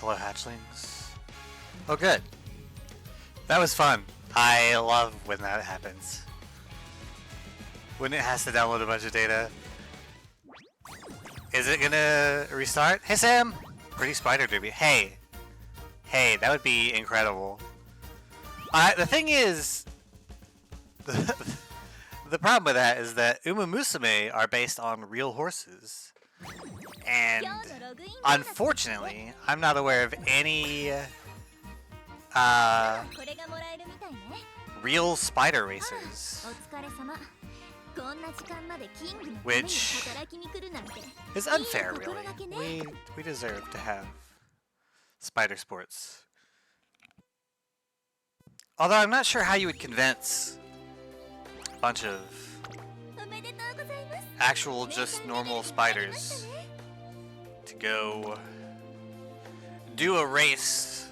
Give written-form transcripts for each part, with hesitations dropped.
Hello, hatchlings. Oh, good. That was fun. I love when that happens. When it has to download a bunch of data. Is it gonna restart? Hey, Sam! Pretty spider derby. Hey. Hey, that would be incredible. The thing is... the problem with that is that Umamusume are based on real horses. And unfortunately, I'm not aware of any real spider racers, which is unfair, really. We deserve to have spider sports. Although I'm not sure how you would convince a bunch of actual, just normal spiders to go do a race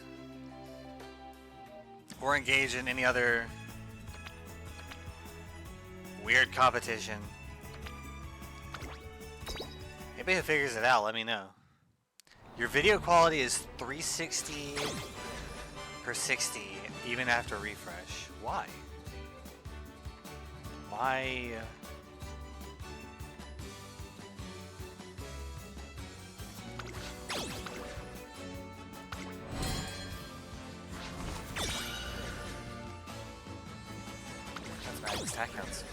or engage in any other weird competition. Anybody who figures it out, let me know. Your video quality is 360 per 60 even after refresh. Why? Why? That's bad. Attack counts.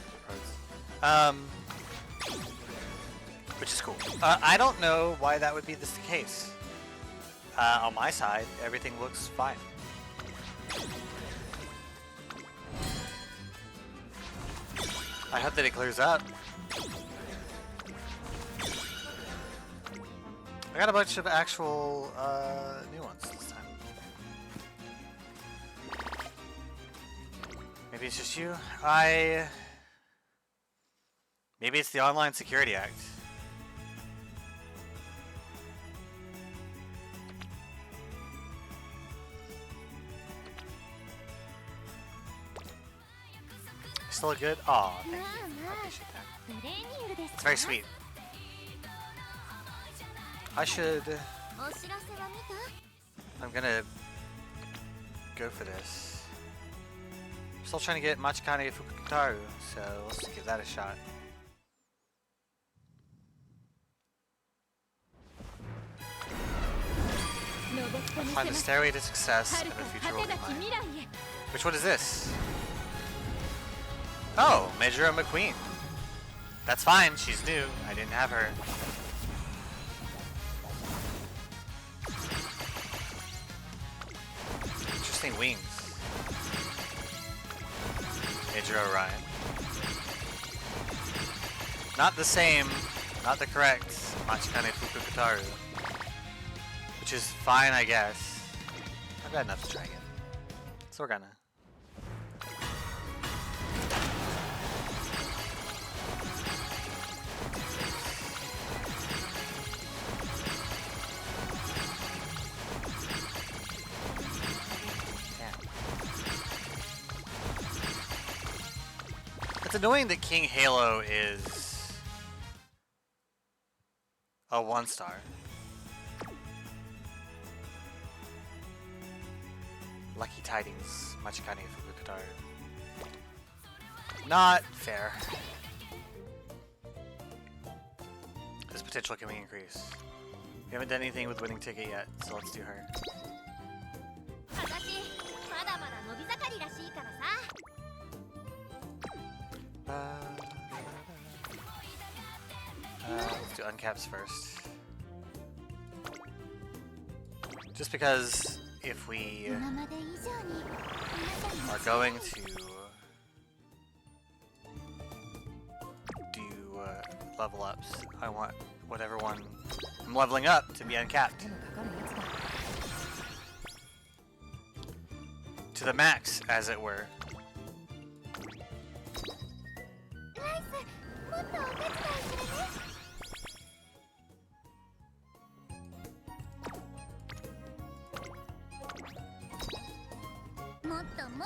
Which is cool. I don't know why that would be the case. On my side, everything looks fine. I hope that it clears up. I got a bunch of actual new ones this time. Maybe it's just you. Maybe it's the Online Security Act. Still look good? Aw, thank you. I appreciate that. It's very sweet. I'm gonna go for this. I'm still trying to get Machikane Fukutaru, so let's give that a shot. Find the stairway to success and the future will be mine. Which one is this? Oh, Majora McQueen. That's fine, she's new. I didn't have her. Interesting wings. Majora Orion. Not the same, not the correct Machikane Fukutaru. Which is fine, I guess. I've got enough to drag it. So we're gonna. It's annoying that King Halo is a 1-star. Lucky tidings, Machikane Fukutaru. Not fair. This potential can be increased. We haven't done anything with winning ticket yet, so let's do her. Let's do uncaps first. Just because if we are going to do level ups, I want whatever one I'm leveling up to be uncapped. To the max, as it were.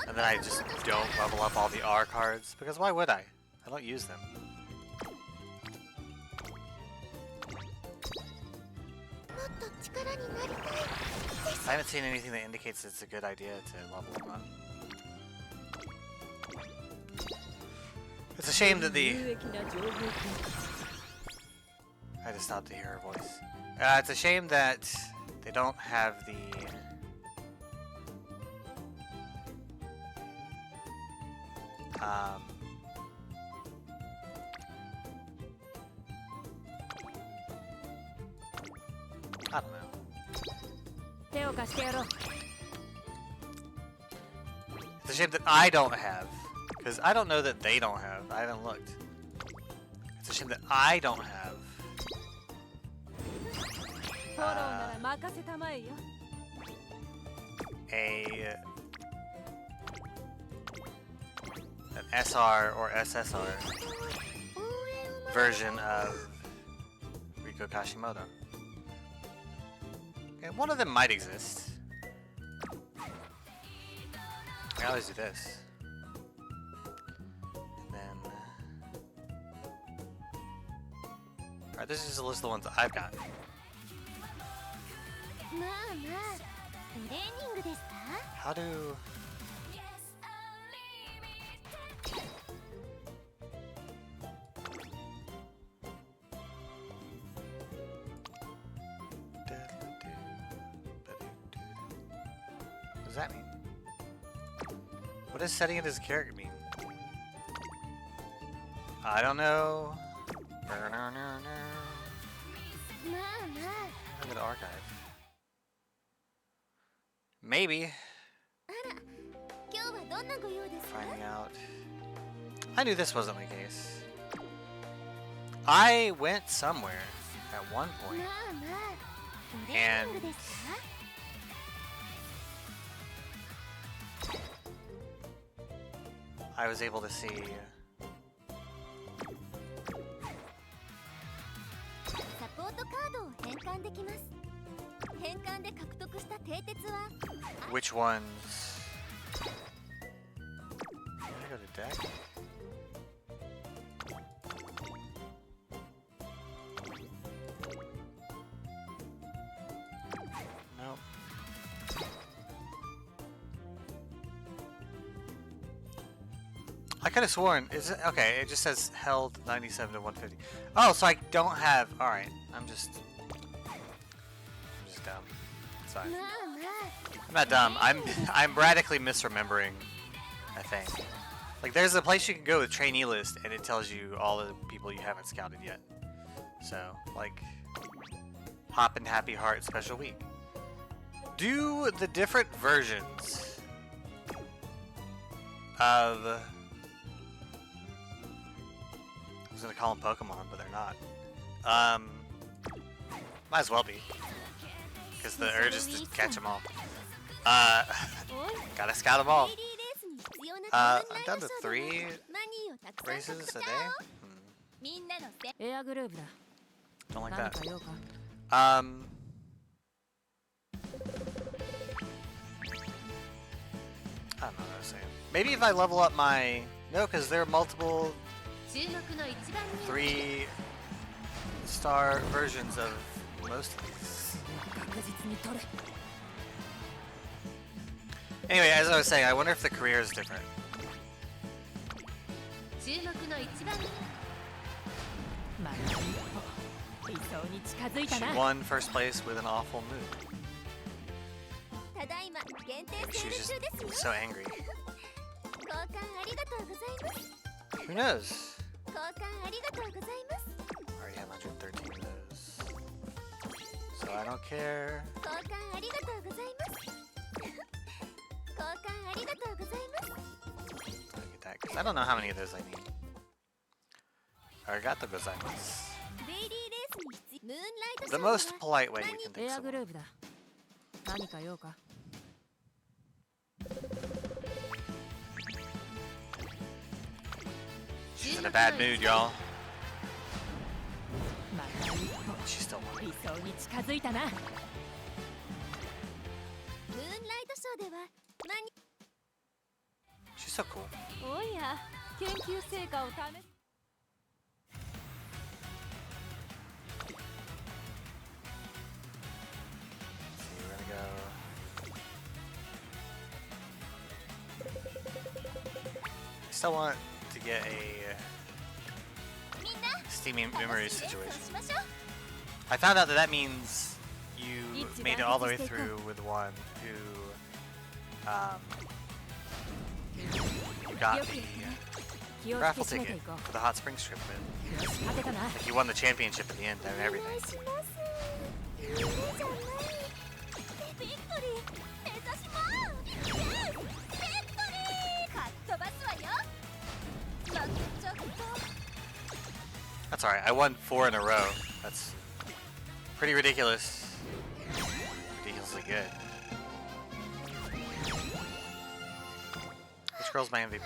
And then I just don't level up all the R cards, because why would I? I don't use them. I haven't seen anything that indicates it's a good idea to level them up. It's a shame that the... I had to stop to hear her voice. It's a shame that they don't have the... I don't know. It's a shame that I don't have, because I don't know that they don't have. I haven't looked. It's a shame that I don't have an SR or SSR version of Riko Kashimoto. Okay, one of them might exist. I always do this. And then... Alright, this is just a list of the ones that I've got. How do... What does that mean? What does setting it as a character mean? I don't know. Look at the archive. Maybe. Finding out. I knew this wasn't the case. I went somewhere at one point and I was able to see which ones. Did I go to deck? Nope. I could have sworn. Is it okay? It just says held 97 to 150. Oh, so I don't have. All right, I'm just dumb. Sorry. I'm not dumb. I'm radically misremembering a thing. Like, there's a place you can go with trainee list, and it tells you all the people you haven't scouted yet. So, like, Hop and Happy Heart Special Week. Do the different versions of... I was gonna call them Pokemon, but they're not. Might as well be. Because the urge is to catch them all. Gotta scout them all. I'm down to 3 races a day. Don't like that. I don't know what I was saying. Maybe if I level up my... No, because there are multiple 3-star versions of most of these. Anyway, as I was saying, I wonder if the career is different. She won first place with an awful mood. She was just so angry. Who knows? I already have 113 of those. So I don't care. Look at that, because I don't know how many of those I need. Arigato gozaimasu. The most polite way you can think someone. She's in a bad mood, y'all. She's still won. She's so cool. So we're gonna go still want to get a Steamy Memories situation. I found out that that means you made it all the way through with one who you got the raffle ticket for the Hot Springs trip with. Like you won the championship at the end and everything. That's alright, I won 4 in a row. That's pretty ridiculous. Ridiculously good. Which girl's my MVP?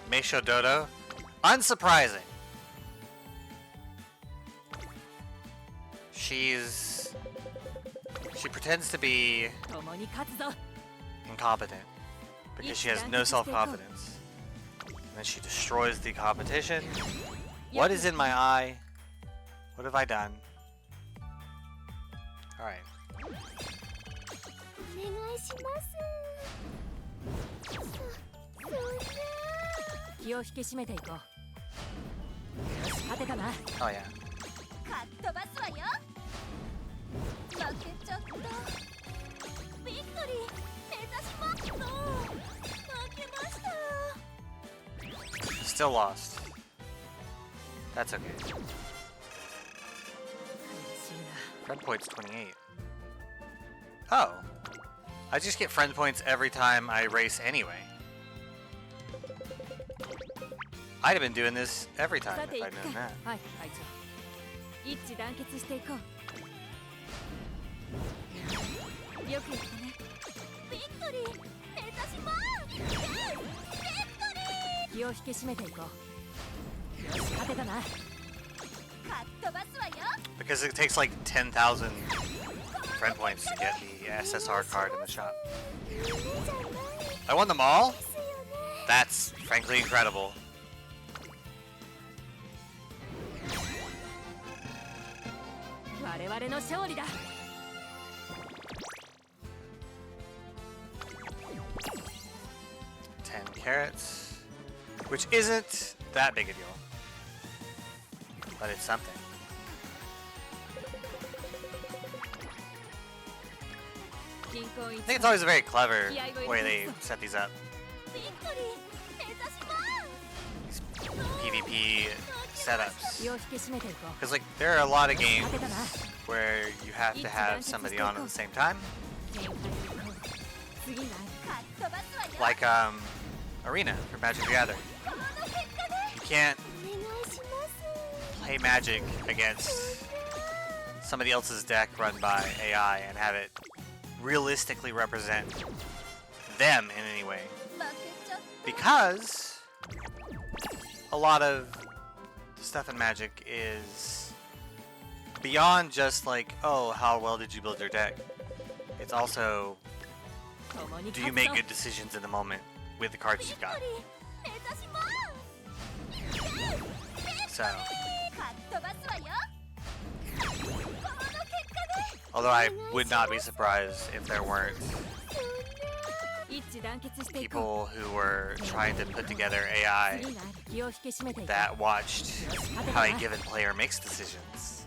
Meisho Dodo? Unsurprising. She pretends to be incompetent because she has no self-confidence. And then she destroys the competition. What is in my eye? What have I done? Alright. Oh yeah. Still lost. That's okay. Friend points 28. Oh. I just get friend points every time I race anyway. I'd have been doing this every time if I'd known that. Because it takes like 10,000 friend points to get the SSR card in the shop. I won them all? That's frankly incredible. Carrots, which isn't that big a deal, but it's something. I think it's always a very clever way they set these up. These PvP setups. Because like there are a lot of games where you have to have somebody on at the same time. Like Arena for Magic the Gathering. You can't play Magic against somebody else's deck run by AI and have it realistically represent them in any way. Because a lot of stuff in Magic is beyond just like, oh, how well did you build your deck? It's also, do you make good decisions in the moment with the cards you've got? So, although I would not be surprised if there weren't people who were trying to put together AI that watched how a given player makes decisions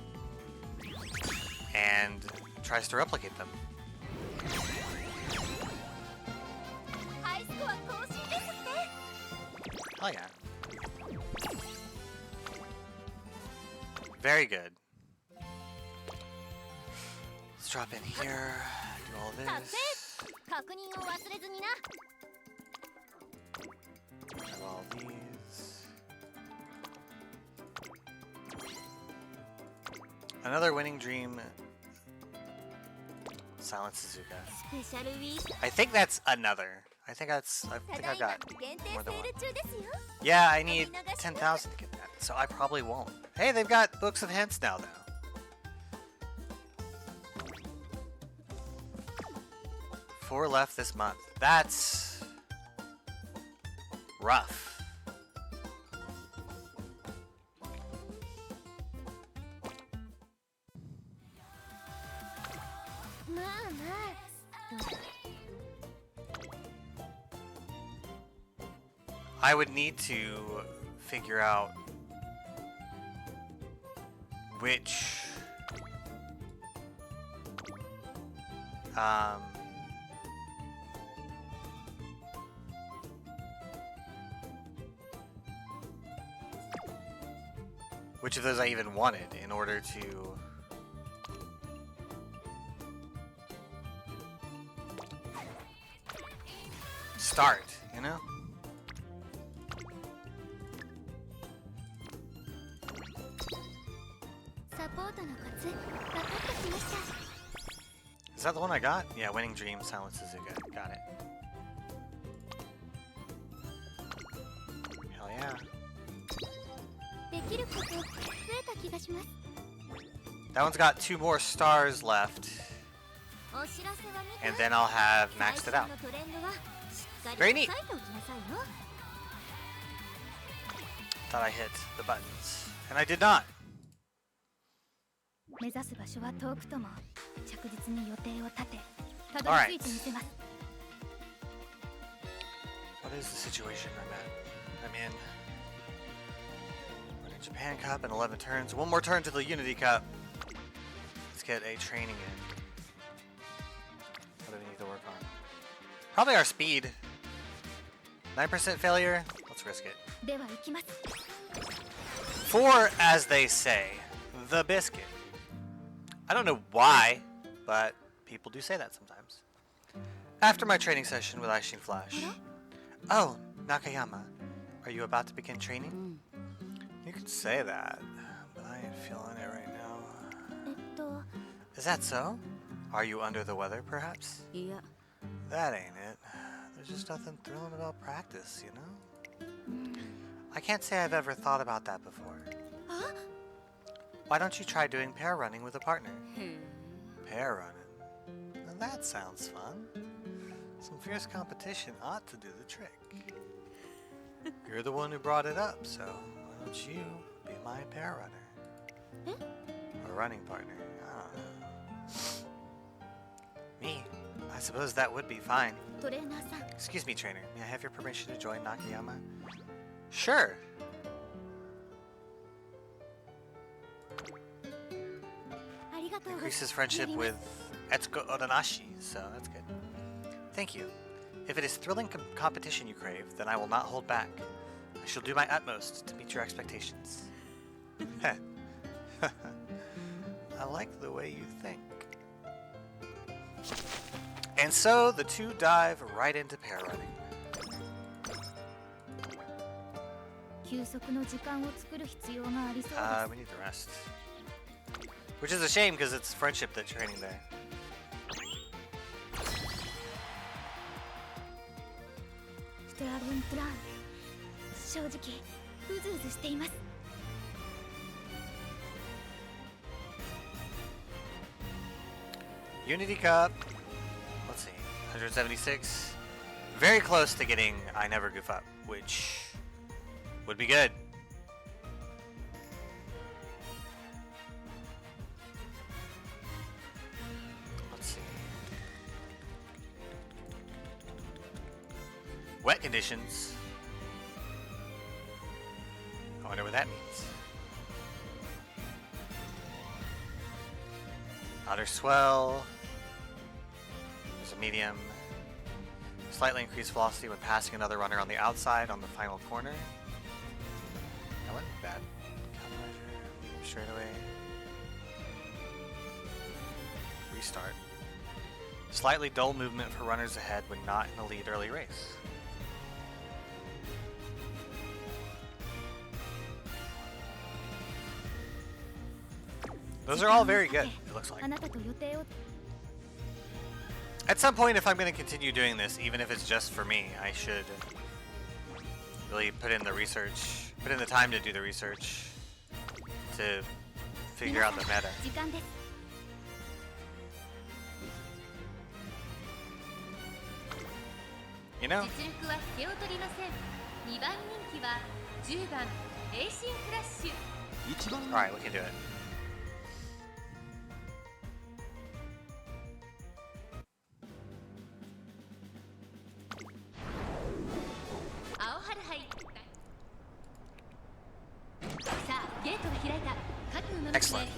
and tries to replicate them. Oh yeah. Very good. Let's drop in here, do all this. Have all these. Another winning dream. Silent Suzuka. I think that's another. I think I've got more than one. Yeah, I need 10,000 to get that, so I probably won't. Hey, they've got Books of Hints now, though. 4 left this month. That's rough. I would need to figure out which which of those I even wanted in order to start, you know? Is that the one I got? Yeah, Winning Dream silences it. Got it. Hell yeah. That one's got 2 more stars left. And then I'll have maxed it out. Very neat. Thought I hit the buttons. And I did not. Alright. What is the situation I'm in? Running Japan Cup in 11 turns. 1 more turn to the Unity Cup. Let's get a training in. What do we need to work on? Probably our speed. 9% failure. Let's risk it. For, as they say, the biscuit. I don't know why, but people do say that sometimes. After my training session with Eishin Flash. Oh, Nakayama, are you about to begin training? You could say that, but I ain't feeling it right now. Is that so? Are you under the weather, perhaps? That ain't it. There's just nothing thrilling about practice, you know? I can't say I've ever thought about that before. Why don't you try doing pair running with a partner? Pair running? Now that sounds fun. Some fierce competition ought to do the trick. You're the one who brought it up, so why don't you be my pair runner? Or running partner, I don't know. Me? I suppose that would be fine. Excuse me, trainer. May I have your permission to join Nakayama? Sure. Increases friendship with Etsuko Odanashi, so that's good. Thank you. If it is thrilling competition you crave, then I will not hold back. I shall do my utmost to meet your expectations. I like the way you think. And so the two dive right into pair running. We need to rest. Which is a shame because it's friendship that's training there. Unity Cup. Let's see. 176. Very close to getting I Never Goof Up, which would be good. Let's see. Wet conditions. I wonder what that means. Outer swell. There's a medium. Slightly increased velocity when passing another runner on the outside on the final corner. That wasn't bad. Countermeasure. Straight away. Restart. Slightly dull movement for runners ahead when not in the lead early race. Those are all very good, it looks like. At some point, if I'm going to continue doing this, even if it's just for me, I should really put in the research, put in the time to do the research to figure out the meta. You know? Alright, we can do it. Excellent.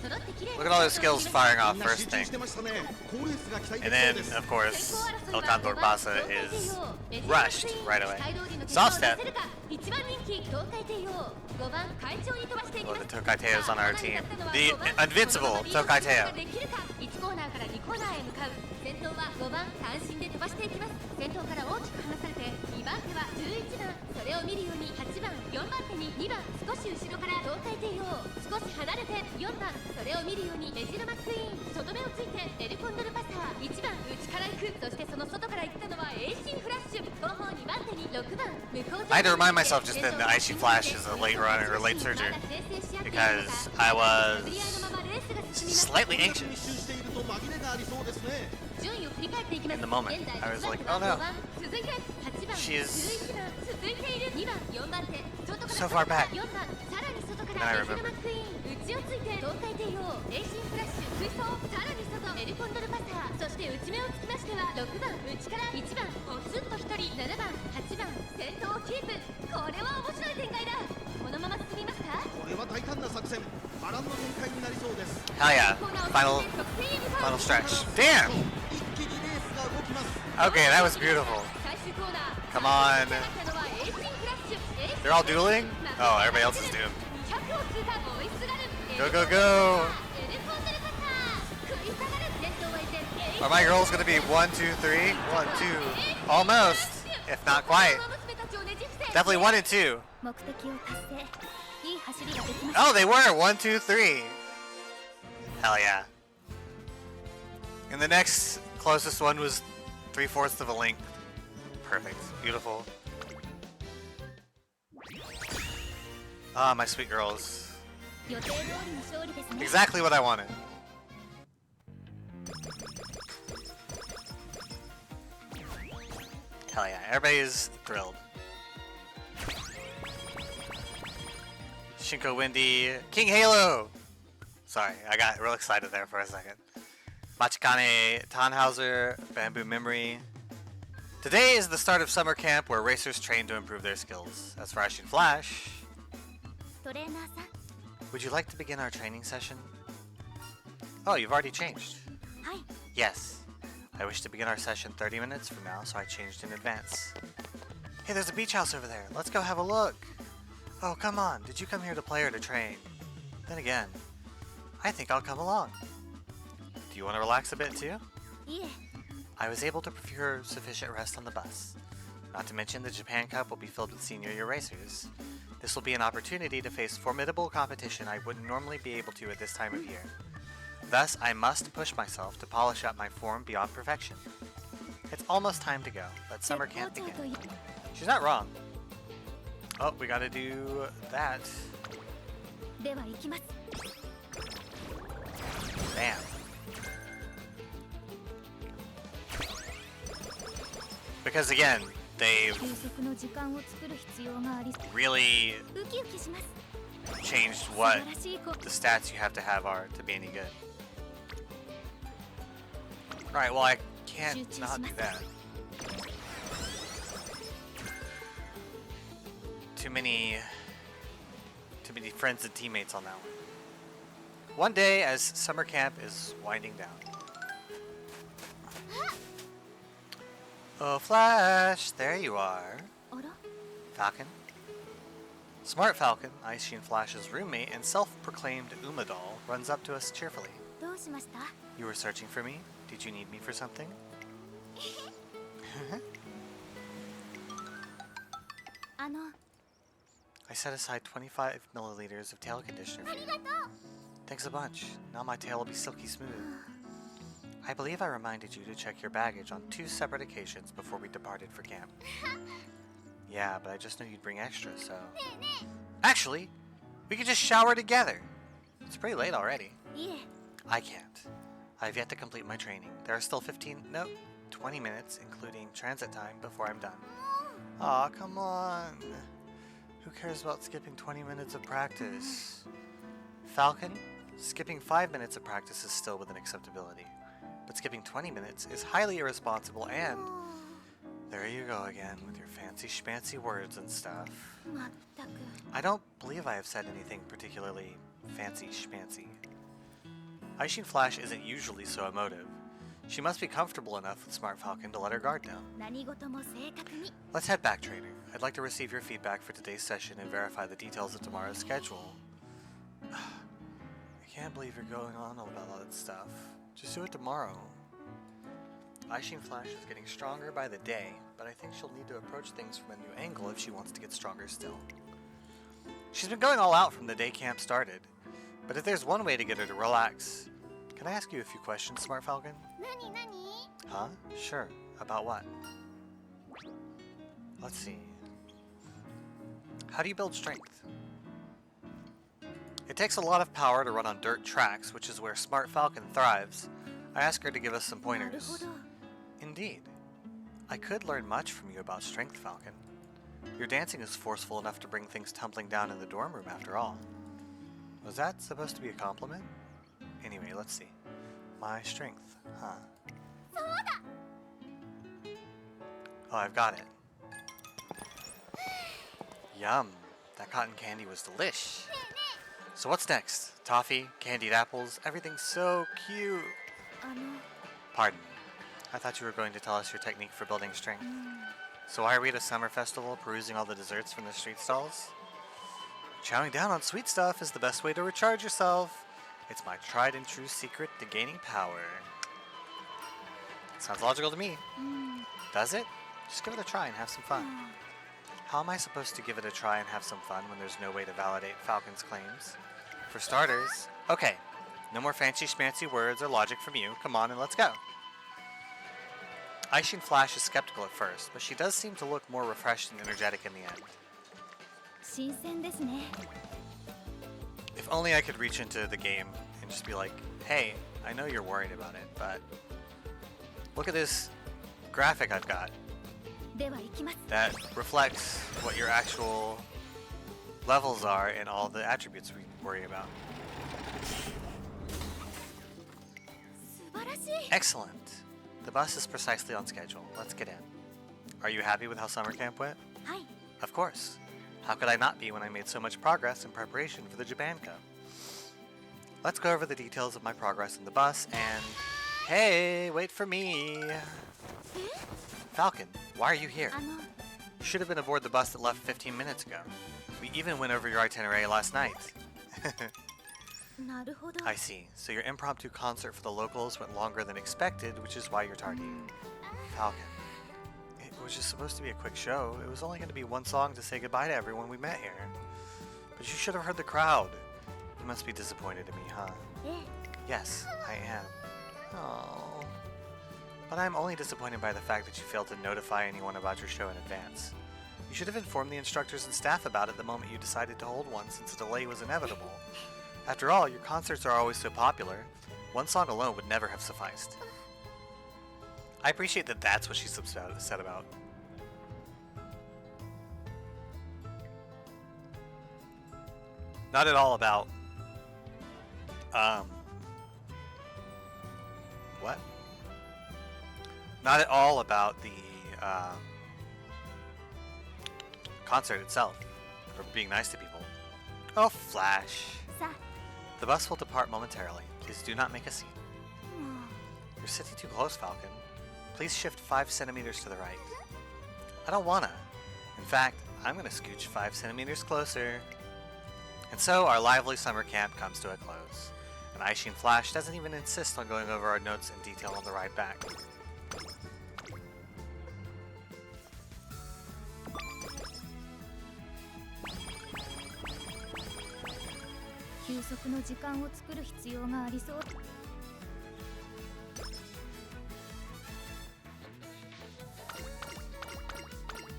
Look at all those skills firing off first thing. And then, of course, El Condor Pasa is rushed right away. Soft step. Well, the Tokai Teo's on our team. The invincible Tokai Teo. 先頭は5番単身で飛ばしていきます。先頭から大きく離されて2番手は11番、それを見るように8番、4番手に2番、少し後ろから東海帝王、少し離れて4番、それを見るようにメジロマックイーン、外目をついてエルコンドルパサー、1番内から行く、そしてその外から行ったのはエイシンフラッシュ、後方2番手に6番、向こう I had to remind myself just that the Eishin Flash is a late runner or late surger because I was slightly anxious. In the moment, I was like, oh no, she is so far back. And then I remembered. Hell yeah, final stretch. Damn! Okay, that was beautiful. Come on. They're all dueling? Oh, everybody else is doomed. Go, go, go! Are my girls gonna be 1, 2, 3? 1, 2. Almost. If not quite. Definitely 1 and 2. Oh, they were 1, 2, 3. Hell yeah. And the next closest one was 3/4 of a link. Perfect. Beautiful. Ah, my sweet girls. Exactly what I wanted. Hell yeah, everybody's thrilled. Shinko Windy, King Halo! Sorry, I got real excited there for a second. Machikane, Tannhauser, Bamboo Memory. Today is the start of summer camp where racers train to improve their skills. As for Eishin Flash, would you like to begin our training session? Oh, you've already changed. Hi. Yes. I wish to begin our session 30 minutes from now, so I changed in advance. Hey, there's a beach house over there. Let's go have a look. Oh, come on. Did you come here to play or to train? Then again, I think I'll come along. Do you want to relax a bit too? Yeah. I was able to procure sufficient rest on the bus. Not to mention the Japan Cup will be filled with senior year racers. This will be an opportunity to face formidable competition I wouldn't normally be able to at this time of year. Thus, I must push myself to polish up my form beyond perfection. It's almost time to go. Let summer camp begin. She's not wrong. Oh, we gotta do that. Bam. Because again, they've really changed what the stats you have to have are to be any good. Alright, well I can't not do that. Too many friends and teammates on that one. One day as summer camp is winding down. Oh, Flash, there you are. Falcon. Smart Falcon, Eishin Flash's roommate and self-proclaimed Umadol, runs up to us cheerfully. You were searching for me? Did you need me for something? I set aside 25 milliliters of tail conditioner for you. Thanks a bunch. Now my tail will be silky smooth. I believe I reminded you to check your baggage on 2 separate occasions before we departed for camp. Yeah, but I just knew you'd bring extra, so... Actually, we could just shower together. It's pretty late already. Yeah. I can't. I've yet to complete my training. There are still 20 minutes, including transit time, before I'm done. Aw, come on. Who cares about skipping 20 minutes of practice? Falcon, skipping 5 minutes of practice is still within acceptability. But skipping 20 minutes is highly irresponsible and... There you go again with your fancy schmancy words and stuff. I don't believe I have said anything particularly Fancy schmancy. Eishin Flash isn't usually so emotive. She must be comfortable enough with Smart Falcon to let her guard down. Let's head back, trainer. I'd like to receive your feedback for today's session and verify the details of tomorrow's schedule. I can't believe you're going on about all that stuff. Just do it tomorrow. Eishin Flash is getting stronger by the day, but I think she'll need to approach things from a new angle if she wants to get stronger still. She's been going all out from the day camp started, but if there's one way to get her to relax... Can I ask you a few questions, Smart Falcon? Huh? Sure. About what? Let's see. How do you build strength? It takes a lot of power to run on dirt tracks, which is where Smart Falcon thrives. I asked her to give us some pointers. Indeed. I could learn much from you about strength, Falcon. Your dancing is forceful enough to bring things tumbling down in the dorm room after all. Was that supposed to be a compliment? Anyway, let's see. My strength, huh? Oh, I've got it. Yum. That cotton candy was delish. So what's next? Toffee, candied apples, everything's so cute. Pardon. I thought you were going to tell us your technique for building strength. So why are we at a summer festival perusing all the desserts from the street stalls? Chowing down on sweet stuff is the best way to recharge yourself. It's my tried and true secret to gaining power. Sounds logical to me. Does it? Just give it a try and have some fun. How am I supposed to give it a try and have some fun when there's no way to validate Falcon's claims? For starters... Okay, no more fancy schmancy words or logic from you. Come on and let's go. Eishin Flash is skeptical at first, but she does seem to look more refreshed and energetic in the end. If only I could reach into the game and just be like, hey, I know you're worried about it, but look at this graphic I've got that reflects what your actual levels are and all the attributes we worry about. Excellent. The bus is precisely on schedule. Let's get in. Are you happy with how summer camp went? Of course. How could I not be when I made so much progress in preparation for the Japan Cup? Let's go over the details of my progress in the bus and... Hey, wait for me! Falcon, why are you here? You should have been aboard the bus that left 15 minutes ago. We even went over your itinerary last night. I see. So your impromptu concert for the locals went longer than expected, which is why you're tardy. Falcon. It was just supposed to be a quick show. It was only going to be one song to say goodbye to everyone we met here. But you should have heard the crowd. You must be disappointed in me, huh? Yes, I am. Oh. But I'm only disappointed by the fact that you failed to notify anyone about your show in advance. You should have informed the instructors and staff about it the moment you decided to hold one, since a delay was inevitable. After all, your concerts are always so popular. One song alone would never have sufficed. I appreciate that that's what she's upset about. Not at all about... What? Not at all about the, concert itself, or being nice to people. Oh, Flash. The bus will depart momentarily. Please do not make a scene. You're sitting too close, Falcon. Please shift 5 centimeters to the right. I don't wanna. In fact, I'm gonna scooch 5 centimeters closer. And so our lively summer camp comes to a close. And Eishin Flash doesn't even insist on going over our notes in detail on the ride back.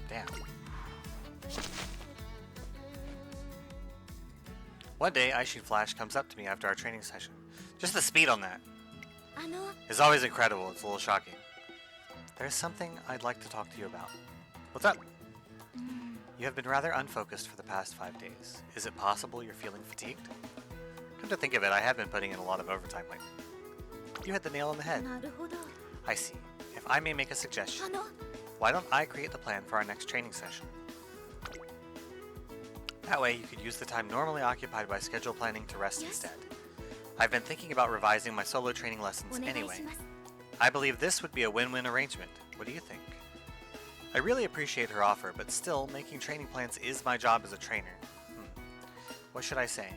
Damn. One day, Eishin Flash comes up to me after our training session. Just the speed on that is always incredible. It's a little shocking. There's something I'd like to talk to you about. What's up? You have been rather unfocused for the past 5 days. Is it possible you're feeling fatigued? Come to think of it, I have been putting in a lot of overtime lately. You hit the nail on the head. I see. If I may make a suggestion, why don't I create the plan for our next training session? That way you could use the time normally occupied by schedule planning to rest instead. I've been thinking about revising my solo training lessons anyway. I believe this would be a win-win arrangement. What do you think? I really appreciate her offer, but still, making training plans is my job as a trainer. What should I say?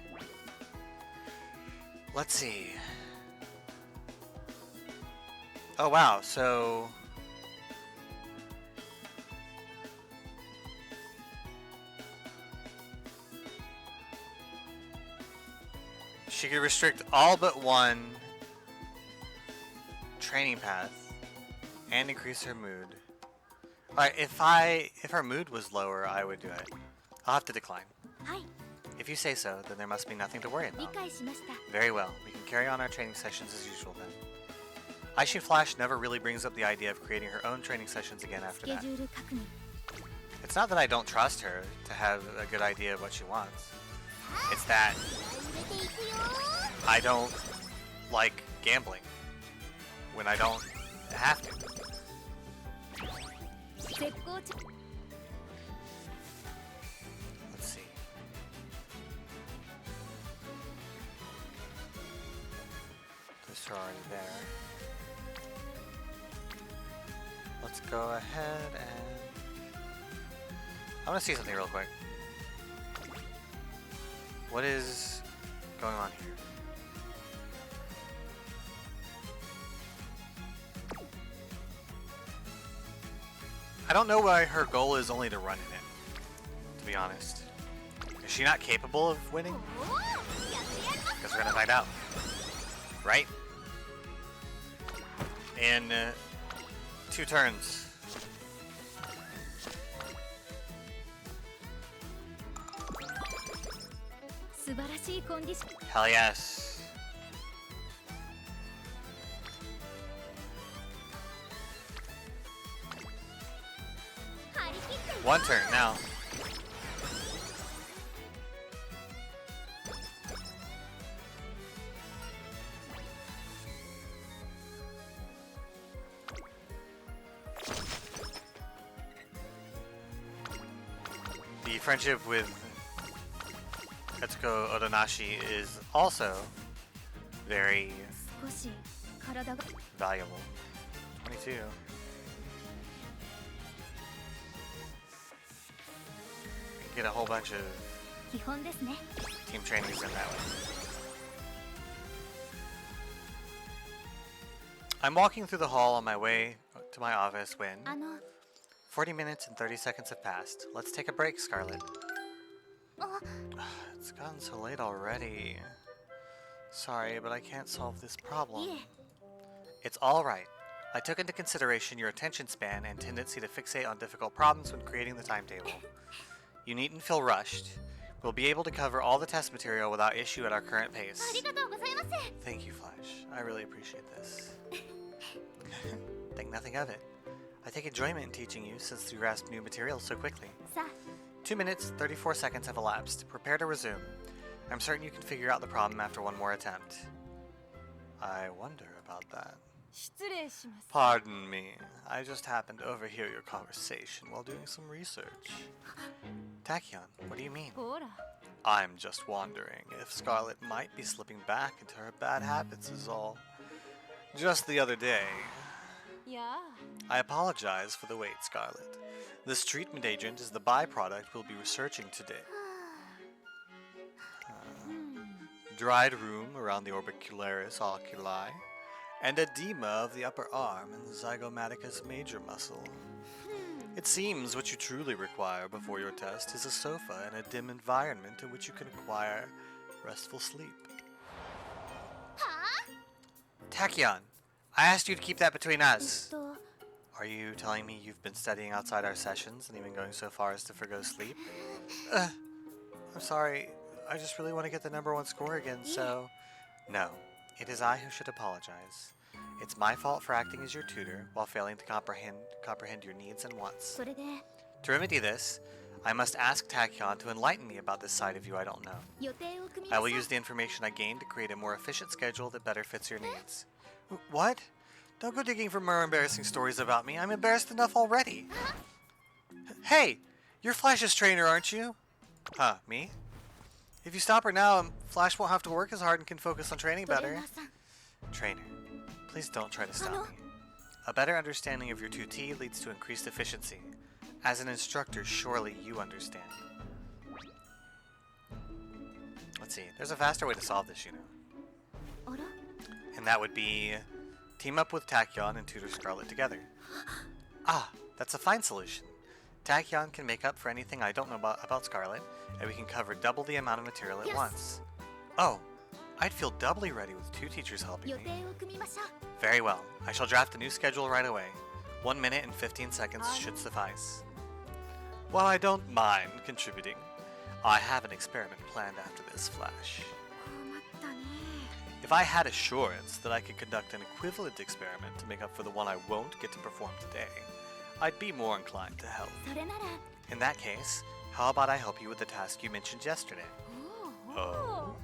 Let's see. Oh wow, so... she could restrict all but one training path and increase her mood. Alright, if her mood was lower, I would do it. I'll have to decline. If you say so, then there must be nothing to worry about. Very well, we can carry on our training sessions as usual then. Eishin Flash never really brings up the idea of creating her own training sessions again after that. It's not that I don't trust her to have a good idea of what she wants. It's that I don't like gambling when I don't have to. Let's see. Those are already there. Let's go ahead and... I want to see something real quick. What is going on here? I don't know why her goal is only to run in it, to be honest. Is she not capable of winning? Because we're gonna find out. Right? In 2 turns. Hell yes. One turn now. The friendship with Etsuko Odonashi is also very valuable. 22. Get a whole bunch of team trainings in that way. I'm walking through the hall on my way to my office when 40 minutes and 30 seconds have passed. Let's take a break, Scarlet. It's gotten so late already. Sorry, but I can't solve this problem. It's alright. I took into consideration your attention span and tendency to fixate on difficult problems when creating the timetable. You needn't feel rushed. We'll be able to cover all the test material without issue at our current pace. Thank you, Flash. I really appreciate this. Think nothing of it. I take enjoyment in teaching you since you grasp new material so quickly. 2 minutes, 34 seconds have elapsed. Prepare to resume. I'm certain you can figure out the problem after one more attempt. I wonder about that. Pardon me. I just happened to overhear your conversation while doing some research. Tachyon, what do you mean? I'm just wondering if Scarlet might be slipping back into her bad habits is all. Just the other day. I apologize for the wait, Scarlet. This treatment agent is the byproduct we'll be researching today. Dried rheum around the orbicularis oculi, and edema of the upper arm and zygomaticus major muscle. It seems what you truly require before your test is a sofa and a dim environment in which you can acquire restful sleep. Tachyon, I asked you to keep that between us. Are you telling me you've been studying outside our sessions and even going so far as to forgo sleep? I'm sorry, I just really want to get the #1 score again, so... No, it is I who should apologize. It's my fault for acting as your tutor while failing to comprehend your needs and wants. To remedy this, I must ask Tachyon to enlighten me about this side of you I don't know. I will use the information I gained to create a more efficient schedule that better fits your needs. What? Don't go digging for more embarrassing stories about me. I'm embarrassed enough already. Hey! You're Flash's trainer, aren't you? Huh, me? If you stop her now, Flash won't have to work as hard and can focus on training better. Trainer, please don't try to stop me. A better understanding of your 2T leads to increased efficiency. As an instructor, surely you understand. Let's see, there's a faster way to solve this, you know. And that would be team up with Tachyon and tutor Scarlet together. Ah, that's a fine solution. Tachyon can make up for anything I don't know about Scarlet, and we can cover double the amount of material at once. Oh, I'd feel doubly ready with 2 teachers helping me. Very well. I shall draft a new schedule right away. 1 minute and 15 seconds should suffice. While I don't mind contributing, I have an experiment planned after this, Flash. If I had assurance that I could conduct an equivalent experiment to make up for the one I won't get to perform today, I'd be more inclined to help. In that case, how about I help you with the task you mentioned yesterday? Oh.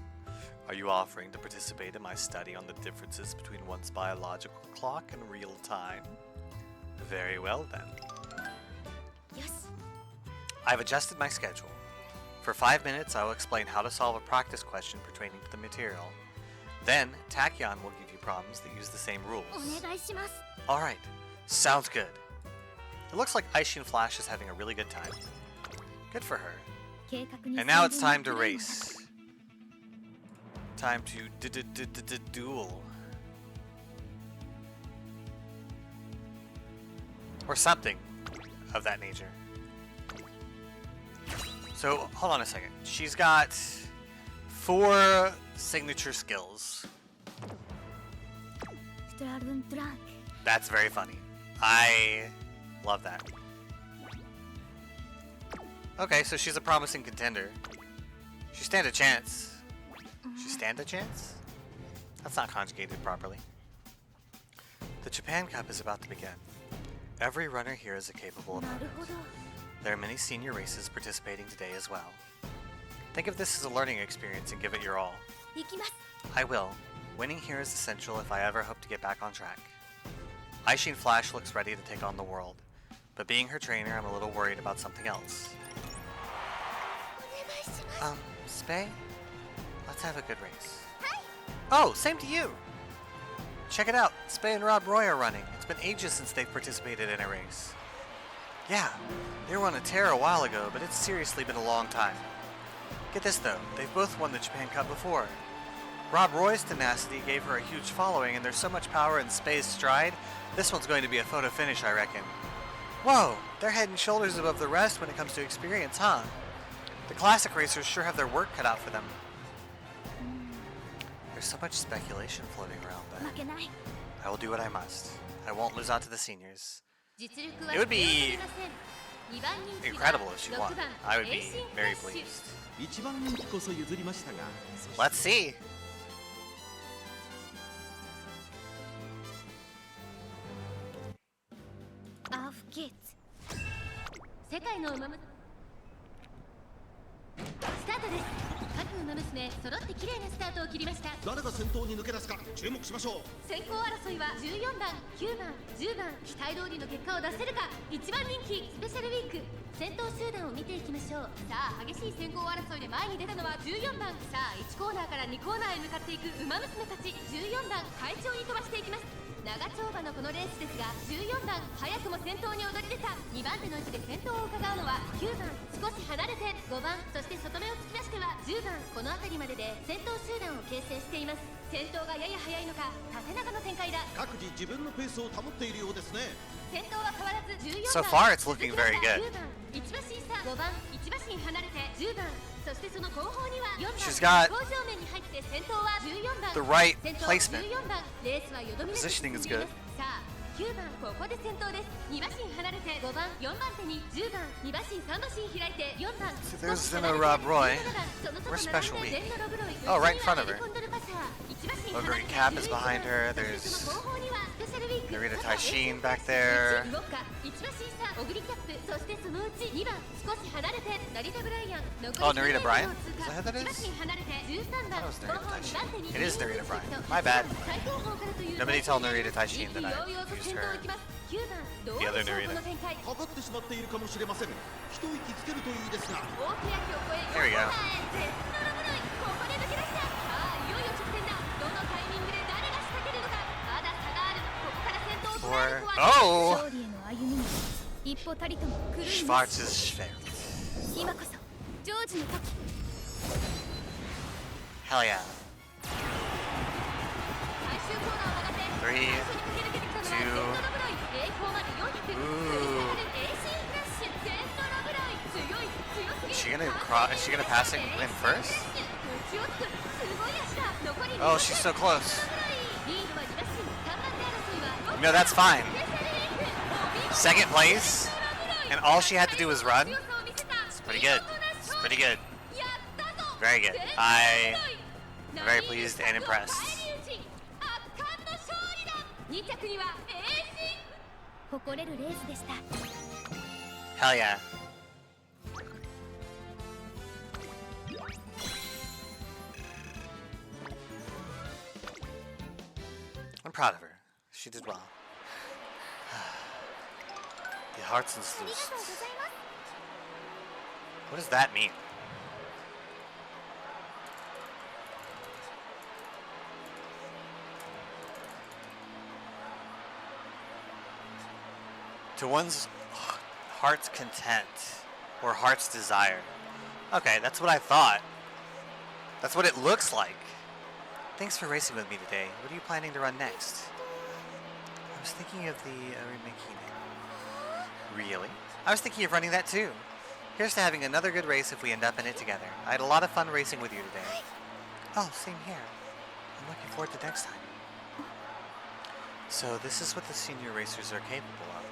Are you offering to participate in my study on the differences between one's biological clock and real time? Very well then. Yes. I've adjusted my schedule. For 5 minutes, I will explain how to solve a practice question pertaining to the material. Then, Tachyon will give you problems that use the same rules. Alright, sounds good. It looks like Eishin Flash is having a really good time. Good for her. And now it's time to race. Time to duel. Or something of that nature. So, hold on a second. She's got 4 signature skills. That's very funny. I love that. Okay, so she's a promising contender. She stand a chance. She stand a chance? That's not conjugated properly. The Japan Cup is about to begin. Every runner here is a capable opponent. There are many senior races participating today as well. Think of this as a learning experience and give it your all. I will. Winning here is essential if I ever hope to get back on track. Eishin Flash looks ready to take on the world, but being her trainer, I'm a little worried about something else. Spay? Let's have a good race. Oh, same to you! Check it out, Spay and Rob Roy are running. It's been ages since they've participated in a race. Yeah, they were on a tear a while ago, but it's seriously been a long time. Get this though, they've both won the Japan Cup before. Rob Roy's tenacity gave her a huge following, and there's so much power in Spay's stride, this one's going to be a photo finish, I reckon. Whoa, they're head and shoulders above the rest when it comes to experience, huh? The classic racers sure have their work cut out for them. There's so much speculation floating around, but I will do what I must. I won't lose out to the seniors. It would be incredible if she won. I would be very pleased. Let's see. So far, it's looking very good. She's got the right placement. The positioning is good. So there's Zeno Rob Roy. Where's Special Week? Oh, right in front of her. Ogre Cap is behind her. There's Narita Taishin back there. Oh, Narita Bryant? Is that who that is? I thought it was Narita Taishin. It is Narita Bryant. My bad. Nobody tell Narita Taishin that I used her the other narrator. かかってしまっているかもしれません。一息つけるといいですが。 There we go. Four. Oh! Schwarz's Schwert. Hell yeah. 3, 2. Ooh. Is she gonna pass it and win first? Oh, she's so close. No, that's fine. Second place, and all she had to do was run. It's pretty good. It's pretty good. Very good. I am very pleased and impressed. Hell yeah. I'm proud of her. She did well. The hearts and sluiced. What does that mean? To one's heart's content or heart's desire. Okay, that's what I thought. That's what it looks like. Thanks for racing with me today. What are you planning to run next? I was thinking of the Umamusume. Really? I was thinking of running that too. Here's to having another good race if we end up in it together. I had a lot of fun racing with you today. Oh, same here. I'm looking forward to next time. So this is what the senior racers are capable of.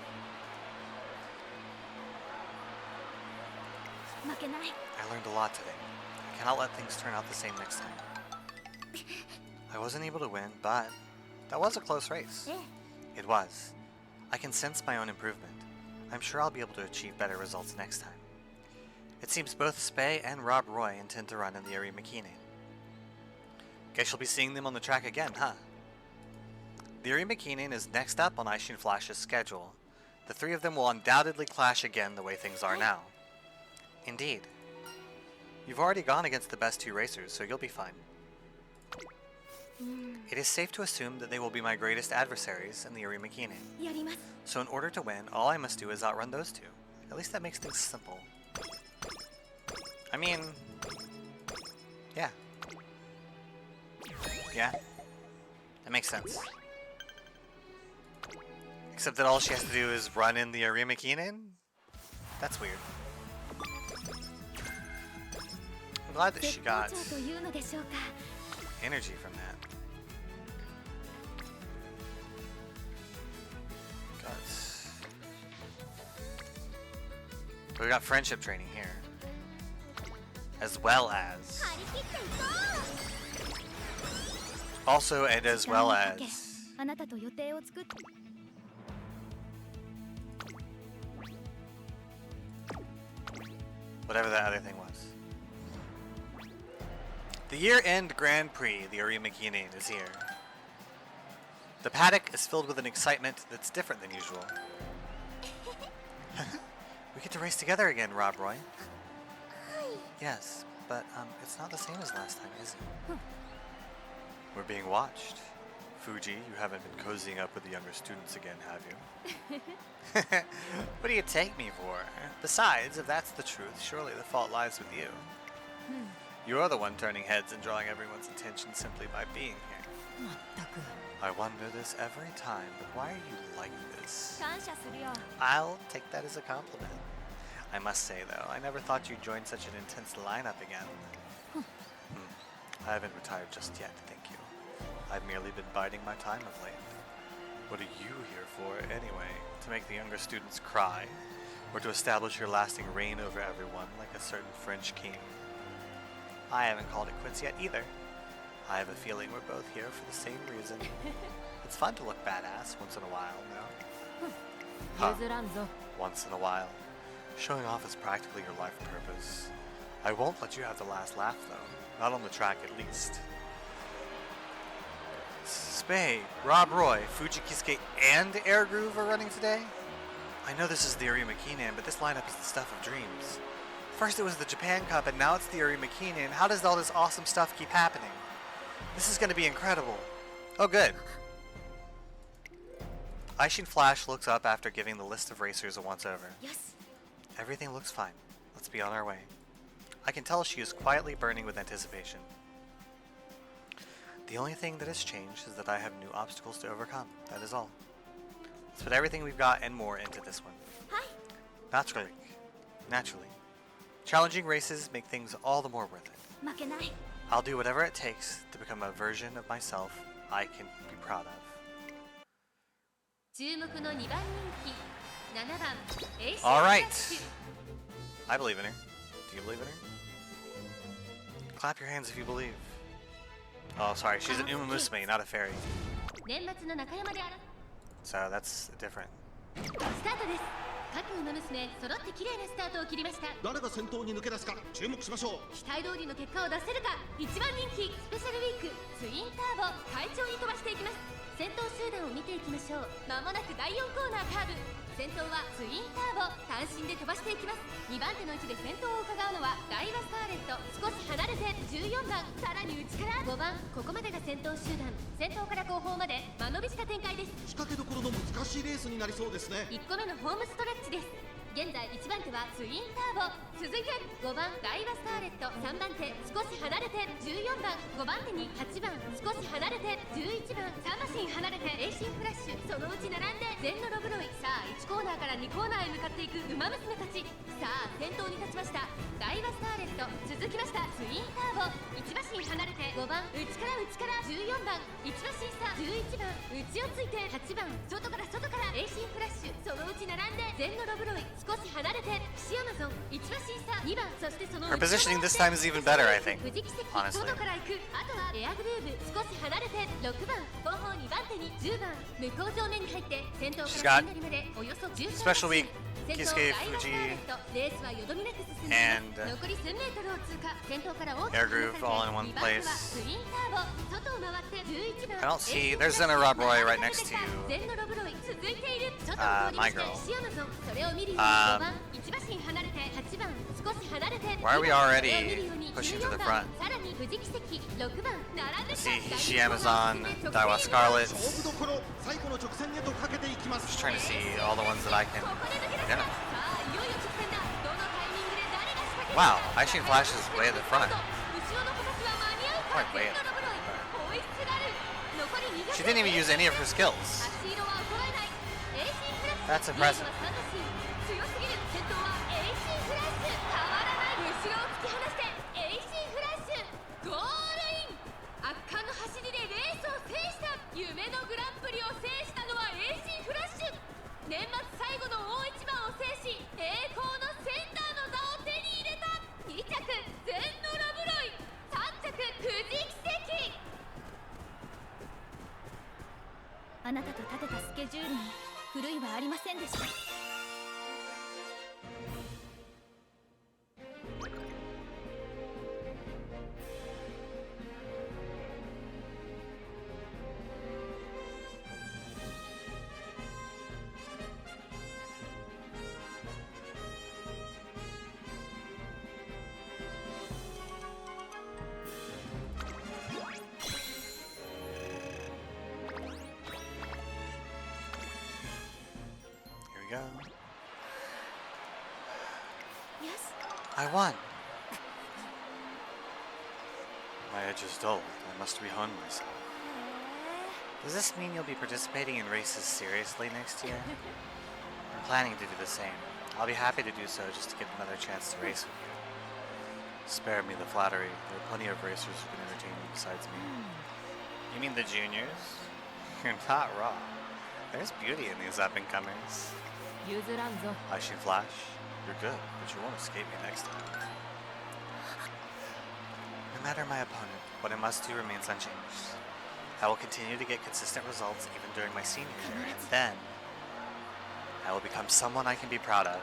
I learned a lot today. I cannot let things turn out the same next time. I wasn't able to win, but that was a close race. It was. I can sense my own improvement. I'm sure I'll be able to achieve better results next time. It seems both Spey and Rob Roy intend to run in the Arimakine. Guess you'll be seeing them on the track again, huh? The Arimakine is next up on Eishin Flash's schedule. The three of them will undoubtedly clash again the way things are now. Indeed. You've already gone against the best two racers, so you'll be fine. It is safe to assume that they will be my greatest adversaries in the Arimakine. So in order to win, all I must do is outrun those two. At least that makes things simple. I mean... yeah. Yeah. That makes sense. Except that all she has to do is run in the Arimakine? That's weird. I'm glad that she got energy from that. We got friendship training here. As well as... also and as well as... whatever that other thing was. The year-end Grand Prix, the Arimakine, is here. The paddock is filled with an excitement that's different than usual. We get to race together again, Rob Roy. Yes, but it's not the same as last time, is it? We're being watched. Fuji, you haven't been cozying up with the younger students again, have you? What do you take me for? Besides, if that's the truth, surely the fault lies with you. You're the one turning heads and drawing everyone's attention simply by being here. I wonder this every time, but why are you like this? I'll take that as a compliment. I must say, though, I never thought you'd join such an intense lineup again. I haven't retired just yet, thank you. I've merely been biding my time of late. What are you here for, anyway? To make the younger students cry? Or to establish your lasting reign over everyone, like a certain French king? I haven't called it quits yet, either. I have a feeling we're both here for the same reason. It's fun to look badass once in a while, no? Huh. Once in a while. Showing off is practically your life purpose. I won't let you have the last laugh, though. Not on the track, at least. Spey Bay, Rob Roy, Fuji Kisuke, and Air Groove are running today? I know this is the Arima Keenan, but this lineup is the stuff of dreams. First it was the Japan Cup, and now it's the Arima Keenan. How does all this awesome stuff keep happening? This is going to be incredible. Oh, good. Eishin Flash looks up after giving the list of racers a once-over. Yes. Everything looks fine. Let's be on our way. I can tell she is quietly burning with anticipation. The only thing that has changed is that I have new obstacles to overcome. That is all. Let's put everything we've got and more into this one. Hi. Naturally. Challenging races make things all the more worth it. 負けない。 I'll do whatever it takes to become a version of myself I can be proud of. 注目の2番人気7番エイシン All フラ right. ッシュ I believe in her. Do you believe in her? Clap your hands if you believe. Oh, sorry. She's an Umamusume, not a fairy. 年末の中山であら So that's different. スタートです。各馬娘揃って綺麗なスタートを切りました。誰が先頭に抜け出すか注目しましょう。期待通りの結果を出せるか。1番人気スペシャルウィークツインターボ快調に飛ばしていきます。先頭集団を見ていきましょう。まもなく第4コーナーカーブ。先頭はツインターボ単身で飛ばしていきます。2番手の位置で先頭を伺うのはダイワスターレット少し離れて14番さらに内から5番ここまでが先頭集団先頭から後方まで間延びした展開です。仕掛けどころの難しいレースになりそうですね。1個目のホームストレッチです。現在1番手はツインターボ続いて5番ダイワスターレット3番手少し離れて14番5番手に8番少し離れて11番3馬身離れてエイシンフラッシュそのうち並んで全のロブロイさあ1コーナーから2コーナーへ向かっていくウマ娘たちさあ先頭に立ちましたダイワスターレット続きましたツインターボ1馬身離れて5番内から14番1馬身差11番内をついて8番外からエイシンフラッシュそのうち並んで全のロブロイ少し離れてシアマゾン1馬身差2番そしてその Her positioning this time is even better, I think. 富士奇跡 Honestly. 外から行くあとはエアグルーヴ少し離れて6番後方2番手に10番向こう上面に入って先頭 She's から got 左までおよそ13 Special week 先頭 Kisuke ダイワスターレットレースはよどみなく進んでい and ます残り1000メートルを通過先頭から大きく Air Groove 離 all さ in れ one て2番手は place. ツインターボ外を回って11番 I don't see- there's Zena Rob Roy right next to 全のロブロイ続いている外を通りま my して girl. シアマゾンそれを見るように Um, 5番1馬身離れて8番少し離れて Why are we 2番 already それを見るように pushing to the 14番 front? さらに富士奇跡6番並んで See 第一 Hishi コーナー Amazon, を進め Daiwa 直線 Scarlet. 勝負どころ最後の直線へとかけていきます。 Just trying to see all the ones that I can ここで抜け出した identify. さあいよいよ直線だどのタイミングで誰が仕掛ける Wow, か Eishin Flash is way at the front. 後ろの子たちは間に合うか Quite way 全のロブロイホイッスルある残り200 She didn't even use any of her skills. 足色は衰えないエイシンフラッ That's シュ impressive. リードは3馬身強すぎる先頭はエイシンフラッシュ変わらない後ろを突き放してエイシンフラッシュゴールイン圧巻の走りでレースを制した夢のグランプリを制したのはエイシンフラッシュ年末最後の大一番を制し栄光のセンターの座を手に入れた2着全のロブロイ3着富士奇跡あなたと立てたスケジュールに狂いはありませんでした Here we go. Yes I won. My edge is dulled. I must rehone myself. Does this mean you'll be participating in races seriously next year? I'm planning to do the same. I'll be happy to do so just to get another chance to race with you. Spare me the flattery. There are plenty of racers who can entertain me besides me. You mean the juniors? You're not wrong. There's beauty in these up-and-comers. 譲らんぞ Eishin Flash, you're good, but you won't escape me next time. No matter my opponent, what I must do remains unchanged. I will continue to get consistent results even during my senior year, and then I will become someone I can be proud of.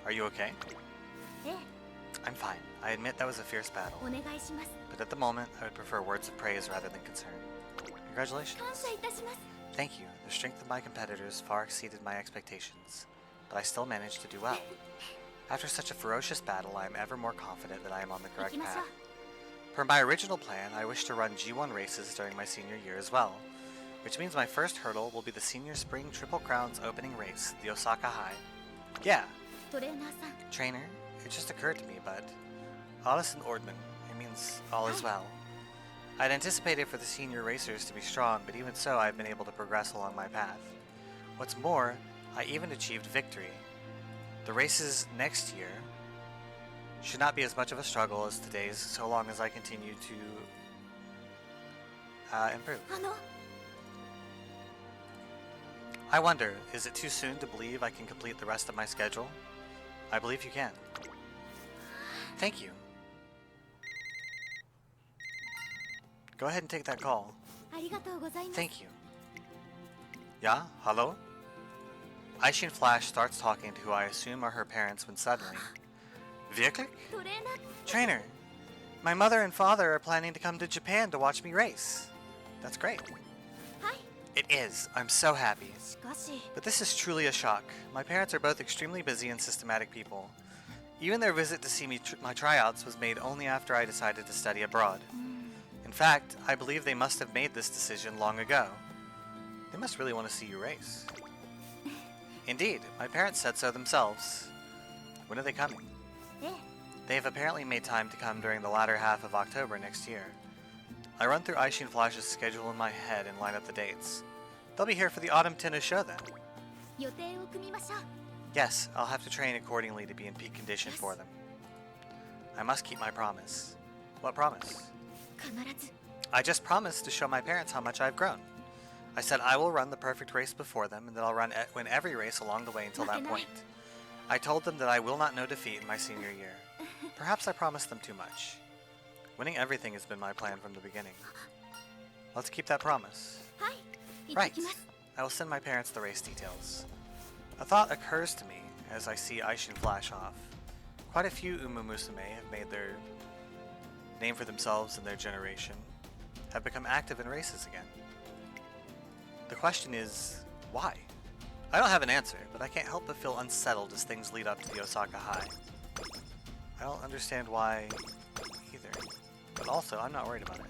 Are you okay? ええ I'm fine. I admit that was a fierce battle, お願いします but but at the moment, I would prefer words of praise rather than concern. Congratulations. 感謝いたします。 Thank you. The strength of my competitors far exceeded my expectations, but I still managed to do well. After such a ferocious battle, I am ever more confident that I am on the correct path. Per my original plan, I wish to run G1 races during my senior year as well, which means my first hurdle will be the Senior Spring Triple Crowns opening race, the Osaka High. Yeah, トレーナーさん、 trainer, it just occurred to me, but alles in Ordnung. It means all is well. I'd anticipated for the senior racers to be strong, but even so, I've been able to progress along my path. What's more, I even achieved victory. The races next year should not be as much of a struggle as today's, so long as I continue to improve. あの、 I wonder, is it too soon to believe I can complete the rest of my schedule? I believe you can. Thank you. Go ahead and take that call. ありがとうございます。 Thank you. Yeah? Hello? Eishin Flash starts talking to who I assume are her parents when suddenly... Wirklich? トレーナー、 Trainer! My mother and father are planning to come to Japan to watch me race. That's great. はい。 It is. I'm so happy. しかし、 But this is truly a shock. My parents are both extremely busy and systematic people. Even their visit to see me my tryouts was made only after I decided to study abroad. In fact, I believe they must have made this decision long ago. They must really want to see you race. Indeed, my parents said so themselves. When are they coming? ええ、 They have apparently made time to come during the latter half of October next year. I run through Eishin Flash's schedule in my head and line up the dates. They'll be here for the autumn tennis show then. 予定を組みましょう。 Yes, I'll have to train accordingly to be in peak condition for them. I must keep my promise. What promise? 必ず。 I just promised to show my parents how much I've grown. I said I will run the perfect race before them and that I'll win every race along the way until that point. I told them that I will not know defeat in my senior year. Perhaps I promised them too much. Winning everything has been my plan from the beginning. Let's keep that promise. はい。行って Right. きます。 I will send my parents the race details. A thought occurs to me as I see Eishin Flash off. Quite a few Umamusume have made their name for themselves in their generation, have become active in races again. The question is, why? I don't have an answer, but I can't help but feel unsettled as things lead up to the Osaka High. I don't understand why either, but also I'm not worried about it.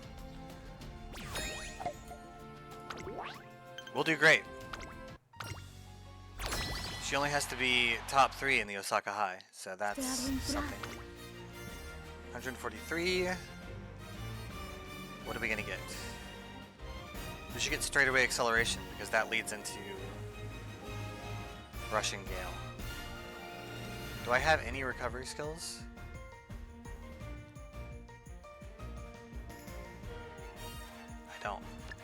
We'll do great. She only has to be top 3 in the Osaka High, so that's something. 143. What are we gonna get? We should get straightaway acceleration because that leads into Rushing Gale. Do I have any recovery skills? I don't.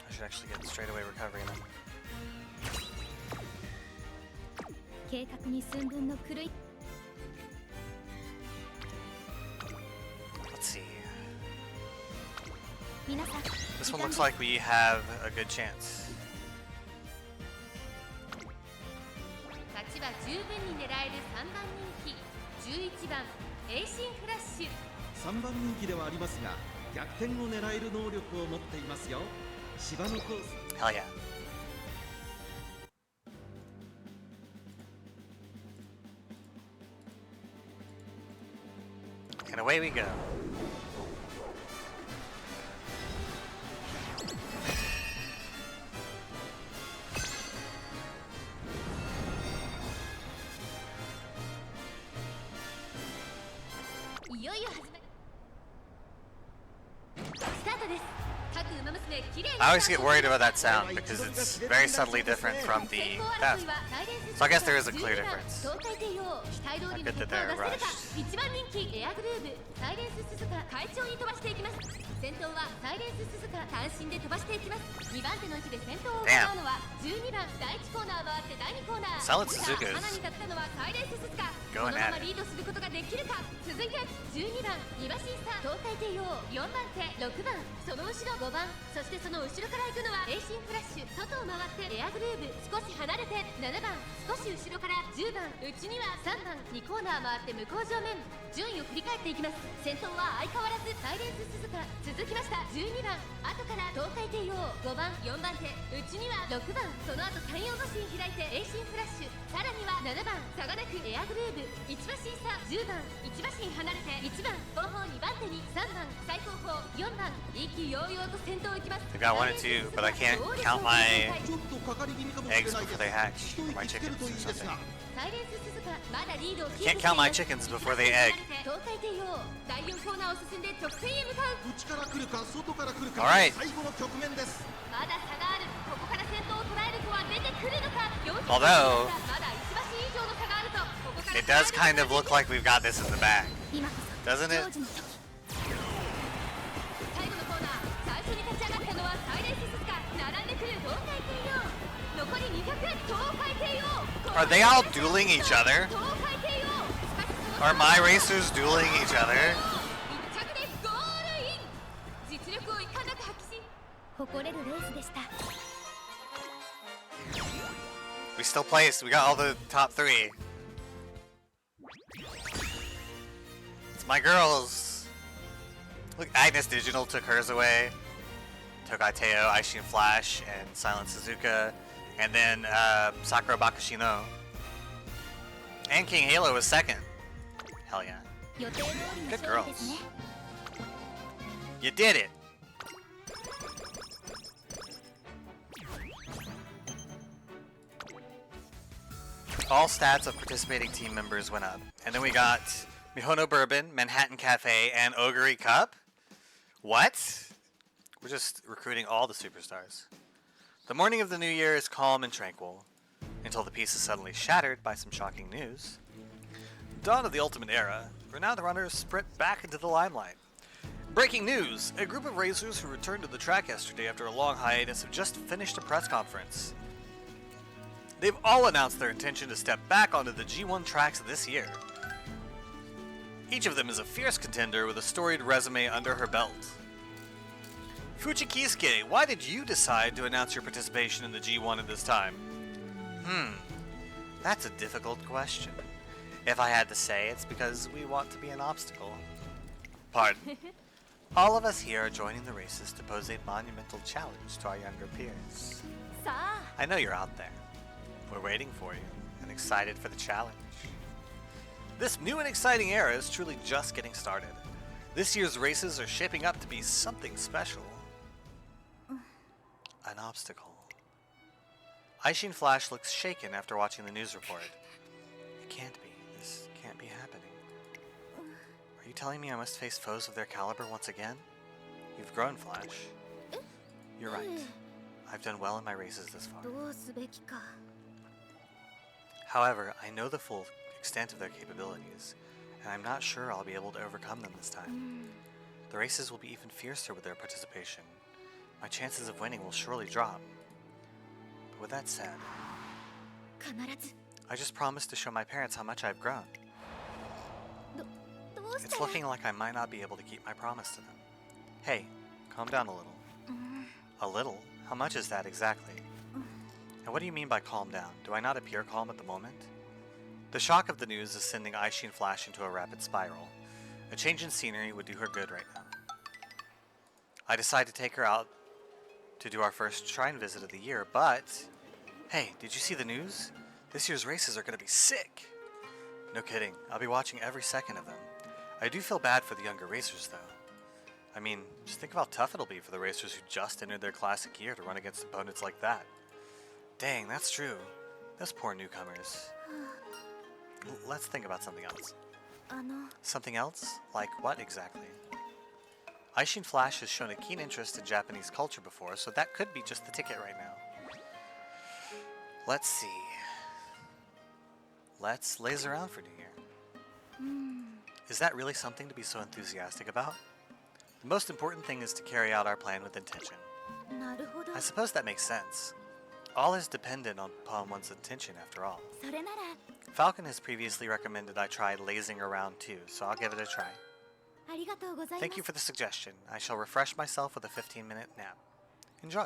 I should actually get straightaway recovery then. 計画に寸分の狂い。 Let's see. 皆さん、 This one looks like we have a good chance. 勝ちは十分に狙える3番人気、11番エイシンフラッシュ。 3番人気ではありますが逆転を狙える能力を持っていますよ。芝のコース Hell yeah. And away we go. I always get worried about that sound because it's very subtly different from the past. So I guess there is a clear difference. Not good that they're rushed. 1番人気エアグルーヴサイレンス鈴鹿快調に飛ばしていきます。先頭はサイレンス鈴鹿単身で飛ばしていきます。2番手の位置で先頭を行うのは12番第1コーナー回って第2コーナー。 Silent Suzuka is 花に立ったのはサイレンス鈴鹿。 going このま at ま it. リードすることができるか。続いて12番リバシンサ東海帝王4番手6番その後ろ5番そしてその後ろから行くのはエイシンフラッシュ。外を回ってエアグルーヴ。少し離れて7番。少し後ろから10番。内には3番。2コーナー回って向こう上面。順位を振り返っていきます。先頭は相変わらずサイレンス鈴鹿。続きました12番。後から東海帝王5番4番手。内には6番。その後山陽馬身開いてエイシンフラッシュ。さらには7番差がなくエアグルーヴ。1馬身差10番。1馬身離れて1番。後方2番手に3番。最後方4番。意気揚々と先頭行きます。 I think I wanted to, but I can't count my ちょっとかかり気味かもしれ eggs ない before で they す hatch, or my 一息つける chickens と or いいです something. がサイレンス鈴鹿まだリードをキープ Can't count my chickens before they egg. 東海帝王第4コーナーを進んで直線へ向かう。内から来るか外から来るか Alright. 最後の局面です。まだ差がある。ここから先頭を捉える子は出てくるのか。 Although まだ1馬身以上の差があるとここから it does kind of look like we've got this in the bag, 今こそ doesn't it? 最後のコーナー最初に立ち上がったのはサイレンス鈴鹿。並んでくる東海帝王。残り200。東海帝王 Are they all dueling each other? 東海帝王。 Are my racers dueling each other? 1着でゴールイン。実力をいかなく発揮し誇れるレースでした。 We still placed. We got all the top 3. It's my girls. Look, Agnes Digital took hers away. Took Aiteo, Eishin Flash, and Silent Suzuka. And then Sakura Bakushino. And King Halo was second. Hell yeah. 予定通りの Good 勝利ですね。 girls. You did it. All stats of participating team members went up. And then we got Mihono Bourbon, Manhattan Cafe, and Ogre Cup. What? We're just recruiting all the superstars. The morning of the new year is calm and tranquil, until the peace is suddenly shattered by some shocking news. Dawn of the Ultimate Era, renowned runners sprint back into the limelight. Breaking news! A group of racers who returned to the track yesterday after a long hiatus have just finished a press conference. They've all announced their intention to step back onto the G1 tracks this year. Each of them is a fierce contender with a storied resume under her belt. Fujikisuke, why did you decide to announce your participation in the G1 at this time? That's a difficult question. If I had to say, it's because we want to be an obstacle. Pardon. All of us here are joining the races to pose a monumental challenge to our younger peers. さあ I know you're out there. We're waiting for you and excited for the challenge. This new and exciting era is truly just getting started. This year's races are shaping up to be something special. An obstacle. Eishin Flash looks shaken after watching the news report. It can't be. This can't be happening. Are you telling me I must face foes of their caliber once again? You've grown, Flash. You're right. I've done well in my races this far. どうすべきか。 However, I know the full extent of their capabilities, and I'm not sure I'll be able to overcome them this time. The races will be even fiercer with their participation. My chances of winning will surely drop. But with that said, 必ず I just promised to show my parents how much I've grown. どうし It's たら looking like I might not be able to keep my promise to them. Hey, calm down a little. A little? How much is that exactly? And what do you mean by calm down? Do I not appear calm at the moment? The shock of the news is sending Eishin Flash into a rapid spiral. A change in scenery would do her good right now. I decide to take her out to do our first shrine visit of the year, but... Hey, did you see the news? This year's races are going to be sick! No kidding, I'll be watching every second of them. I do feel bad for the younger racers, though. I mean, just think of how tough it'll be for the racers who just entered their classic year to run against opponents like that. Dang, that's true. Those poor newcomers. Let's think about something else. あの Something else? Like what exactly? Eishin Flash has shown a keen interest in Japanese culture before, so that could be just the ticket right now. Let's see. Let's laze around for New Year. Is that really something to be so enthusiastic about? The most important thing is to carry out our plan with intention. なるほど I suppose that makes sense. All is dependent upon one's intention, after all. それなら Falcon has previously recommended I try lazing around too, so I'll give it a try. ありがとうございます Thank you for the suggestion. I shall refresh myself with a 15-minute nap. Enjoy.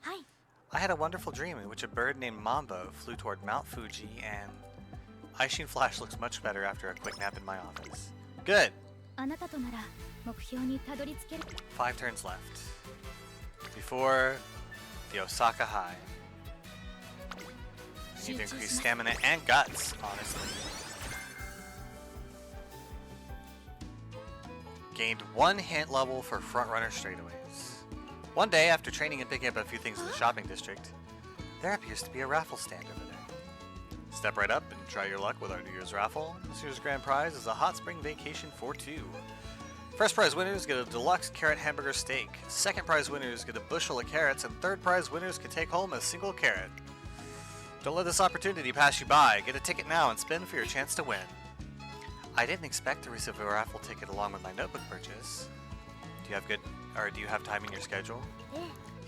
はい I had a wonderful dream in which a bird named Mambo flew toward Mount Fuji, and Eishin Flash looks much better after a quick nap in my office. Good. あなたとなら目標にたどり着ける 5 turns left. Before the Osaka High. You need to increase stamina and guts, honestly. Gained 1 hint level for frontrunner straightaways. One day, after training and picking up a few things in the shopping district, there appears to be a raffle stand over there. Step right up and try your luck with our New Year's raffle. This year's grand prize is a hot spring vacation for 2. First prize winners get a deluxe carrot hamburger steak. Second prize winners get a bushel of carrots, and third prize winners can take home a single carrot. Don't let this opportunity pass you by. Get a ticket now and spin for your chance to win. I didn't expect to receive a raffle ticket along with my notebook purchase. Do you have time in your schedule?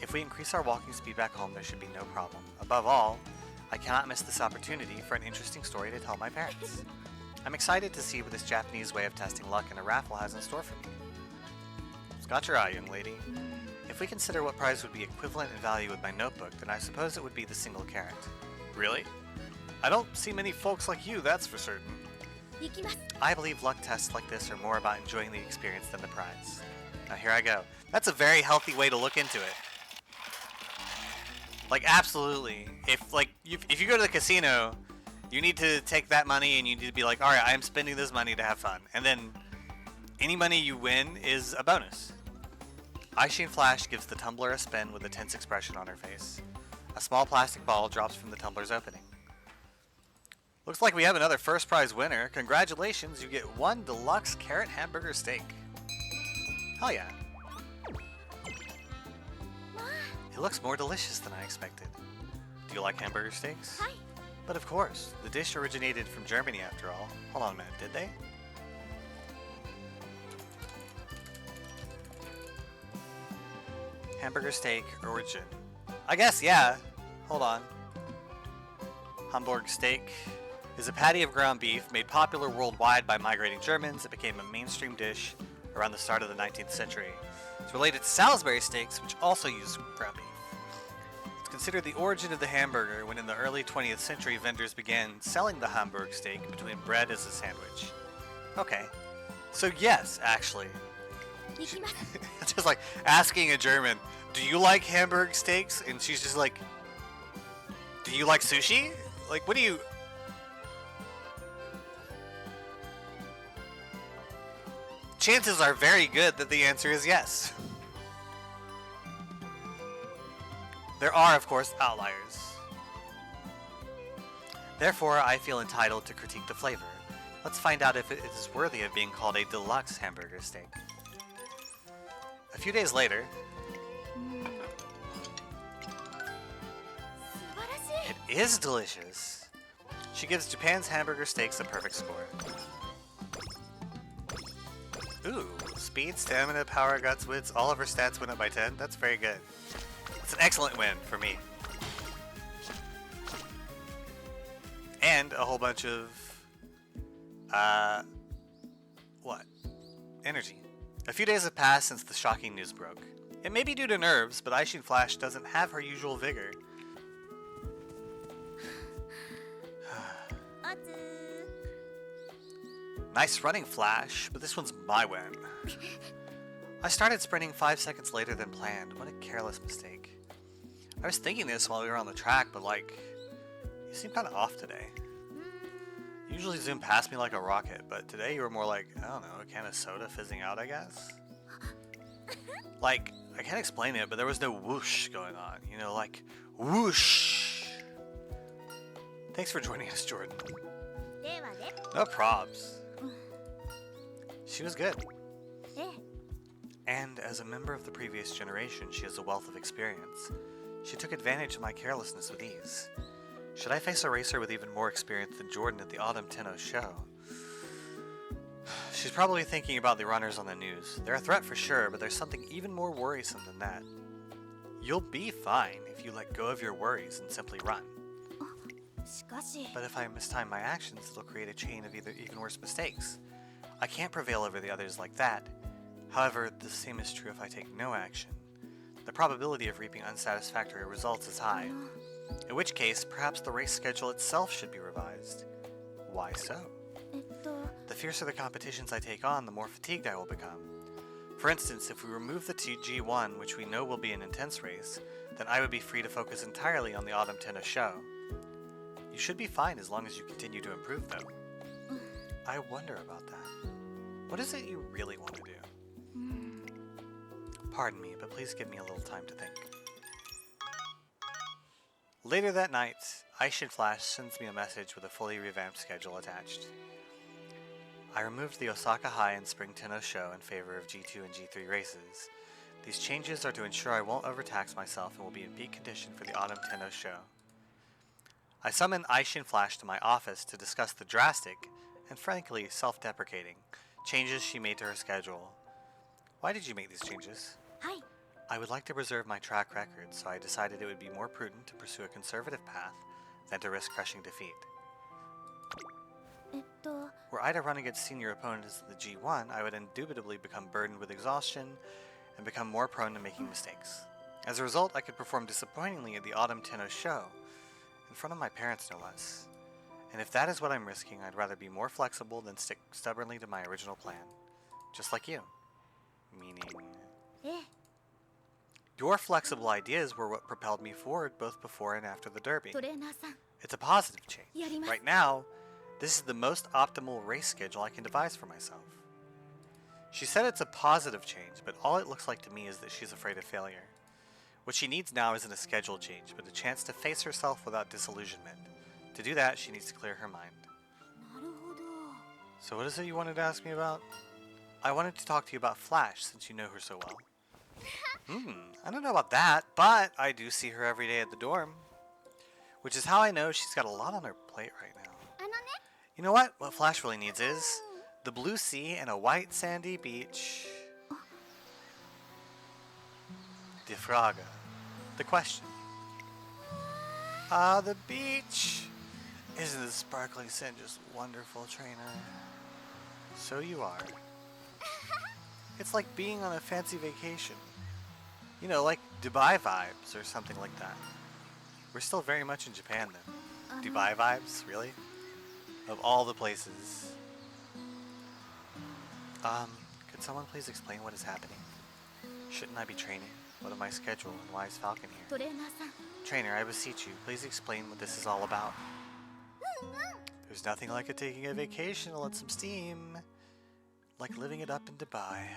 If we increase our walking speed back home, there should be no problem. Above all, I cannot miss this opportunity for an interesting story to tell my parents. I'm excited to see what this Japanese way of testing luck in a raffle has in store for me. It's got your eye, young lady. If we consider what prize would be equivalent in value with my notebook, then I suppose it would be the single carrot. Really? I don't see many folks like you, that's for certain. 行きます I believe luck tests like this are more about enjoying the experience than the prize. Now here I go. That's a very healthy way to look into it. Like, absolutely. If you go to the casino, you need to take that money and you need to be like, alright, I'm spending this money to have fun. And then any money you win is a bonus. Eishin Flash gives the tumbler a spin with a tense expression on her face. A small plastic ball drops from the tumbler's opening. Looks like we have another first prize winner. Congratulations, you get 1 deluxe carrot hamburger steak. Hell yeah. It looks more delicious than I expected. Do you like hamburger steaks? はい But of course, the dish originated from Germany after all. Hold on a minute, did they? Hamburger steak origin. I guess, yeah. Hold on. Hamburg steak is a patty of ground beef made popular worldwide by migrating Germans. It became a mainstream dish around the start of the 19th century. It's related to Salisbury steaks, which also use ground beef. It's considered the origin of the hamburger when in the early 20th century vendors began selling the Hamburg steak between bread as a sandwich. Okay. So yes, actually. 行きます It's just like asking a German, do you like Hamburg steaks? And she's just like, do you like sushi? Like, what do you... Chances are very good that the answer is yes. There are, of course, outliers. Therefore, I feel entitled to critique the flavor. Let's find out if it is worthy of being called a deluxe hamburger steak. A few days later, 素晴らしい it is delicious. She gives Japan's hamburger steaks a perfect score. Ooh, speed, stamina, power, guts, wits, all of her stats went up by 10. That's very good. It's an excellent win for me. And a whole bunch of, what? Energy. A few days have passed since the shocking news broke. It may be due to nerves, but Eishin Flash doesn't have her usual vigor. おつ Nice running, Flash, but this one's my win. I started sprinting 5 seconds later than planned. What a careless mistake. I was thinking this while we were on the track, but like, you seem kind of off today. You usually zoom past me like a rocket, but today you were more like, I don't know, a can of soda fizzing out, I guess? Like, I can't explain it, but there was no whoosh going on. You know, like, whoosh! Thanks for joining us, Jordan. ではで No probs. She was good. え And as a member of the previous generation, she has a wealth of experience. She took advantage of my carelessness with ease. Should I face a racer with even more experience than Jordan at the Autumn Tenno show? She's probably thinking about the runners on the news. They're a threat for sure, but there's something even more worrisome than that. You'll be fine if you let go of your worries and simply run. しかし But if I mistime my actions, it'll create a chain of even worse mistakes. I can't prevail over the others like that. However, the same is true if I take no action. the probability of reaping unsatisfactory results is high. In which case, perhaps the race schedule itself should be revised. Why so? The fiercer the competitions I take on, the more fatigued I will become. For instance, if we remove the G1, which we know will be an intense race, then I would be free to focus entirely on the Autumn Tennis show. You should be fine as long as you continue to improve, though. I wonder about that. What is it you really want to do? Pardon me, but please give me a little time to think. Later that night, Eishin Flash sends me a message with a fully revamped schedule attached. I removed the Osaka High and Spring Tenno show in favor of G2 and G3 races. These changes are to ensure I won't overtax myself and will be in peak condition for the Autumn Tenno show. I summoned Eishin Flash to my office to discuss the drastic, and frankly self-deprecating, changes she made to her schedule. Why did you make these changes? I would like to preserve my track record, so I decided it would be more prudent to pursue a conservative path than to risk crushing defeat. Were I to run against senior opponents in the G1, I would indubitably become burdened with exhaustion and become more prone to making mistakes. As a result, I could perform disappointingly at the Autumn Tenno show, in front of my parents no less. And if that is what I'm risking, I'd rather be more flexible than stick stubbornly to my original plan. Just like you. Meaning... Your flexible ideas were what propelled me forward both before and after the derby. It's a positive change. Right now, this is the most optimal race schedule I can devise for myself. She said it's a positive change, but all it looks like to me is that she's afraid of failure. What she needs now isn't a schedule change, but a chance to face herself without disillusionment. To do that, she needs to clear her mind. So what is it you wanted to ask me about? I wanted to talk to you about Flash, since you know her so well. I don't know about that, but I do see her every day at the dorm. Which is how I know she's got a lot on her plate right now. You know what? What Flash really needs is the blue sea and a white sandy beach. Defraga. The question. The beach. Isn't the sparkling sand just wonderful, trainer? So you are. It's like being on a fancy vacation. You know, like Dubai vibes or something like that. We're still very much in Japan then. Dubai vibes? Really? Of all the places. Could someone please explain what is happening? Shouldn't I be training? What of my schedule and why is Falcon here? Trainer, I beseech you, please explain what this is all about. There's nothing like it taking a vacation to let some steam. Like living it up in Dubai.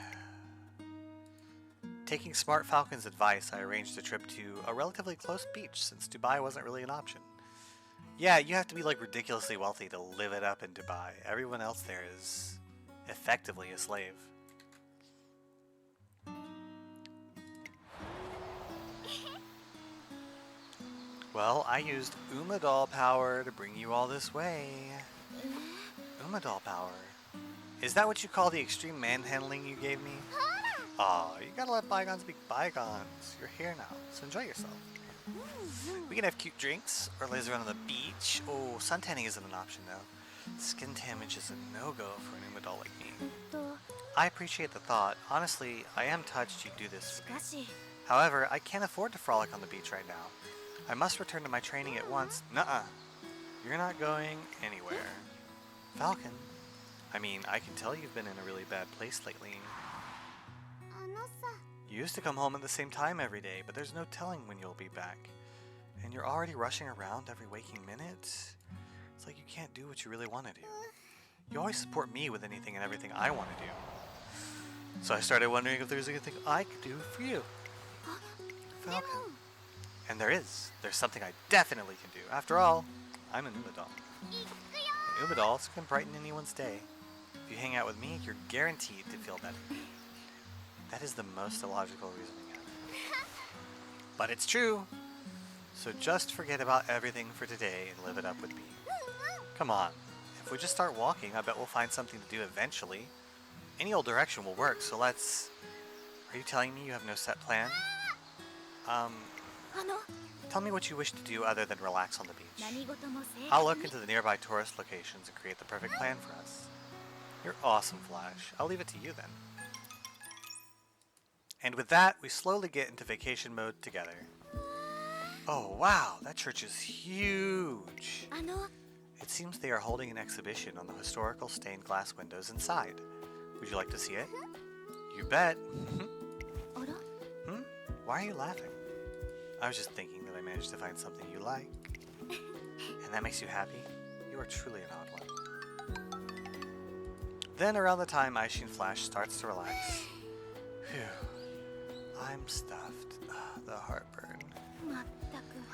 Taking Smart Falcon's advice, I arranged a trip to a relatively close beach since Dubai wasn't really an option. Yeah, you have to be like ridiculously wealthy to live it up in Dubai. Everyone else there is effectively a slave. Well, I used Umadoll power to bring you all this way. Umadoll power? Is that what you call the extreme manhandling you gave me? Aw, you gotta let bygones be bygones. You're here now, so enjoy yourself. We can have cute drinks, or lazy around on the beach. Oh, suntanning isn't an option though. Skin damage is a no-go for an Umadoll like me. I appreciate the thought. Honestly, I am touched you'd do this for me. However, I can't afford to frolic on the beach right now. I must return to my training at once. Nuh-uh. You're not going anywhere. Falcon, I mean, I can tell you've been in a really bad place lately. You used to come home at the same time every day, but there's no telling when you'll be back. And you're already rushing around every waking minute. It's like you can't do what you really want to do. You always support me with anything and everything I want to do. So I started wondering if there's anything I could do for you. Falcon. And there is. There's something I definitely can do. After all, I'm an Umadoll. And Umadolls can brighten anyone's day. If you hang out with me, you're guaranteed to feel better. That is the most illogical reasoning ever. But it's true. So just forget about everything for today and live it up with me. Come on. If we just start walking, I bet we'll find something to do eventually. Any old direction will work, so let's... Are you telling me you have no set plan? Tell me what you wish to do other than relax on the beach. I'll look into the nearby tourist locations and create the perfect plan for us. You're awesome, Flash. I'll leave it to you then. And with that, we slowly get into vacation mode together. Oh wow, that church is huge! It seems they are holding an exhibition on the historical stained glass windows inside. Would you like to see it? You bet! Why are you laughing? I was just thinking that I managed to find something you like. And that makes you happy? You are truly an odd one. Then around the time Eishin Flash starts to relax. Phew. I'm stuffed. The heartburn.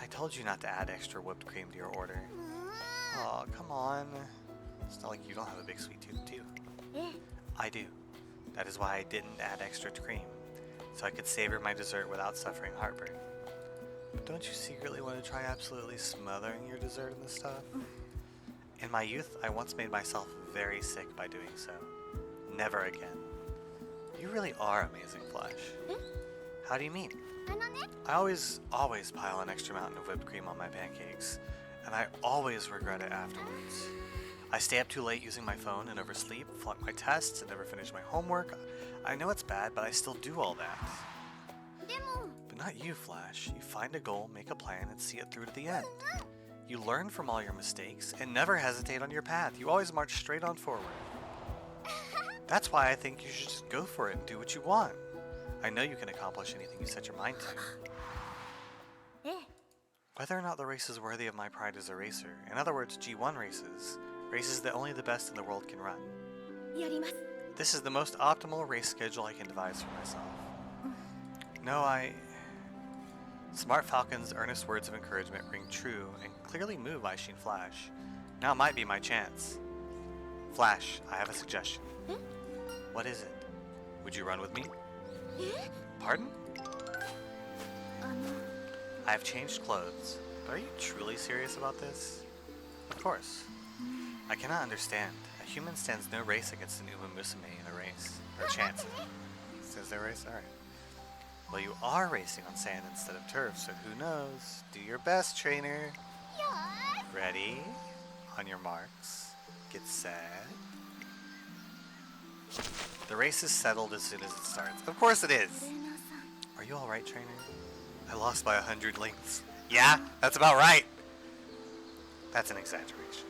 I told you not to add extra whipped cream to your order. Oh, come on. It's not like you don't have a big sweet tooth, do you? I do. That is why I didn't add extra cream, so I could savor my dessert without suffering heartburn. But don't you secretly want to try absolutely smothering your dessert in this stuff? In my youth, I once made myself very sick by doing so. Never again. You really are amazing, Flash. How do you mean? I always pile an extra mountain of whipped cream on my pancakes, and I always regret it afterwards. I stay up too late using my phone and oversleep, flunk my tests, and never finish my homework. I know it's bad, but I still do all that. But not you, Flash. You find a goal, make a plan, and see it through to the end. You learn from all your mistakes and never hesitate on your path. You always march straight on forward. That's why I think you should just go for it and do what you want. I know you can accomplish anything you set your mind to. Whether or not the race is worthy of my pride as a racer, in other words, G1 races, races that only the best in the world can run. This is the most optimal race schedule I can devise for myself. No, Smart Falcon's earnest words of encouragement ring true and clearly move Eishin Flash. Now might be my chance. Flash, I have a suggestion. What is it? Would you run with me? Pardon? I have changed clothes, but are you truly serious about this? Of course. I cannot understand. A human stands no race against an Umamusume in a race. Or chance. Says their race? Alright. Well, you are racing on sand instead of turf, so who knows? Do your best, trainer. Ready? On your marks. Get set. The race is settled as soon as it starts. Of course it is! Are you alright, trainer? I lost by 100 lengths. Yeah, that's about right! That's an exaggeration.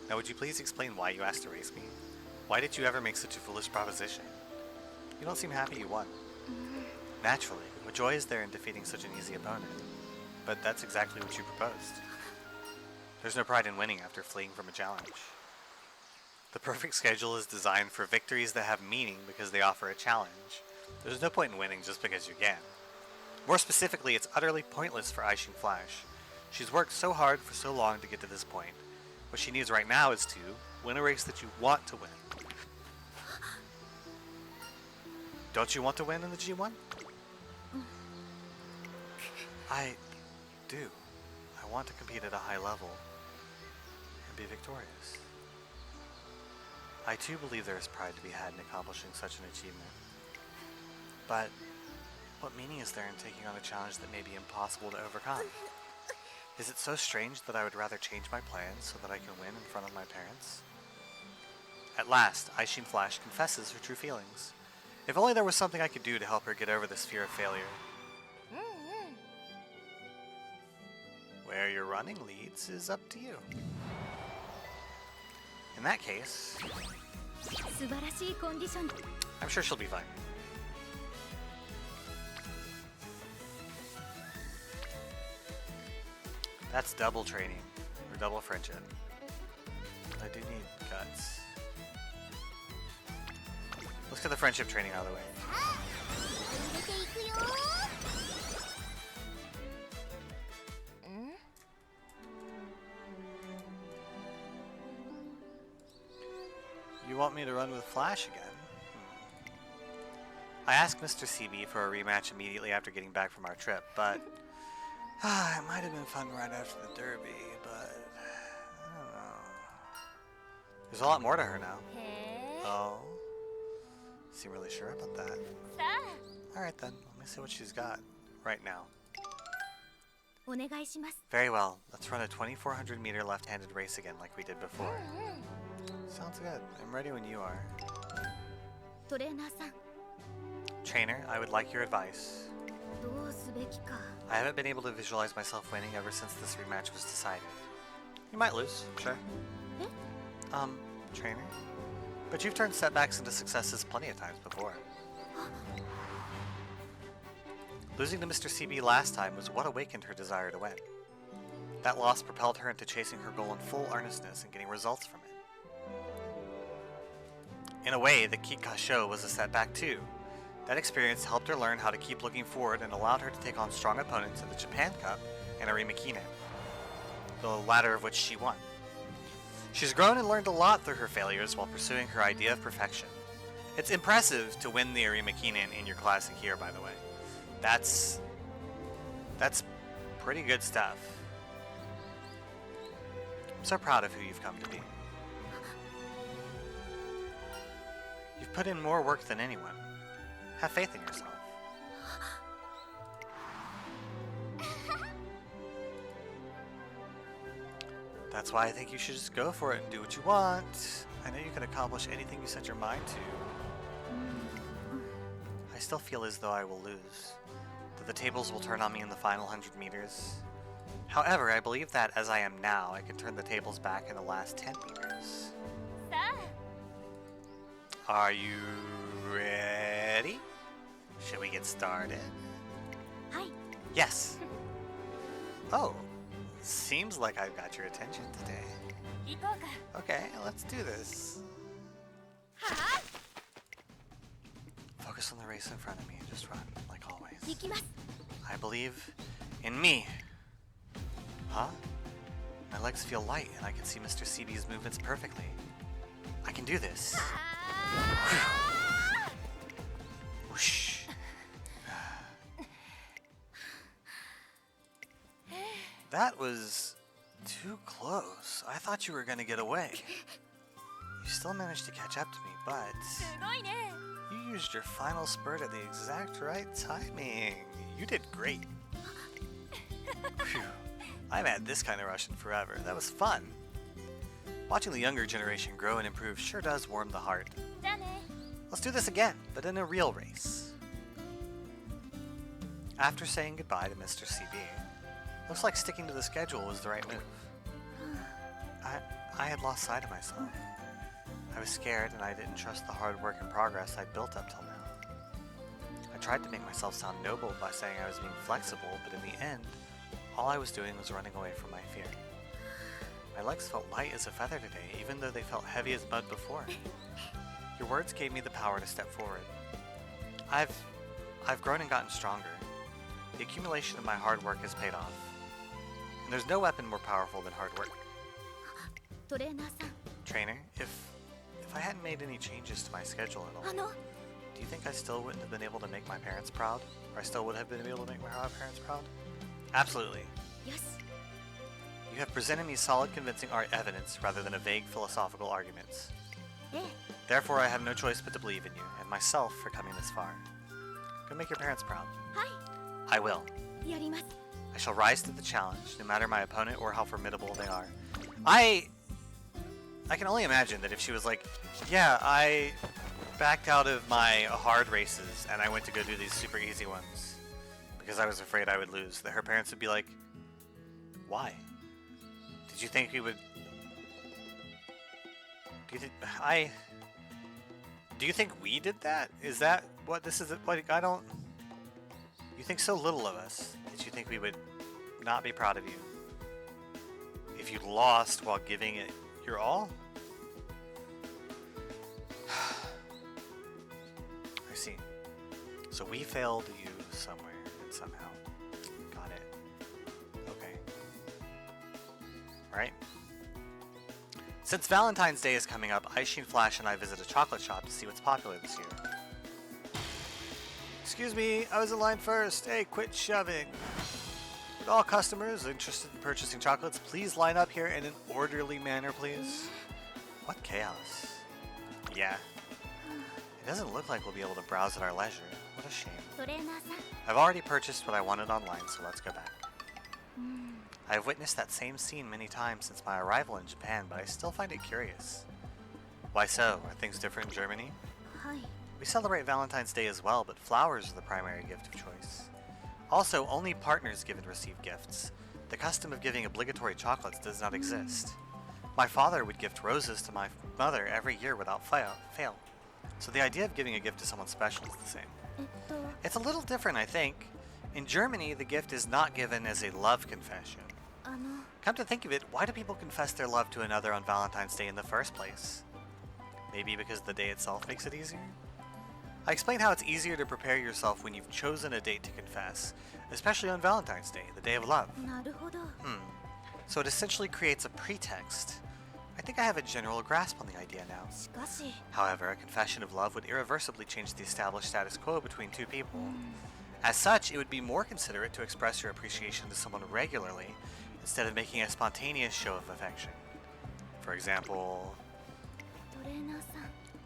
Now would you please explain why you asked to race me? Why did you ever make such a foolish proposition? You don't seem happy you won. Naturally, what joy is there in defeating such an easy opponent? But that's exactly what you proposed. There's no pride in winning after fleeing from a challenge. The perfect schedule is designed for victories that have meaning because they offer a challenge. There's no point in winning just because you can. More specifically, it's utterly pointless for Eishin Flash. She's worked so hard for so long to get to this point. What she needs right now is to win a race that you want to win. Don't you want to win in the G1? I do. I want to compete at a high level and be victorious. I too believe there is pride to be had in accomplishing such an achievement. But what meaning is there in taking on a challenge that may be impossible to overcome? Is it so strange that I would rather change my plans so that I can win in front of my parents? At last, Eishin Flash confesses her true feelings. If only there was something I could do to help her get over this fear of failure. Where your running leads is up to you. In that case, I'm sure she'll be fine. That's double training, or double friendship. I do need guts. Let's get the friendship training out of the way. You want me to run with Flash again? I asked Mr. CB for a rematch immediately after getting back from our trip, but it might have been fun right after the derby, but I don't know. There's a lot more to her now. Oh? Seem really sure about that. Alright then, let me see what she's got right now. Very well, let's run a 2400 meter left-handed race again like we did before. Sounds good. I'm ready when you are. Trainer, I would like your advice. どうすべきか I haven't been able to visualize myself winning ever since this rematch was decided. You might lose, sure. Trainer? But you've turned setbacks into successes plenty of times before. Losing to Mr. CB last time was what awakened her desire to win. That loss propelled her into chasing her goal in full earnestness and getting results from it. In a way, the Kikka show was a setback too. That experience helped her learn how to keep looking forward and allowed her to take on strong opponents in the Japan Cup and Arima Kinen, the latter of which she won. She's grown and learned a lot through her failures while pursuing her idea of perfection. It's impressive to win the Arima Kinen in your classic here, by the way. That's pretty good stuff. I'm so proud of who you've come to be. You've put in more work than anyone. Have faith in yourself. That's why I think you should just go for it and do what you want. I know you can accomplish anything you set your mind to. I still feel as though I will lose, that the tables will turn on me in the final 100 meters. However, I believe that as I am now, I can turn the tables back in the last 10 meters. さ Are you ready? Should we get started? あはい Yes. Oh, seems like I've got your attention today. 行こうか Okay, let's do this. は Focus on the race in front of me and just run, like あ always. 行きます I believe in me. Huh? My legs feel light and I can see Mr. CB's movements perfectly. I can do this. あ Whoosh. That was too close. I thought you were gonna get away. You still managed to catch up to me, but ーすごいね you used your final spurt at the exact right timing. You did great. Phew. I haven't had this kind of rush in forever. That was fun. Watching the younger generation grow and improve sure does warm the heart. じゃあね Let's do this again, but in a real race. After saying goodbye to Mr. CB, looks like sticking to the schedule was the right move. I had lost sight of myself. I was scared and I didn't trust the hard work and progress I'd built up till now. I tried to make myself sound noble by saying I was being flexible, but in the end, all I was doing was running away from my fear. My legs felt light as a feather today, even though they felt heavy as mud before. Your words gave me the power to step forward. I've grown and gotten stronger. The accumulation of my hard work has paid off. And there's no weapon more powerful than hard work. トレーナーさん Trainer, if I hadn't made any changes to my schedule at all, あの do you think I still wouldn't have been able to make my parents proud? Or I still would have been able to make my parents proud? Absolutely. よし You have presented me solid, convincing art evidence rather than a vague philosophical arguments. ええ Therefore, I have no choice but to believe in you and myself for coming this far. Go make your parents proud. は I will. いやります I shall rise to the challenge, no matter my opponent or how formidable they are. I can only imagine that if she was like, yeah, I backed out of my hard races and I went to go do these super easy ones because I was afraid I would lose, that her parents would be like, why? Did you think we would... Do you think we did that? Is that what this is? Like, I don't... You think so little of us that you think we would not be proud of you if you lost while giving it your all? I see. So we failed you somewhere and somehow. Got it. Okay. Right? Since Valentine's Day is coming up, Eishin Flash and I visit a chocolate shop to see what's popular this year. Excuse me, I was in line first. Hey, quit shoving. Would all customers interested in purchasing chocolates please line up here in an orderly manner, please? What chaos. Yeah. It doesn't look like we'll be able to browse at our leisure. What a shame. トレーナーさん I've already purchased what I wanted online, so let's go back. I have witnessed that same scene many times since my arrival in Japan, but I still find it curious. Why so? Are things different in Germany? はい We celebrate Valentine's Day as well, but flowers are the primary gift of choice. Also, only partners give and receive gifts. The custom of giving obligatory chocolates does not exist. My father would gift roses to my mother every year without fail. So the idea of giving a gift to someone special is the same. It's a little different, I think. In Germany, the gift is not given as a love confession. Come to think of it, why do people confess their love to another on Valentine's Day in the first place? Maybe because the day itself makes it easier? I explained how it's easier to prepare yourself when you've chosen a date to confess, especially on Valentine's Day, the day of love. So it essentially creates a pretext. I think I have a general grasp on the idea now. However, a confession of love would irreversibly change the established status quo between two people. As such, it would be more considerate to express your appreciation to someone regularly, instead of making a spontaneous show of affection. For example...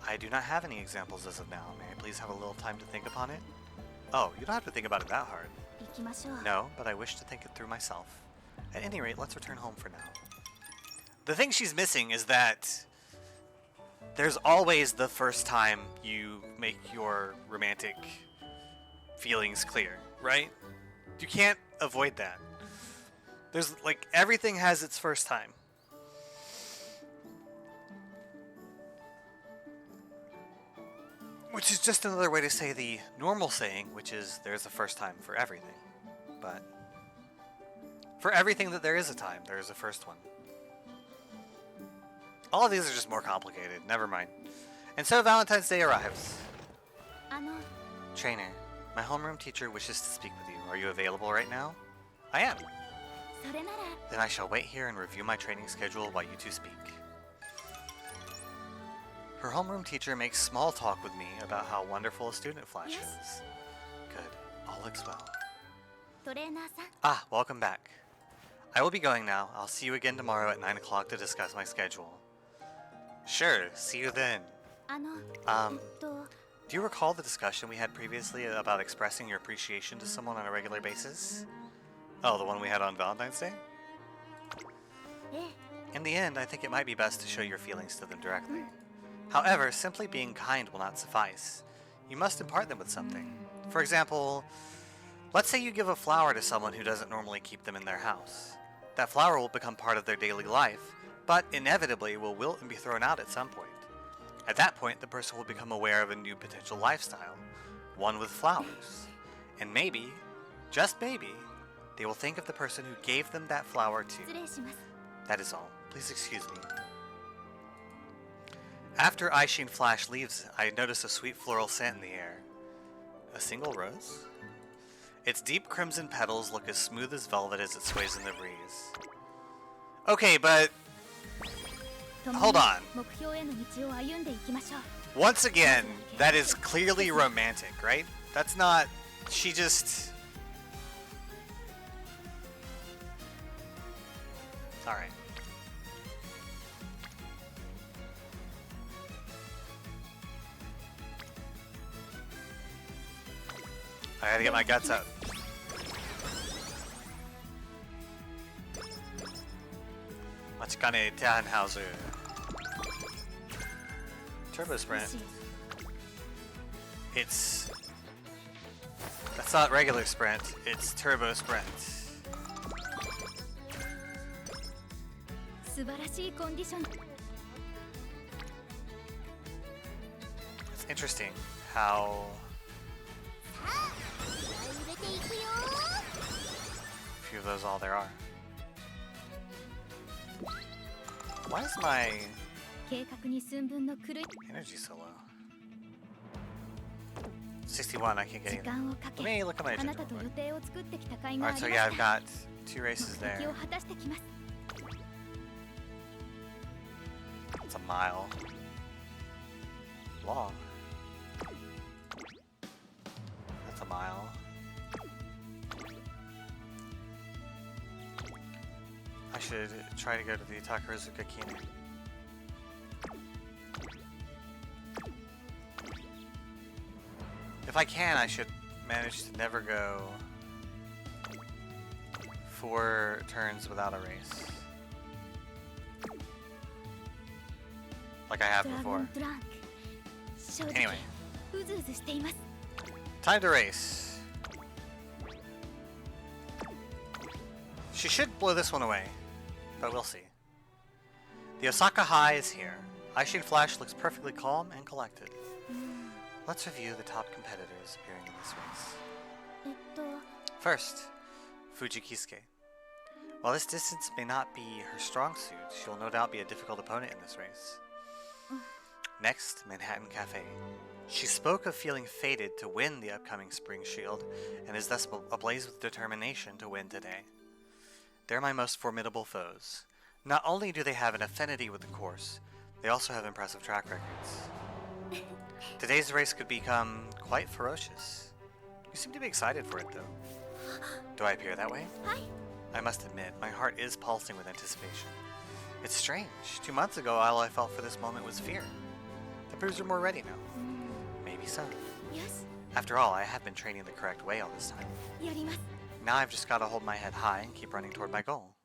I do not have any examples as of now. May I please have a little time to think upon it? Oh, you don't have to think about it that hard. No, but I wish to think it through myself. At any rate, let's return home for now. The thing she's missing is that there's always the first time you make your romantic feelings clear, right? You can't avoid that. There's, like, everything has its first time. Which is just another way to say the normal saying, which is there's a first time for everything. But for everything that there is a time, there is a first one. All of these are just more complicated. Never mind. And so Valentine's Day arrives. Trainer, my homeroom teacher wishes to speak with you. Are you available right now? I am. Then I shall wait here and review my training schedule while you two speak. Her homeroom teacher makes small talk with me about how wonderful a student Flash is. Good. All looks well. Ah, welcome back. I will be going now. I'll see you again tomorrow at 9 o'clock to discuss my schedule. Sure, see you then. Do you recall the discussion we had previously about expressing your appreciation to someone on a regular basis? Oh, the one we had on Valentine's Day? In the end, I think it might be best to show your feelings to them directly. However, simply being kind will not suffice. You must impart them with something. For example, let's say you give a flower to someone who doesn't normally keep them in their house. That flower will become part of their daily life, but inevitably will wilt and be thrown out at some point. At that point, the person will become aware of a new potential lifestyle, one with flowers. And maybe, just maybe, they will think of the person who gave them that flower too. That is all. Please excuse me. After Eishin Flash leaves, I notice a sweet floral scent in the air. A single rose? Its deep crimson petals look as smooth as velvet as it sways in the breeze. Okay, but... hold on. Once again, that is clearly romantic, right? That's not... she just... Alright. I gotta get my guts out. Machikane Tannhauser. Turbo Sprint. It's... that's not regular sprint, it's Turbo Sprint. It's interesting how few of those all there are. Why is my energy so low? 61, I can't get even. Let me look at my agenda real quick. Alright, so yeah, I've got 2 races there. It's a mile long. That's a mile. I should try to go to the Takarazuka Kine. If I can, I should manage to never go 4 turns without a race. Like I have before. Anyway, うずうずしています。 Time to race. She should blow this one away, but we'll see. The Osaka High is here. Eishin Flash looks perfectly calm and collected. Let's review the top competitors appearing in this race. First, Fuji Kisuke. While this distance may not be her strong suit, she will no doubt be a difficult opponent in this race. Next, Manhattan Cafe. She spoke of feeling fated to win the upcoming Spring Shield, and is thus ablaze with determination to win today. They're my most formidable foes. Not only do they have an affinity with the course, they also have impressive track records. Today's race could become quite ferocious. You seem to be excited for it, though. Do I appear that way? I must admit, my heart is pulsing with anticipation. It's strange. 2 months ago, all I felt for this moment was fear. The proves are more ready now. Maybe so. Yes. After all, I have been training the correct way all this time. やります。 Now I've just got to hold my head high and keep running toward my goal.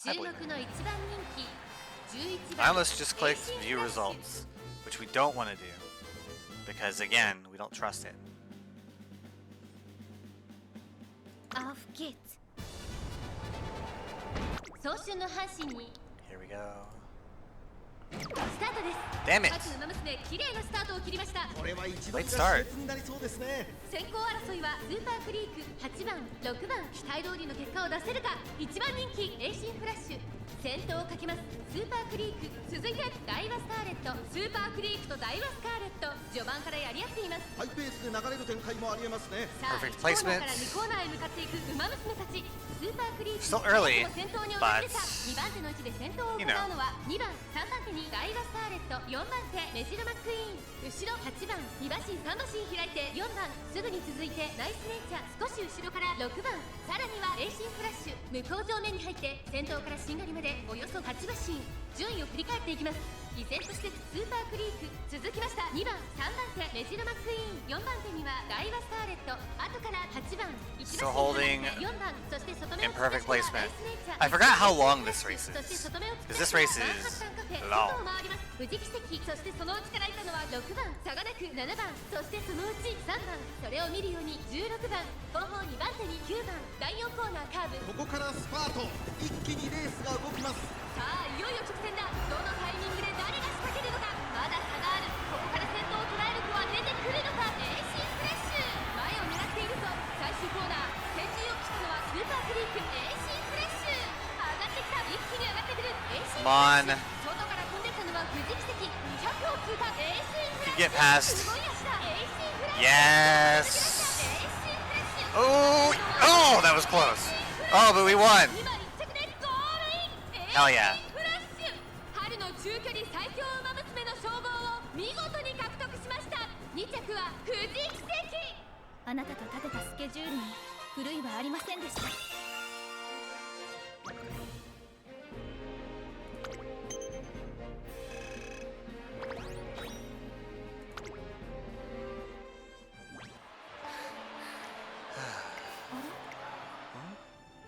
I 注 believe 目 it. の一番人気、11 I 番 almost just clicked Eishin view Flash results, which we don't want to do. Because again, we don't trust it. Auf geht's。 早春の阪神に Here we go. スタートです。 Damn it! 各馬娘綺麗なスタートを切りました。これは一度 Late が start. 熾烈になりそうですね。先行争いはスーパークリーク8番6番期待通りの結果を出せるか。1番人気エイシンフラッシュ先頭をかけます。スーパークリーク続いてダイワスターレットスーパークリークとダイワスカーレット序盤からやり合っています。ハイペースで流れる展開もありえますね。さあ Perfect 1コーナー placement. から2コーナーへ向かっていく馬娘たち。スーパークリーク Still early, 先頭に躍り出た but 2番手の位置で先頭を行うのは2番3番手にダイワスターレット4番手メジロマックイーン後ろ8番2馬身3馬身開いて4番すぐに続いてナイスネイチャー少し後ろから6番さらにはエイシンフラッシュ向こう上面に入って先頭からしんがりまでおよそ8馬身順位を振り返っていきます。依然としてスーパークリーク続きました2番3番手メジロマックイーン4番手にはダイワスターレット後から8番1 Still 番 holding 4番そして外目を imperfect 突き出した placement. ナイスネイチャー I forgot how long this race そして is. 外目を突き Because 出 this した race マンハッ is タンカフェ long. 外を回ります富士奇跡そしてその内からいたのは6番差がなく7番そしてそのうち3番それを見るように16番後方2番手に9番第4コーナーカーブここからスパート。一気にレースが動きます。さあいよいよ直線だどのタイミングで誰が仕掛けるのかまだ差があるここから先頭を捉える子は出てくるのかエイシンフレッシュ前を狙っているぞ最終コーナー先陣を切ったのはスーパークリークエイシンフレッシュ上がってきた一気に上がってくるエイシンフレ Come ッ on. シュ外から飛んできたのは富士奇跡200を通過エイシンフレッシュ Get past. すごい足だエイシンフレッシュ Yes. エイシンフレッシュ Oh, oh, that was close. Oh, but we won. 今一着でゴールイン Hell yeah. フラッシュ春の中距離最強馬娘の称号を見事に獲得しました2着は富士奇跡あなたと立てたスケジュールに狂いはありませんでした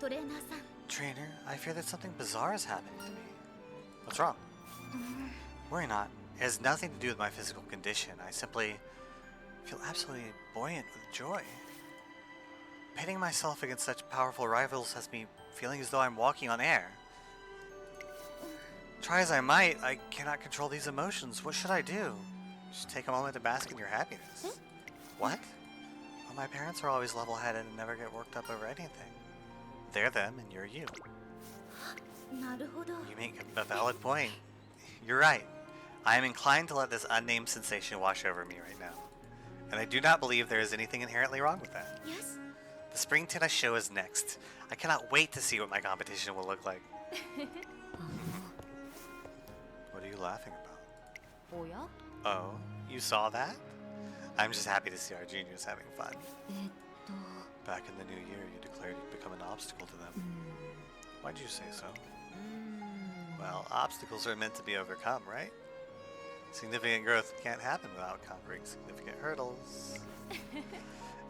トレーナーさん Trainer, I fear that something bizarre is happening to me. What's wrong? Worry not. It has nothing to do with my physical condition. I simply feel absolutely buoyant with joy. Pitting myself against such powerful rivals has me feeling as though I'm walking on air. Try as I might, I cannot control these emotions. What should I do? Just take a moment to bask in your happiness. What? Well, my parents are always level-headed and never get worked up over anything. They're them and you're you. なるほど You make a valid point. You're right. I am inclined to let this unnamed sensation wash over me right now. And I do not believe there is anything inherently wrong with that. Yes The spring tennis show is next. I cannot wait to see what my competition will look like. What are you laughing about? おや Oh, you saw that? I'm just happy to see our juniors having fun. Back in the new year, you declared you'd become an obstacle to them. Why'd you say so? Well, obstacles are meant to be overcome, right? Significant growth can't happen without conquering significant hurdles.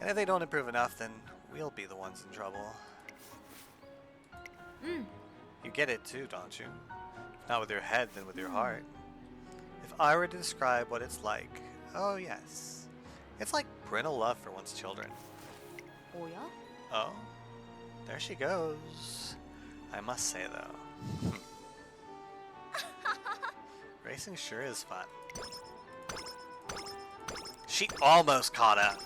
And if they don't improve enough, then we'll be the ones in trouble. You get it too, don't you? If not with your head, then with your heart. If I were to describe what it's like, oh yes. It's like parental love for one's children. おや Oh, there she goes. I must say though, racing sure is fun. She almost caught up.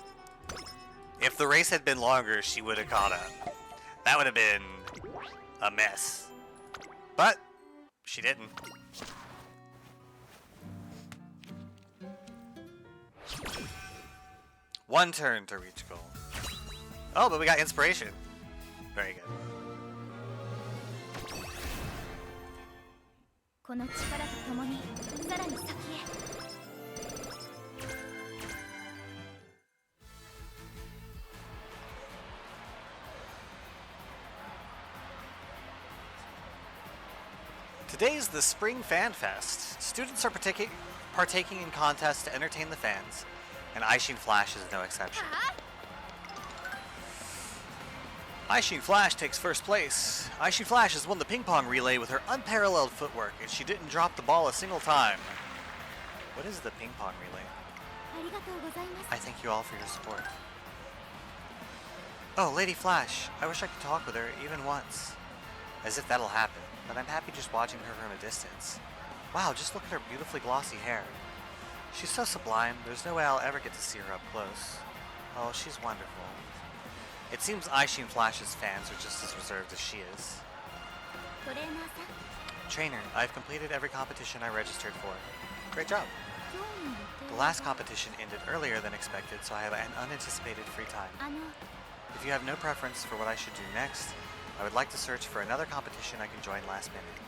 If the race had been longer, she would have caught up. That would have been a mess. But she didn't. One turn to reach goal. Oh, but we got inspiration. Very good. この力と共にさらに先へ Today's the Spring Fan Fest. Students are partaking in contests to entertain the fans, and Eishin Flash is no exception. Eishin Flash takes first place. Eishin Flash has won the ping pong relay with her unparalleled footwork, and she didn't drop the ball a single time. What is the ping pong relay? ありがとうございます I thank you all for your support. Oh, Lady Flash. I wish I could talk with her even once. As if that'll happen, but I'm happy just watching her from a distance. Wow, just look at her beautifully glossy hair. She's so sublime, there's no way I'll ever get to see her up close. Oh, she's wonderful. It seems Eishin Flash's fans are just as reserved as she is. トレーナーさん Trainer, I've completed every competition I registered for. Great job. 今日の予定 The last competition ended earlier than expected, so I have an unanticipated free time. あの If you have no preference for what I should do next, I would like to search for another competition I can join last minute.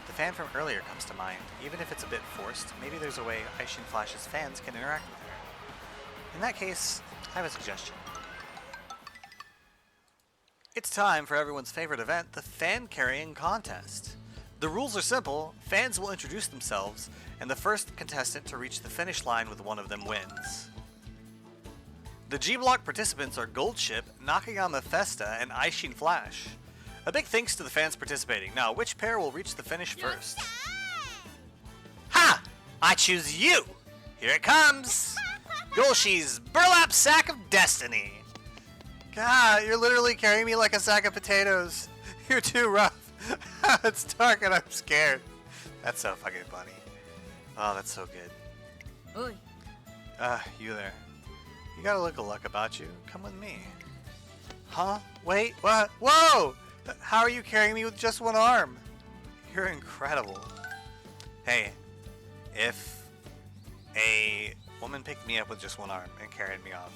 The fan from earlier comes to mind. Even if it's a bit forced, maybe there's a way Eishin Flash's fans can interact with her. In that case, I have a suggestion. It's time for everyone's favorite event, the Fan Carrying Contest. The rules are simple. Fans will introduce themselves, and the first contestant to reach the finish line with one of them wins. The G-Block participants are Goldship, Nakayama Festa, and Eishin Flash. A big thanks to the fans participating. Now, which pair will reach the finish first? Ha! I choose you! Here it comes! Golshi's Burlap Sack of Destiny! God, you're literally carrying me like a sack of potatoes. You're too rough. It's dark and I'm scared. That's so fucking funny. Oh, that's so good. おい You there. You got a look of luck about you. Come with me. Huh? Wait, what? Whoa! How are you carrying me with just one arm? You're incredible. Hey, if a woman picked me up with just one arm and carried me off,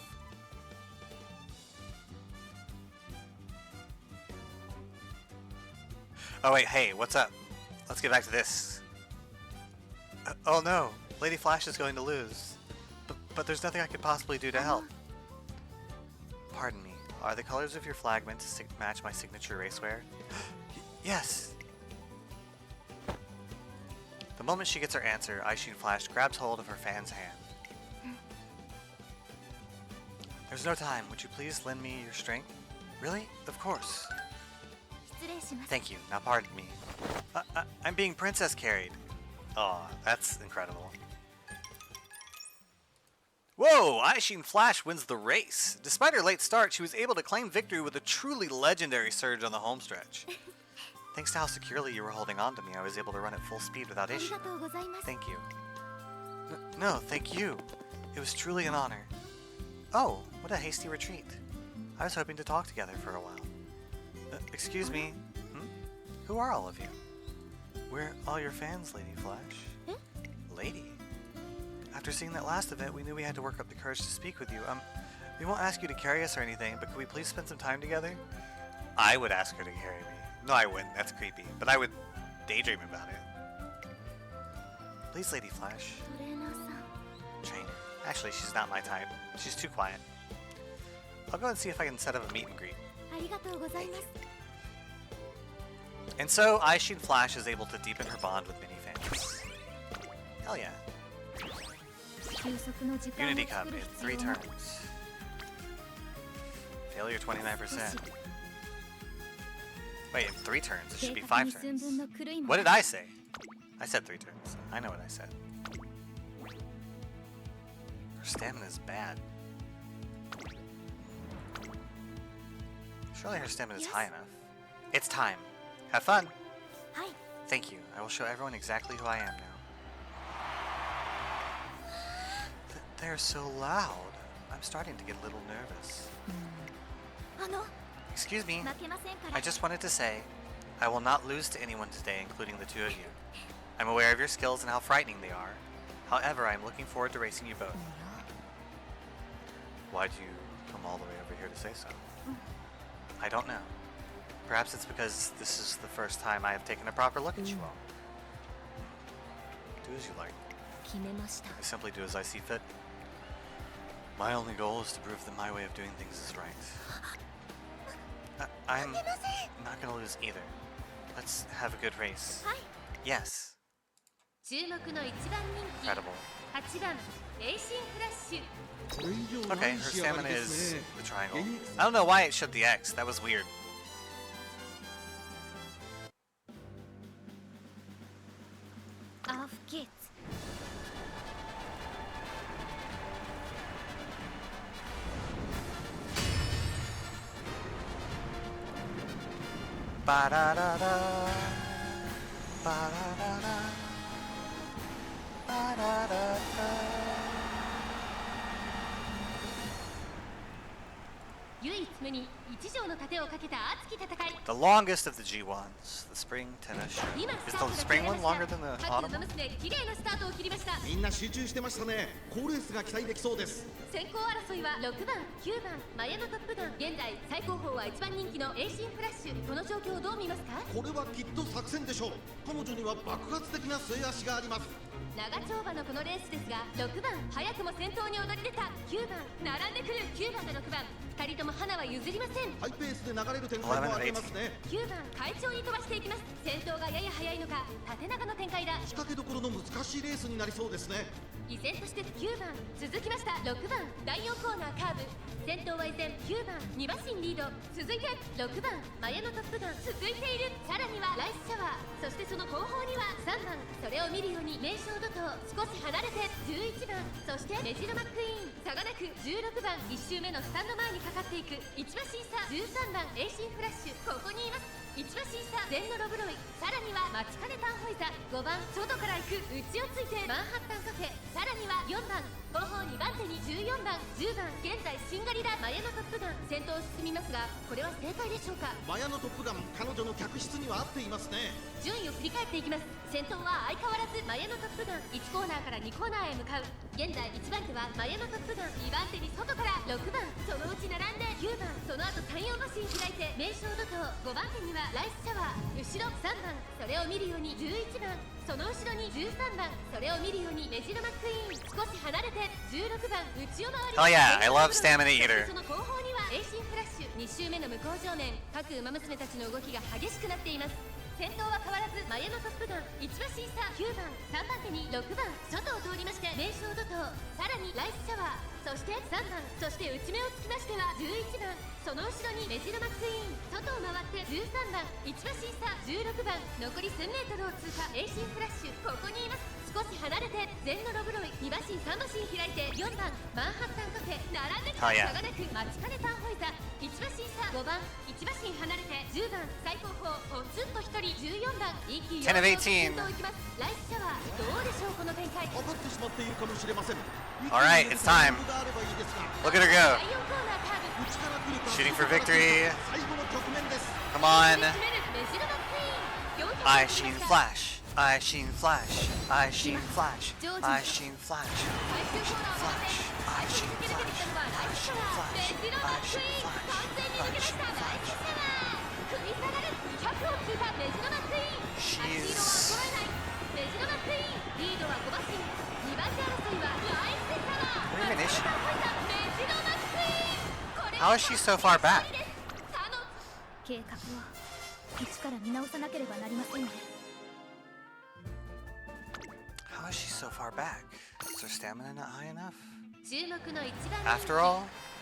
oh wait, hey, what's up? Let's get back to this. Oh no, Lady Flash is going to lose. But there's nothing I could possibly do to help. Pardon me, are the colors of your flag meant to match my signature racewear? Yes! The moment she gets her answer, Eishin Flash grabs hold of her fan's hand. There's no time, would you please lend me your strength? Really? Of course. 失礼します Thank you. Now pardon me. I'm being princess carried. Oh, that's incredible. Whoa! Eishin Flash wins the race. Despite her late start, she was able to claim victory with a truly legendary surge on the homestretch. Thanks to how securely you were holding on to me, I was able to run at full speed without あり issue. がとうございます Thank you. No, thank you. It was truly an honor. Oh, what a hasty retreat. I was hoping to talk together for a while. Excuse me. Who are all of you? We're all your fans, Lady Flash. Eh? Lady? After seeing that last event, we knew we had to work up the courage to speak with you. We won't ask you to carry us or anything, but could we please spend some time together? I would ask her to carry me. No, I wouldn't. That's creepy. But I would daydream about it. Please, Lady Flash. トレーナーさん Trainer. Actually, she's not my type. She's too quiet. I'll go and see if I can set up a meet and greet. ありがとうございます And so, Eishin Flash is able to deepen her bond with many fans. Hell yeah. 休息の時間を Unity 作 Cup る in 必 3 要が turns. Failure 29%. Wait, in 3 turns? It 計 should be 画 5 に寸 turns. 分の狂いも What did I say? I said 3 turns. I know what I said. Her stamina is bad. Surely her stamina is high enough. It's time. Have fun. Hi. Thank you. I will show everyone exactly who I am now. They're so loud. I'm starting to get a little nervous. Excuse me. I just wanted to say, I will not lose to anyone today, including the two of you. I'm aware of your skills and how frightening they are. However, I'm looking forward to racing you both. Why'd you come all the way over here to say so? I don't know. Perhaps it's because this is the first time I have taken a proper look at you all. Do as you like. I simply do as I see fit. My only goal is to prove that my way of doing things is right. I'm not gonna lose either. Let's have a good race. Yes. 注目の一番人気 Incredible. 8番エイシンフラッシュ Okay, her stamina is the triangle. I don't know why it showed the X. That was weird. Off kids. Ba da da da. Ba da da da. Ba da da da. 唯一無二一条の盾をかけた熱き戦い The longest of the G1s, the spring tennis show. 今 Is スター the トが spring 切ら one れま longer した than the 各 autumn 馬 one? 娘綺麗なスタートを切りましたみんな集中してましたね。好レースが期待できそうです。先行争いは6番9番マヤのトップガン現在最高峰は1番人気のエイシンフラッシュこの状況をどう見ますかこれはきっと作戦でしょう。彼女には爆発的な末脚があります。長丁場のこのレースですが6番早くも先頭に躍り出た9番並んでくる9番と6番2人とも花は譲りませんハイペースで流れる展開もありますね。9番快調に飛ばしていきます先頭がやや速いのか縦長の展開だ仕掛けどころの難しいレースになりそうですね。依然として9番続きました6番第4コーナーカーブ先頭は依然9番2馬身リード続いて6番マヤのトップガン続いているさらにはライスシャワーそしてその後方には3番それを見るように名称怒涛少し離れて11番そしてメジロマックイーン差がなく16番1周目のスタンド前にかかっていく1馬身差13番エイシンフラッシュここにいます1馬身差ゼンノロブロイさらにはマチカネタンホイザ5番外から行く内をついてマンハッタンカフェさらには4番後方2番手に14番10番現在シンガリラマヤのトップガン先頭を進みますがこれは正解でしょうかマヤのトップガン彼女の客室には合っていますね。順位を振り返っていきます先頭は相変わらずマヤのトップガン1コーナーから2コーナーへ向かう現在1番手はマヤのトップガン2番手に外から6番そのうち並んで9番その後34馬身開いて名称怒涛5番手にはライスシャワー後ろ3番それを見るように11番その後ろに13番それを見るようにメジロマックイーン少し離れて16番内を回り Oh yeah, I love Stamina Eater. その後方にはエイシンフラッシュ2周目の向こう正面各馬娘たちの動きが激しくなっています先頭は変わらずマヤのトップガン1馬身差9番3番手に6番外を通りまして名称怒涛さらにライスシャワーそして3番そして内目をつきましては11番その後ろにメジロマックイーン外を回って13番1馬身差16番残り 1000m を通過エイシンフラッシュここにいます少し離れてゼンノロブロイ2馬身3馬身開いて4番マンハッタンカフェ並んできた差がなくマチカネタンホイザ1馬身差5番1馬身離れて10番最高峰ポツンと1人14番息を10 of 18. 先頭行きますライスシャワーどうでしょうこの展開当たってしまっているかもしれません。 Alright, it's time. があればいいですが Look at her 第 go. 4コーナーカーブ内から来るか Shooting for victory. 最後の局面です。 Come on. メジロマックイーン Eishin Flash. Eishin Flash. Eishin Flash. Eishin Flash. 最終コーナーを回って Eishin 抜けてきたのはライスシャワーメジロマックイーン完全に抜け出したライスシャワー食い下がる200を通過メジロマックイーン足色は衰えないメジロマックイーンリードは5馬身2番手争いはライスシャワー Wait a minute. メジロマックイーンこれ How is she so far back? 計画を一から見直さなければなりませんね How is she so far back? Is her stamina not high enough? 注目の1番 After all,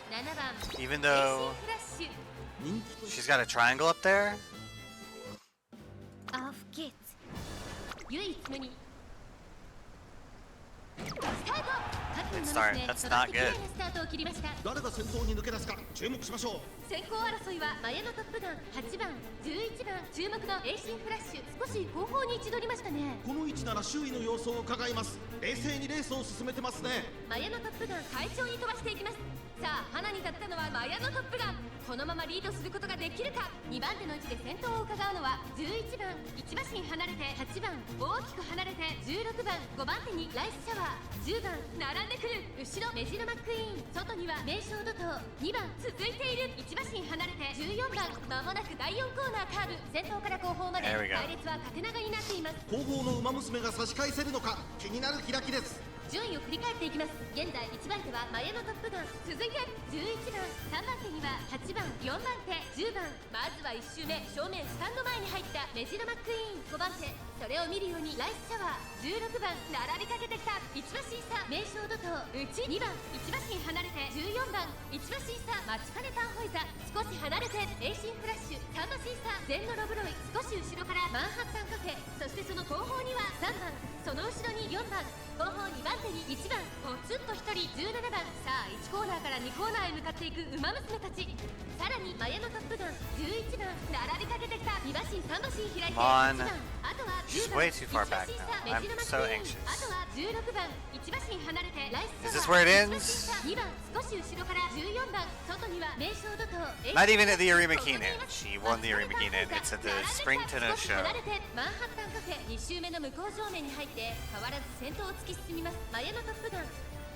7番 even エイシン though フラッシュ 人気と she's got a triangle up there, アーフゲーツ唯一無二スタート各 Good start. That's not good. スタートを切りました。誰が先頭に抜け出すか注目しましょう。先行争いはマヤのトップガン8番11番注目のエイシンフラッシュ、少し後方に位置取りましたね。この位置なら周囲の様子を伺います。冷静にレースを進めてますね。マヤのトップガン快調に飛ばしていきます。さあ花に立ったのはマヤのトップガン。このままリードすることができるか。2番手の位置で先頭を伺うのは11番1馬身離れて8番大きく離れて16番5番手にライスシャワー10番並んでくる後ろメジロマックイーン、外には名将怒涛2番続いている1馬身離れて14番、まもなく第4コーナーカーブ、先頭から後方まで There we go. 隊列は縦長になっています。後方の馬娘が差し返せるのか気になる開きです。順位を振り返っていきます。現在1番手はマヤのトップガン、続いて11番3番手には8番4番手10番、まずは1周目正面スタンド前に入ったメジロマックイーン5番手、それを見るようにライスシャワー16番並びかけてきた1馬身差名将怒涛内2番1馬身離れて14番1馬身差待ちかねタンホイザ、少し離れてエイシンフラッシュ3馬身差ゼンノロブロイ、少し後ろからマンハッタンカフェ、そしてその後方には3番、その後ろに4番、後方2番手に1番ポツンと1人17番、さあ1コーナーから2コーナーへ向かっていく馬娘たち。さらにマヤのトップガン11番並びかけてきた2馬身3馬身開いて1 Come on. 番、あとは She's 10番 way too far back 1 now. 馬身 I'm 差 so メジロマックイーン、 anxious. あとは16番1馬身離れてライス Is シャ this ワ where ー it 1 ends? 馬身差2番少し後ろから14番、外には名将怒涛 Not even at the Arima Keenan. She won the Arima Keenan. It's at the Spring Tennis 少し Show. 離れてマンハッタンカフェ2周目の向こう正面に入って変わらず先頭を突き進みますマヤのトップガン。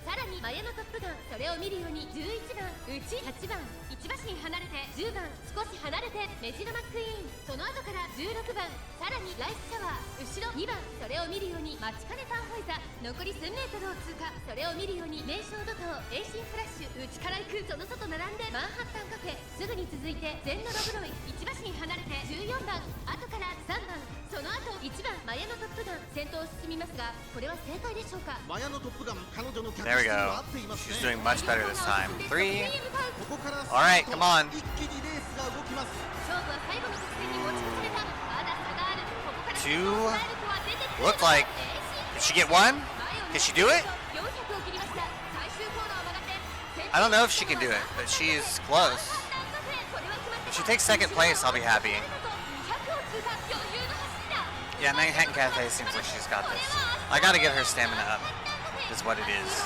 さらにマヤのトップガン、それを見るように11番内8番1馬身離れて10番少し離れてメジロマックイーン、その後から16番、さらにライスシャワー後ろ2番、それを見るように待ちかねタンホイザ、残り1000メートルを通過、それを見るように名将怒涛エイシンフラッシュ内から行く、その外並んでマンハッタンカフェ、すぐに続いてゼンノロブロイ1馬身離れて14番、後から3番、その後1番マヤのトップガン、先頭を進みますがこれは正解でしょうか。マヤのトップガン彼女の脚 There we 質に go. は合っています She's ね。 doing much better this time. 3. ここからス Alright, タート come on. 一気にレースが動きます。勝負は最後の直線に持ち越された。まだ差がある。ここから Two. 抑える子は出てくる。 Looked like. Did she get one? 前を Did she do it? 400を切りました。最終コーナーを曲がって I don't know if she can do it, but she is close. これは決まった If she takes second place, I'll be happy. 200を通過、余裕の走りだ。 Yeah, Manhattan Cafe seems like she's got this. I gotta get her stamina up, is what it is.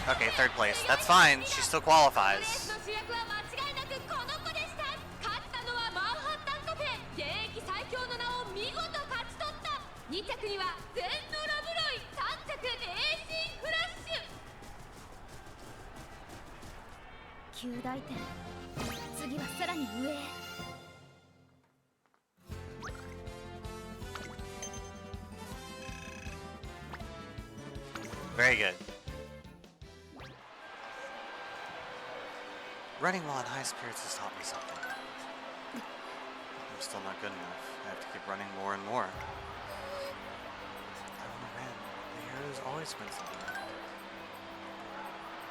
Okay, third place. That's fine. She still qualifies. 主役は間違いなくこの子でした。勝ったのはマンハッタンカフェ。現役最強の名を見事勝ち取った。2着にはゼンノラブロイ、3着エイシンフラッシュ。9大点、次はさらに上へ。Very good. Running while in high spirits has taught me something. I'm still not good enough. I have to keep running more and more. I want to win. The heroes always win something.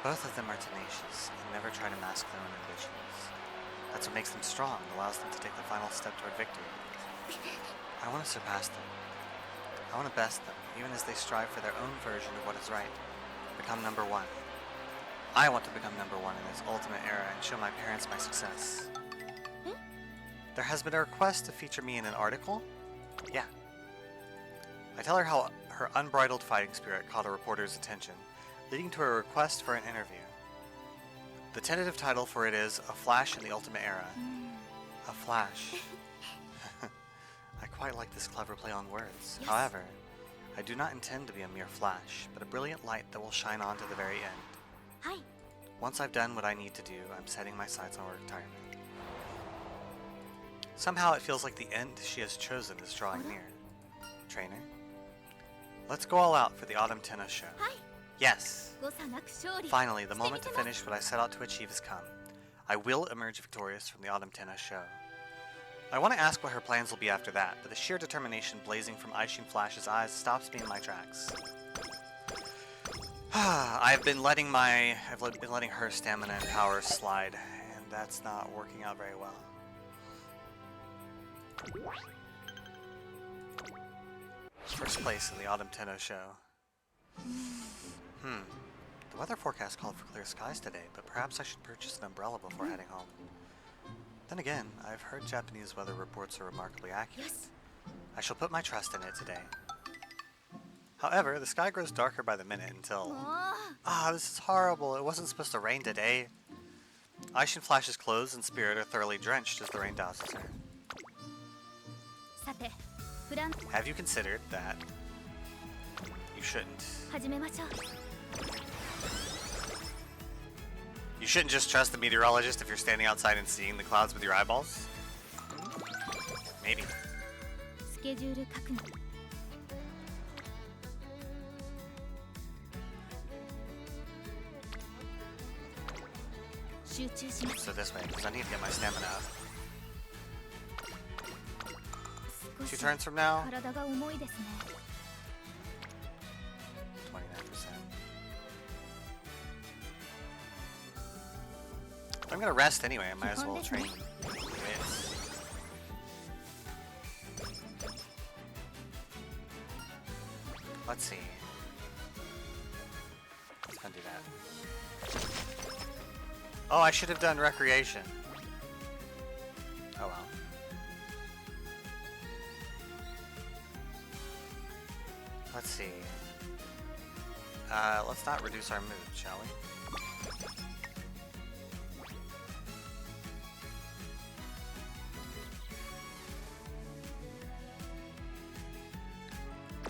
Both of them are tenacious and never try to mask their own ambitions. That's what makes them strong and allows them to take the final step toward victory. I want to surpass them. I want to best them, even as they strive for their own version of what is right. Become number one. I want to become number one in this ultimate era and show my parents my success. There has been a request to feature me in an article? Yeah. I tell her how her unbridled fighting spirit caught a reporter's attention, leading to a request for an interview. The tentative title for it is A Flash in the Ultimate Era. A Flash. I quite like this clever play on words. Yes. However, I do not intend to be a mere flash, but a brilliant light that will shine on to the very end. はい。 Once I've done what I need to do, I'm setting my sights on retirement. Somehow it feels like the end she has chosen is drawing near. Trainer, let's go all out for the Autumn Tennis Show. はい。 Yes! 誤差なく勝利。 Finally, the moment to finish what I set out to achieve has come. I will emerge victorious from the Autumn Tennis Show. I want to ask what her plans will be after that, but the sheer determination blazing from Eishin Flash's eyes stops me in my tracks. I've been letting her stamina and power slide, and that's not working out very well. First place in the Autumn Tenno Show. The weather forecast called for clear skies today, but perhaps I should purchase an umbrella before heading home. Then again, I've heard Japanese weather reports are remarkably accurate. I shall put my trust in it today. However, the sky grows darker by the minute until... Ah, this is horrible. It wasn't supposed to rain today. Eishin Flash's clothes and spirit are thoroughly drenched as the rain douses her. Have you considered that you shouldn't... You shouldn't just trust the meteorologist if you're standing outside and seeing the clouds with your eyeballs? Maybe. So this way, because I need to get my stamina up. 2 turns from now. 29%. I'm gonna rest anyway, I might as well train with. Let's see. Let's undo that. Oh, I should have done recreation. Oh well. Let's see. Let's not reduce our mood, shall we?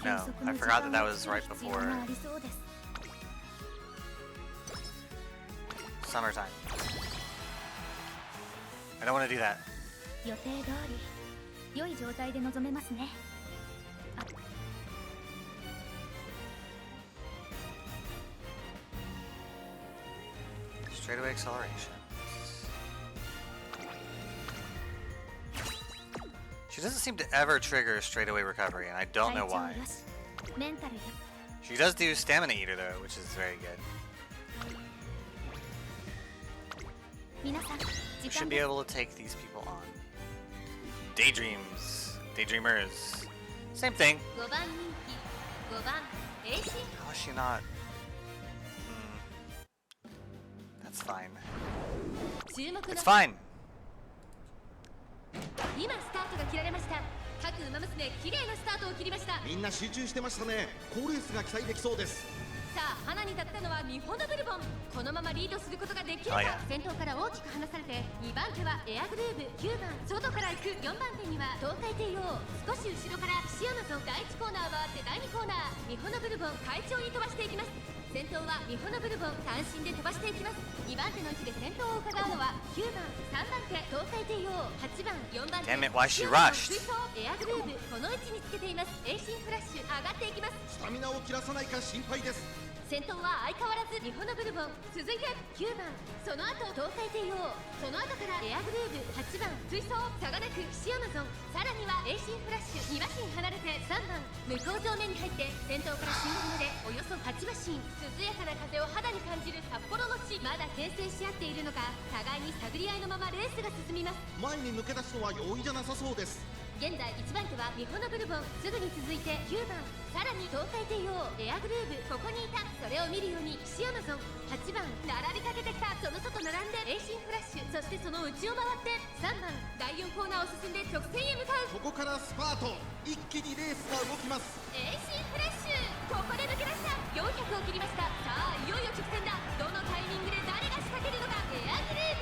No, I forgot that that was right before summertime. I don't want to do that. Straightaway acceleration. She doesn't seem to ever trigger straightaway recovery, and I don't know why. She does do Stamina Eater though, which is very good. We should be able to take these people on. Daydreamers. Same thing. How is she not? That's fine. It's fine. 今スタートが切られました。各ウマ娘綺麗なスタートを切りました。みんな集中してましたね。好レースが期待できそうです。さあ花に立ったのはミホノブルボン。このままリードすることができるか。先頭から大きく離されて2番手はエアグルーブ、9番外から行く4番手には東海帝王、少し後ろからシアマゾン。第1コーナーは回って第2コーナー、ミホノブルボン快調に飛ばしていきます。先頭はミホノブルボン単身で飛ばしていきます。2番手の位置で先頭を伺うのは9番3番手東海帝王、8番4番手 Damn it, why she rushed? エアグルーブこの位置につけています。エイシンフラッシュ上がっていきます。スタミナを切らさないか心配です。先頭は相変わらずミホノブルボン、続いて9番その後東海帝王、その後からエアグルーブ、8番追走差がなくシアマゾン、さらにはエイシンフラッシュ2馬身離れて3番向こう上面に入って先頭から新までおよそ8馬身、涼やかな風を肌に感じる札幌の地。まだ牽制し合っているのか互いに探り合いのままレースが進みます。前に抜け出すのは容易じゃなさそうです。現在1番手はミホノブルボン、すぐに続いて9番さらに東海帝王、エアグルーブここにいた。それを見るようにシアマゾン、8番並びかけてきた。その外並んでエイシンフラッシュ、そしてその内を回って3番第4コーナーを進んで直線へ向かう。ここからスパート、一気にレースが動きます。エイシンフラッシュここで抜け出した。400を切りました。さあいよいよ直線だ。どのタイミングで誰が仕掛けるのか。エアグルー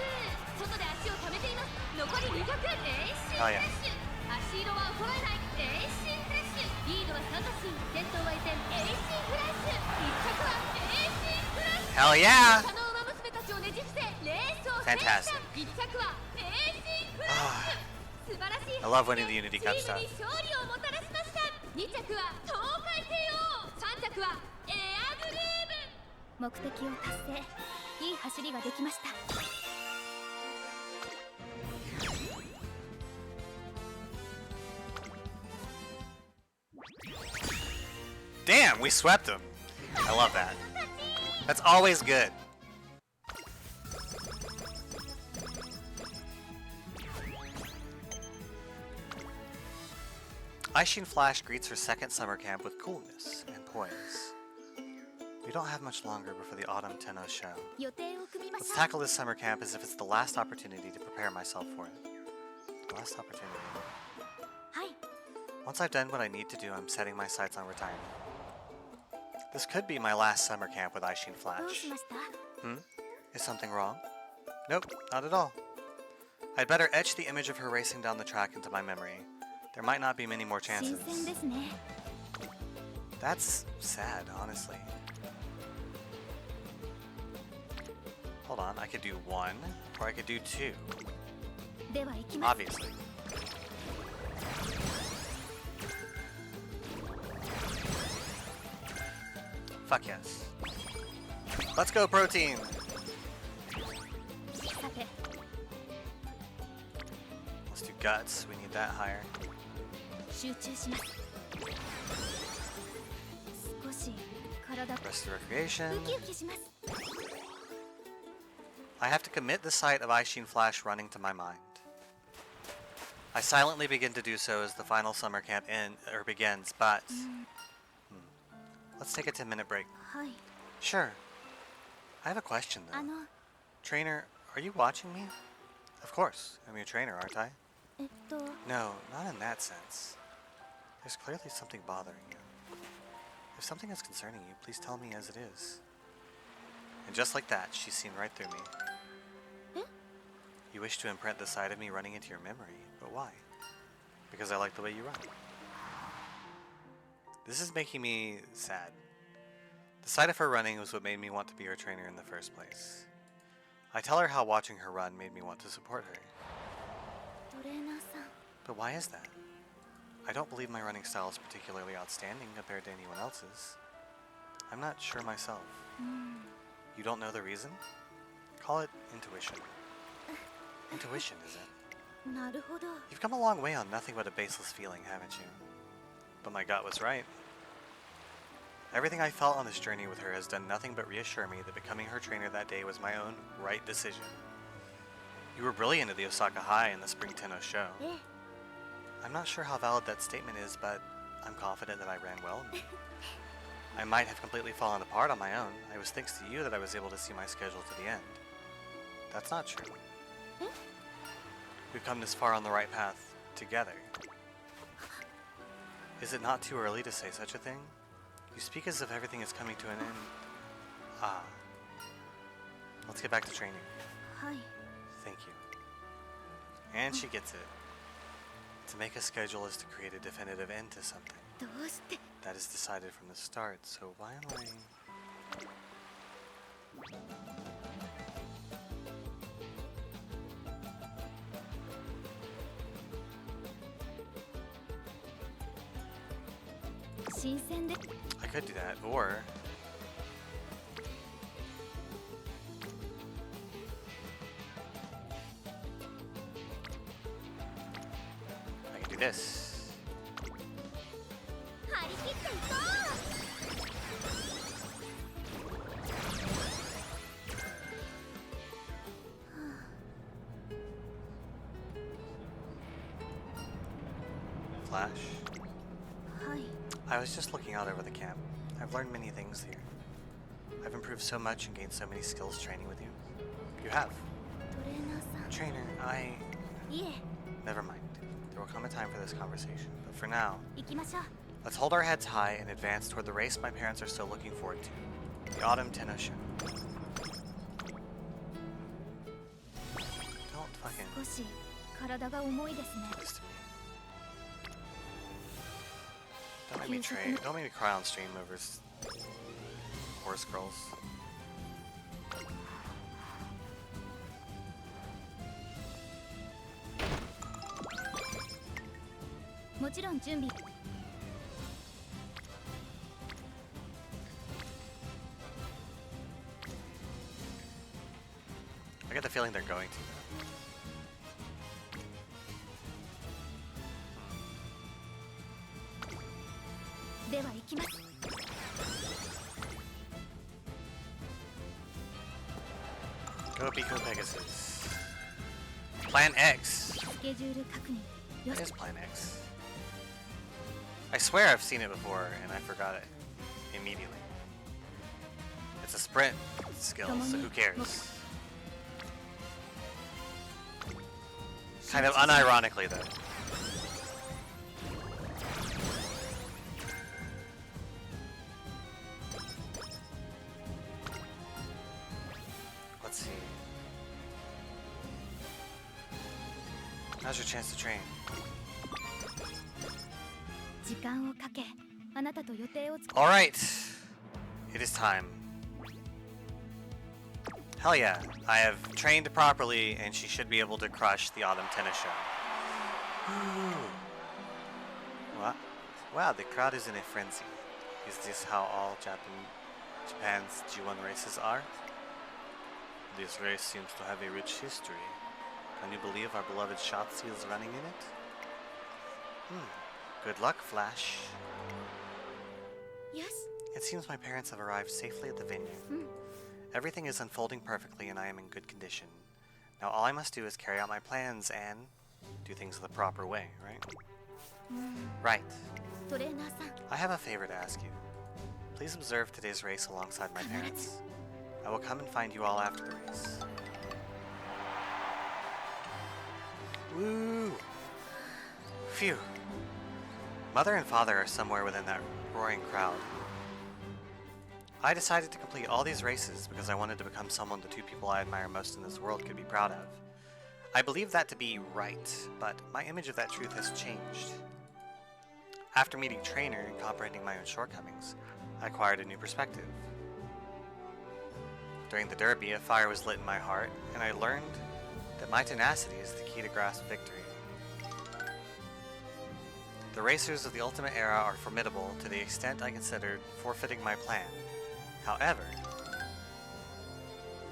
ブ外で足を止めています。残り2曲エイシンフラッシュ、足色は衰えない。エイシンフラッシュリードは3馬身、先頭は依然エイシンフラッシュ、1着はエイシンフラッシュ。 Hell yeah! 他の馬娘たちをねじ伏せレースを制した。1着はエイシンフラッシュ。素晴らしい I love winning the Unity チ Cup ー stuff. ムに勝利をもたらしました。2着は東海帝王、3着はエアグルーブ。目的を達成、いい走りができました。 Damn, we swept them. I love that. That's always good. Eishin Flash greets her second summer camp with coolness and poise. We don't have much longer before the autumn Tenno show. 予定を組みまし Let's ょう tackle this summer camp as if it's the last opportunity to prepare myself for it. Last opportunity. はい Once I've done what I need to do, I'm setting my sights on retirement. This could be my last summer camp with Eishin どう Flash. しました Is something wrong? Nope, not at all. I'd better etch the image of her racing down the track into my memory. There might not be many more 新 chances. 鮮ですね That's sad, honestly. Hold on, I could do 1, or I could do 2. では行きます Obviously. Fuck yes. Let's go, protein! さて Let's do guts. We need that higher. 集中します少し体 Rest of recreation. ウキウキします I have to commit the sight of Eishin Flash running to my mind. I silently begin to do so as the final summer camp begins, but... Let's take a 10-minute break. はい Sure. I have a question, あ though. の Trainer, are you watching me? Of course. I'm your trainer, aren't I? えっと No, not in that sense. There's clearly something bothering you. If something is concerning you, please tell me as it is. And just like that, she's seen right through me. Eh? You wish to imprint the side of me running into your memory, but why? Because I like the way you run. This is making me sad. The sight of her running was what made me want to be her trainer in the first place. I tell her how watching her run made me want to support her. トレーナーさん But why is that? I don't believe my running style is particularly outstanding compared to anyone else's. I'm not sure myself. You don't know the reason? Call it intuition. Intuition, is it? なるほど You've come a long way on nothing but a baseless feeling, haven't you? But my gut was right. Everything I felt on this journey with her has done nothing but reassure me that becoming her trainer that day was my own right decision. You were brilliant at the Osaka High and the Spring Tenno show. ええ I'm not sure how valid that statement is, but I'm confident that I ran well. I might have completely fallen apart on my own. It was thanks to you that I was able to see my schedule to the end. That's not true. Eh? We've come this far on the right path, together. Is it not too early to say such a thing? You speak as if everything is coming to an end. Ah. Let's get back to training. はい Thank you. And she gets it. To make a schedule is to create a definitive end to something. どうして That is decided from the start, so why am I...「新鮮で I could do that, or... I could do this. 張り切っていこう Flash. はい I was just looking out over the camp. I've learned many things here. I've improved so much and gained so many skills training with you. You have. トレーナーさん Trainer, I... いえ Never mind. There will come a time for this conversation, but for now, 行きましょう let's hold our heads high and advance toward the race my parents are still looking forward to. The Autumn Tenno show. Don't fucking 少し体が重いですね do this to me. Don't make me cry on stream over horse girls. もちろん準備 I get the feeling they're going to. Though. では行きます Go Pico Pegasus. Plan X. スケジュール確認よ What し is Plan X? I swear I've seen it before and I forgot it immediately. It's a sprint skill, so who cares? Kind of unironically, though. Let's see. Now's your chance to train. 時間をかけあなたと予定をつ Alright, it is time. Hell yeah, I have trained properly and she should be able to crush the Autumn Tennis Show. What? Wow, the crowd is in a frenzy. Is this how all Japan's G1 races are? This race seems to have a rich history. Can you believe our beloved Shotzi is running in it? Good luck, Flash. よし It seems my parents have arrived safely at the venue. Everything is unfolding perfectly and I am in good condition. Now all I must do is carry out my plans and do things the proper way, right? Right. トレーナーさん I have a favor to ask you. Please observe today's race alongside my parents. I will come and find you all after the race. Woo! Phew. Mother and father are somewhere within that roaring crowd. I decided to complete all these races because I wanted to become someone the two people I admire most in this world could be proud of. I believe that to be right, but my image of that truth has changed. After meeting Trainer and comprehending my own shortcomings, I acquired a new perspective. During the Derby, a fire was lit in my heart, and I learned that my tenacity is the key to grasp victory. The racers of the Ultimate Era are formidable to the extent I considered forfeiting my plan. However,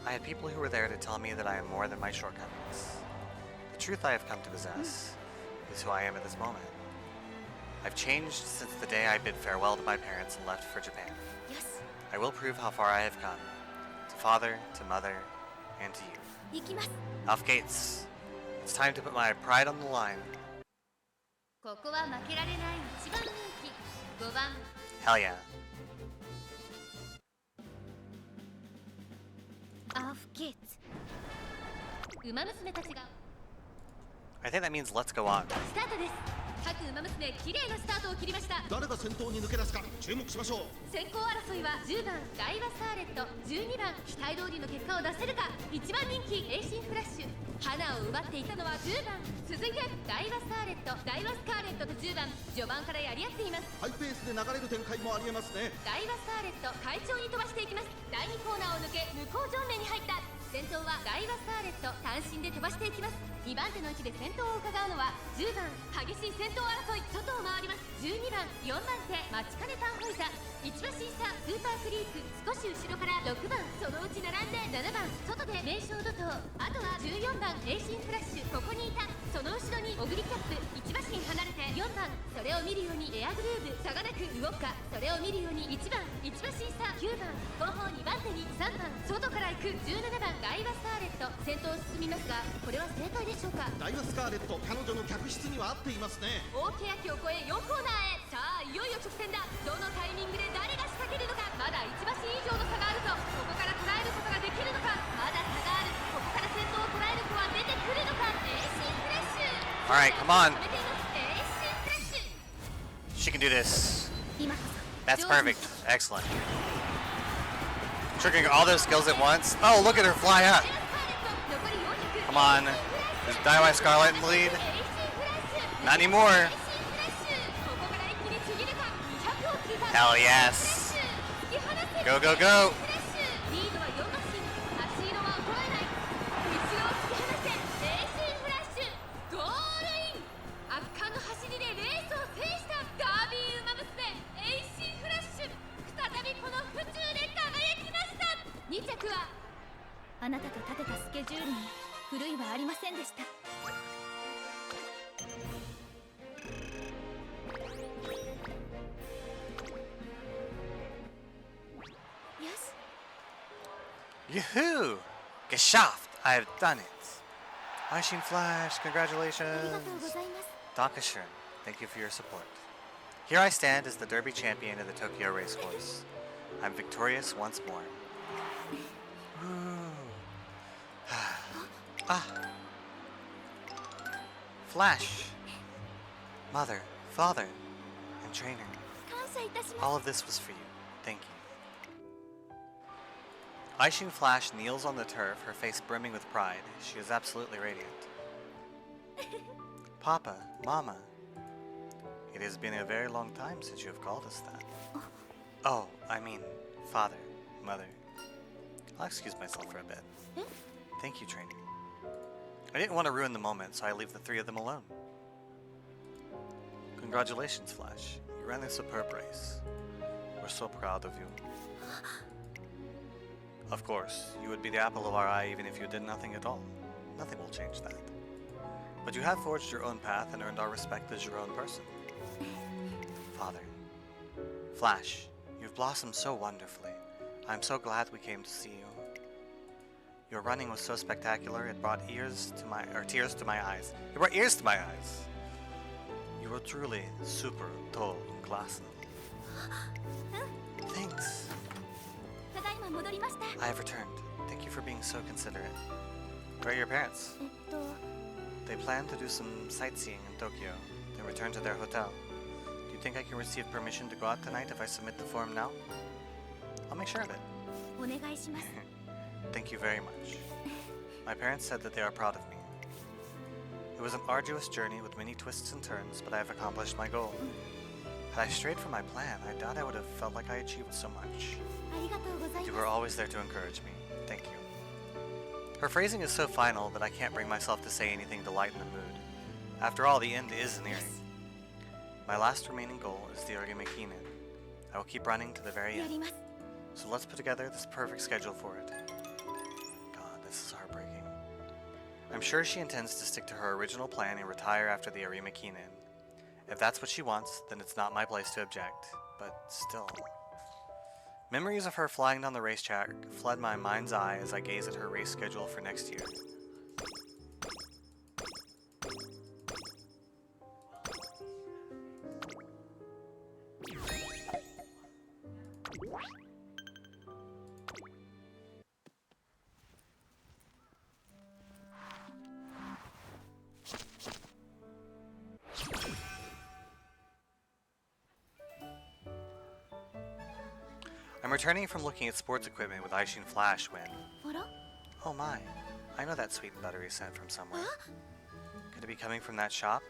I had people who were there to tell me that I am more than my shortcomings. The truth I have come to possess is who I am at this moment. I've changed since the day I bid farewell to my parents and left for Japan. よし I will prove how far I have come. To father, to mother, and to you. 行きます Off gates. It's time to put my pride on the line. ここは負けられない一番人気5番 Hell yeah. アーフゲーツウマ娘たちが I think that means let's go on. スタートです各ウマ娘綺麗なスタートを切りました誰が先頭に抜け出すか注目しましょう。先行争いは10番ダイワスターレット12番期待通りの結果を出せるか1番人気エイシンフラッシュ花を奪っていたのは10番続いてダイワスターレットダイワスカーレットと10番序盤からやり合っていますハイペースで流れる展開もありえますね。ダイワスターレット快調に飛ばしていきます第2コーナーを抜け向こう正面に入った先頭はダイワスターレット単身で飛ばしていきます2番手の位置で先頭を伺うのは10番激しい先頭争い外を回ります12番4番手待ちかねタンホイザ1馬審査スーパークリーク少し後ろから6番そのうち並んで7番外で名将怒涛あとは14番エイシンフラッシュここにいたその後ろにオグリキャップ1馬身離れて4番それを見るようにエアグルーヴ差がなく動くかそれを見るように1番1馬審査9番後方2番手に3番外から行く17番ダイワスターレット先頭を進みますがこれは正解でしょうかダイワスカーレット彼女の客室には合っていますね。大欅を越え4コーナーへさあいよいよ直線だどのタイミングで誰が仕掛けるのかまだ1馬身以上の差があるぞここから捉えることができるのかまだ差があるここから先頭を捉える子は出てくるのかエイシンフレッシュ Alright, come on. 止めていますエイシンフレッシュ She can do this. 今こそ That's perfect. Excellent. Triggering all those skills at once. Oh, look at her fly up. Come on. Is Daiwai Scarlet in the lead? Not anymore. Hell yes. Go, go, go. リードは4馬身足色は衰えない後ろを突き放してエイシンフラッシュゴールイン圧巻の走りでレースを制したダービーウマ娘エイシンフラッシュ再びこの府中で輝きました2着はあなたと立てたスケジュールに狂いはありませんでした Yoo-hoo! Geschafft! I have done it. Eishin Flash, ありがとうご congratulations. ざいます Dankeschön. Thank you for your support. Here I stand as the Derby champion of the Tokyo Racecourse. I'm victorious once more. Ah. Flash. Mother, father, and trainer. 感謝いたします All of this was for you. Thank you. Eishin Flash kneels on the turf, her face brimming with pride. She is absolutely radiant. Papa, Mama. It has been a very long time since you have called us that. Oh, I mean, father, mother. I'll excuse myself for a bit. Thank you, trainer. I didn't want to ruin the moment, so I leave the three of them alone. Congratulations, Flash. You ran a superb race. We're so proud of you. Of course, you would be the apple of our eye even if you did nothing at all. Nothing will change that. But you have forged your own path and earned our respect as your own person. Father. Flash, you've blossomed so wonderfully. I'm so glad we came to see you. Your running was so spectacular, it brought tears to my eyes. It brought ears to my eyes. You were truly super tall and classy. Thanks. ただいま戻りました I have returned. Thank you for being so considerate. Where are your parents? They plan to do some sightseeing in Tokyo, then return to their hotel. Do you think I can receive permission to go out tonight if I submit the form now? I'll make sure of it. お願いします Thank you very much. My parents said that they are proud of me. It was an arduous journey with many twists and turns, but I have accomplished my goal. Had I strayed from my plan, I doubt I would have felt like I achieved so much. ありがとうござい You ま were す always there to encourage me. Thank you. Her phrasing is so final that I can't bring myself to say anything to lighten the mood. After all, the end is nearing. My last remaining goal is the Orimekinen. I will keep running to the very や end. ります So let's put together this perfect schedule for it. God, this is heartbreaking. I'm sure she intends to stick to her original plan and retire after the Orimekinen. If that's what she wants, then it's not my place to object. But still. Memories of her flying down the racetrack flood my mind's eye as I gaze at her race schedule for next year. I'm returning from looking at sports equipment with Eishin Flash when... あら Oh my, I know that sweet and buttery scent from somewhere. Could it be coming from that shop?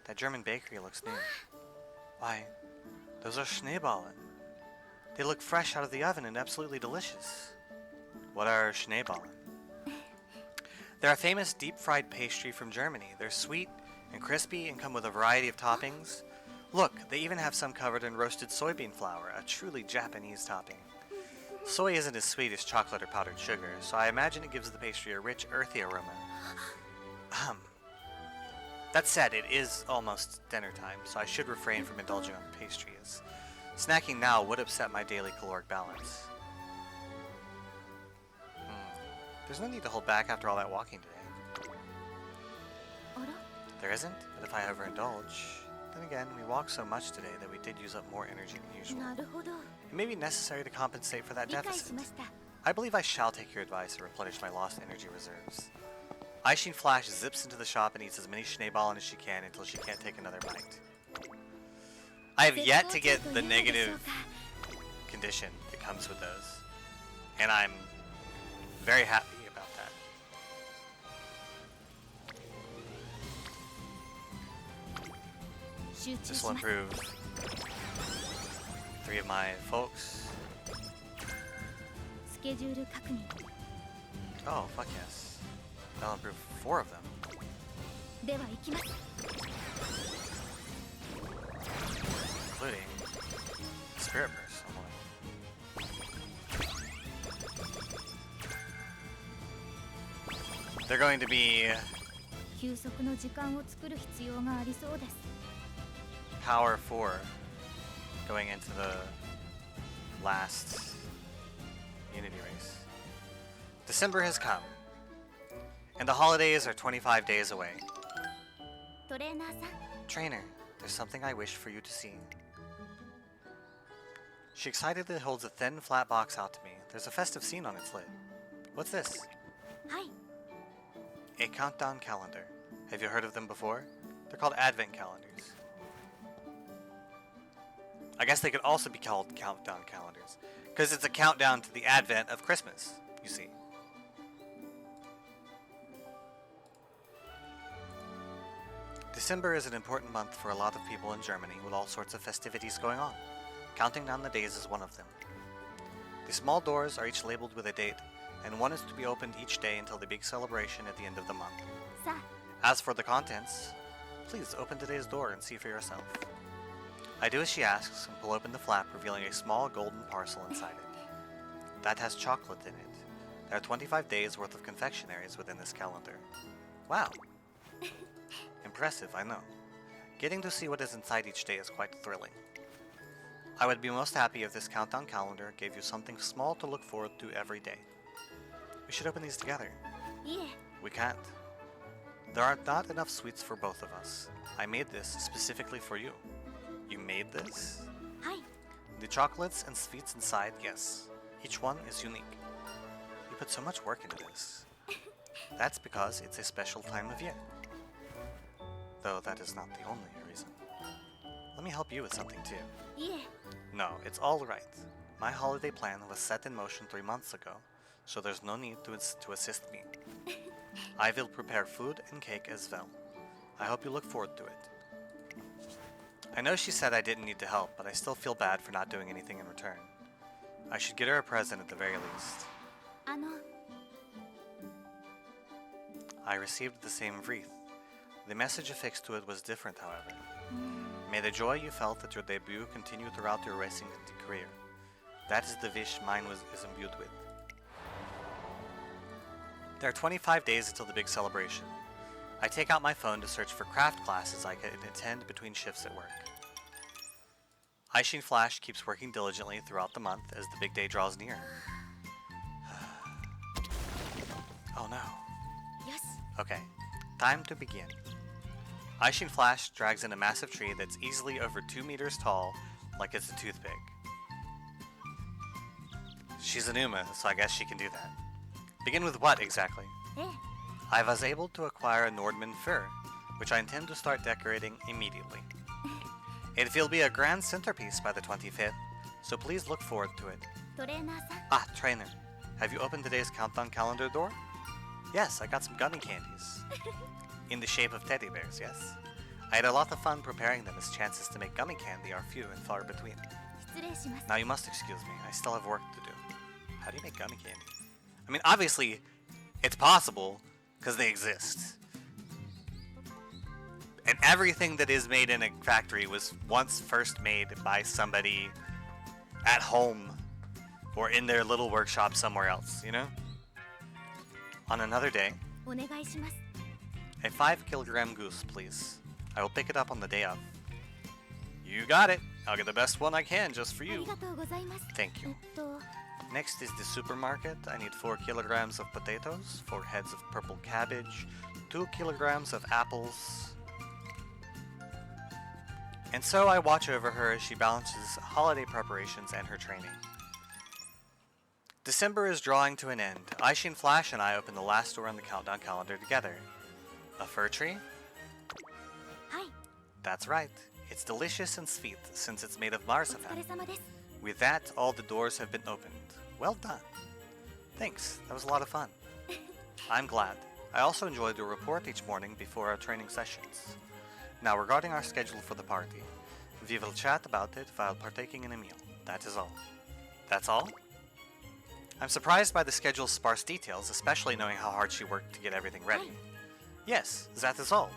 That German bakery looks new. Why, those are Schneeballen. They look fresh out of the oven and absolutely delicious. What are Schneeballen? They're a famous deep-fried pastry from Germany. They're sweet and crispy and come with a variety of toppings. Look, they even have some covered in roasted soybean flour, a truly Japanese topping. Soy isn't as sweet as chocolate or powdered sugar, so I imagine it gives the pastry a rich, earthy aroma. That said, it is almost dinner time, so I should refrain from indulging on pastries. Snacking now would upset my daily caloric balance. There's no need to hold back after all that walking today. あら There isn't, but if I overindulge... Then again, we walked so much today that we did use up more energy than usual. なるほど It may be necessary to compensate for that 理解 deficit. しました I believe I shall take your advice and replenish my lost energy reserves. Eishin Flash zips into the shop and eats as many Schneeballen as she can until she can't take another bite. I have yet to get the negative condition that comes with those. And I'm very happy about that. This will improve 3 of my folks. スケジュール確認 Oh, fuck yes. That'll improve 4 of them. では行きます Including Spirit Burst. They're going to be 休息の時間を作る必要がありそうです Power 4 going into the last Unity race. December has come, and the holidays are 25 days away. トレーナーさん Trainer, there's something I wish for you to see. She excitedly holds a thin, flat box out to me. There's a festive scene on its lid. What's this? はい A countdown calendar. Have you heard of them before? They're called advent calendars. I guess they could also be called countdown calendars, because it's a countdown to the advent of Christmas, you see. December is an important month for a lot of people in Germany with all sorts of festivities going on. Counting down the days is one of them. The small doors are each labeled with a date, and one is to be opened each day until the big celebration at the end of the month. さ As for the contents, please open today's door and see for yourself. I do as she asks and pull open the flap, revealing a small golden parcel inside it. That has chocolate in it. There are 25 days worth of confectionaries within this calendar. Wow. Impressive, I know. Getting to see what is inside each day is quite thrilling. I would be most happy if this countdown calendar gave you something small to look forward to every day. We should open these together. いえ We can't. There are not enough sweets for both of us. I made this specifically for you. You made this? はい The chocolates and sweets inside, yes. Each one is unique. You put so much work into this. That's because it's a special time of year. Though that is not the only reason. Let me help you with something too. いえ No, it's all right. My holiday plan was set in motion 3 months ago, so there's no need to assist me. I will prepare food and cake as well. I hope you look forward to it. I know she said I didn't need to help, but I still feel bad for not doing anything in return. I should get her a present at the very least. あの I received the same wreath. The message affixed to it was different, however. May the joy you felt at your debut continue throughout your racing career. That is the wish mine is imbued with. There are 25 days until the big celebration. I take out my phone to search for craft classes I can attend between shifts at work. Eishin Flash keeps working diligently throughout the month as the big day draws near. Oh no. よし Okay, time to begin. Eishin Flash drags in a massive tree that's easily over 2 meters tall, like it's a toothpick. She's an Uma, so I guess she can do that. Begin with what exactly? ええ I was able to acquire a Nordman fur, which I intend to start decorating immediately. It will be a grand centerpiece by the 25th, so please look forward to it. トレーナーさん Ah, trainer, have you opened today's countdown calendar door? Yes, I got some gummy candies. In the shape of teddy bears, yes? I had a lot of fun preparing them, as chances to make gummy candy are few and far between. 失礼します Now you must excuse me, I still have work to do. How do you make gummy candy? I mean, obviously, it's possible, because they exist. And everything that is made in a factory was once first made by somebody at home or in their little workshop somewhere else, you know? On another day, お願いします a 5-kilogram goose, please. I will pick it up on the day of. You got it. I'll get the best one I can just for あり you. がとうございます Thank you. Next is the supermarket. I need 4 kilograms of potatoes, 4 heads of purple cabbage, 2 kilograms of apples. And so I watch over her as she balances holiday preparations and her training. December is drawing to an end. Eishin Flash and I open the last door on the countdown calendar together. A fir tree? はい That's right. It's delicious and sweet since it's made of お疲 marzipan. れ様です With that, all the doors have been opened. Well done. Thanks, that was a lot of fun. I'm glad. I also enjoy the report each morning before our training sessions. Now, regarding our schedule for the party, we will chat about it while partaking in a meal. That is all. That's all? I'm surprised by the schedule's sparse details, especially knowing how hard she worked to get everything ready. Yes, that is all.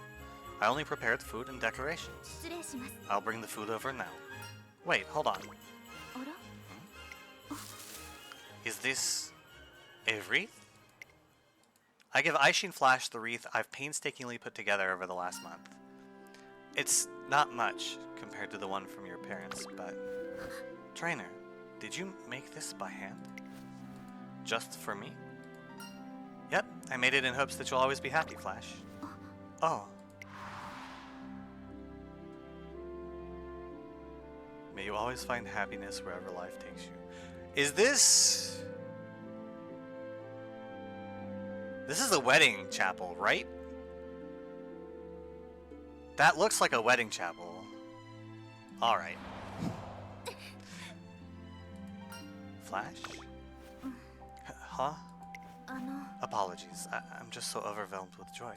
I only prepared food and decorations. 失礼します I'll bring the food over now. Wait, hold on. あら Is this a wreath? I give Eishin Flash the wreath I've painstakingly put together over the last month. It's not much compared to the one from your parents, but... Trainer, did you make this by hand? Just for me? Yep, I made it in hopes that you'll always be happy, Flash. Oh. May you always find happiness wherever life takes you. Is this... This is the wedding chapel, right? That looks like a wedding chapel. Alright. Flash? Huh? Apologies. I'm just so overwhelmed with joy.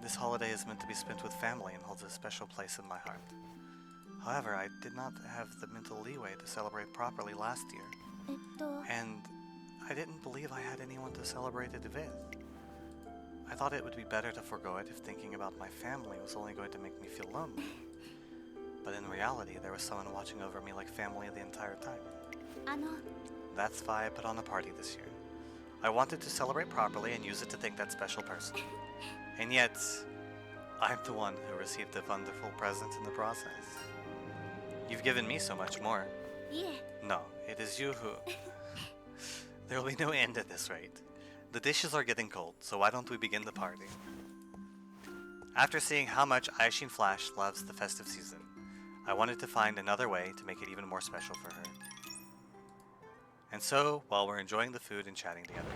This holiday is meant to be spent with family and holds a special place in my heart. However, I did not have the mental leeway to celebrate properly last year. And I didn't believe I had anyone to celebrate it with. I thought it would be better to forego it if thinking about my family was only going to make me feel lonely. But in reality, there was someone watching over me like family the entire time. That's why I put on a party this year. I wanted to celebrate properly and use it to thank that special person. And yet, I'm the one who received a wonderful present in the process. You've given me so much more. No, it is you who... There will be no end at this rate. The dishes are getting cold, so why don't we begin the party? After seeing how much Eishin Flash loves the festive season, I wanted to find another way to make it even more special for her. And so, while we're enjoying the food and chatting together...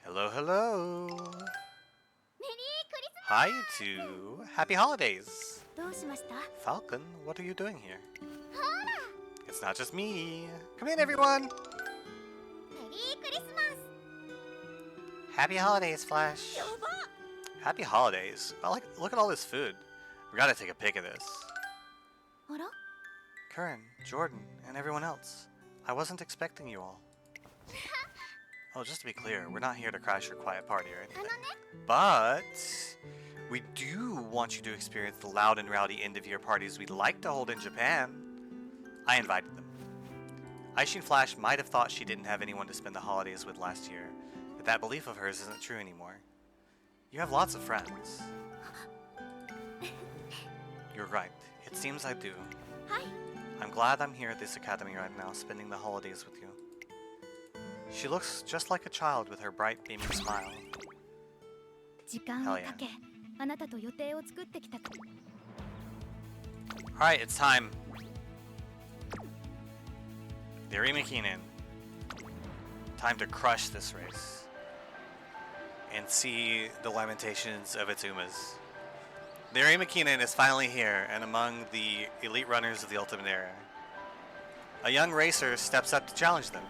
Hello, hello! Hi, you two! Happy holidays! Falcon, what are you doing here? It's not just me! Come in, everyone! Happy holidays, Flash! Happy holidays! Look at all this food. We gotta take a pic of this. Curran, Jordan, and everyone else. I wasn't expecting you all. Oh, just to be clear, we're not here to crash your quiet party or anything. But we do want you to experience the loud and rowdy end-of-year parties we'd like to hold in Japan. I invited them. Eishin Flash might have thought she didn't have anyone to spend the holidays with last year, but that belief of hers isn't true anymore. You have lots of friends. You're right. It seems I do. I'm glad I'm here at this academy right now, spending the holidays with you. She looks just like a child with her bright, beaming smile. Hell yeah. Alright, it's time. The Arimakinen. Time to crush this race. And see the lamentations of its Umas. The Arimakinen is finally here and among the elite runners of the Ultimate Era. A young racer steps up to challenge them.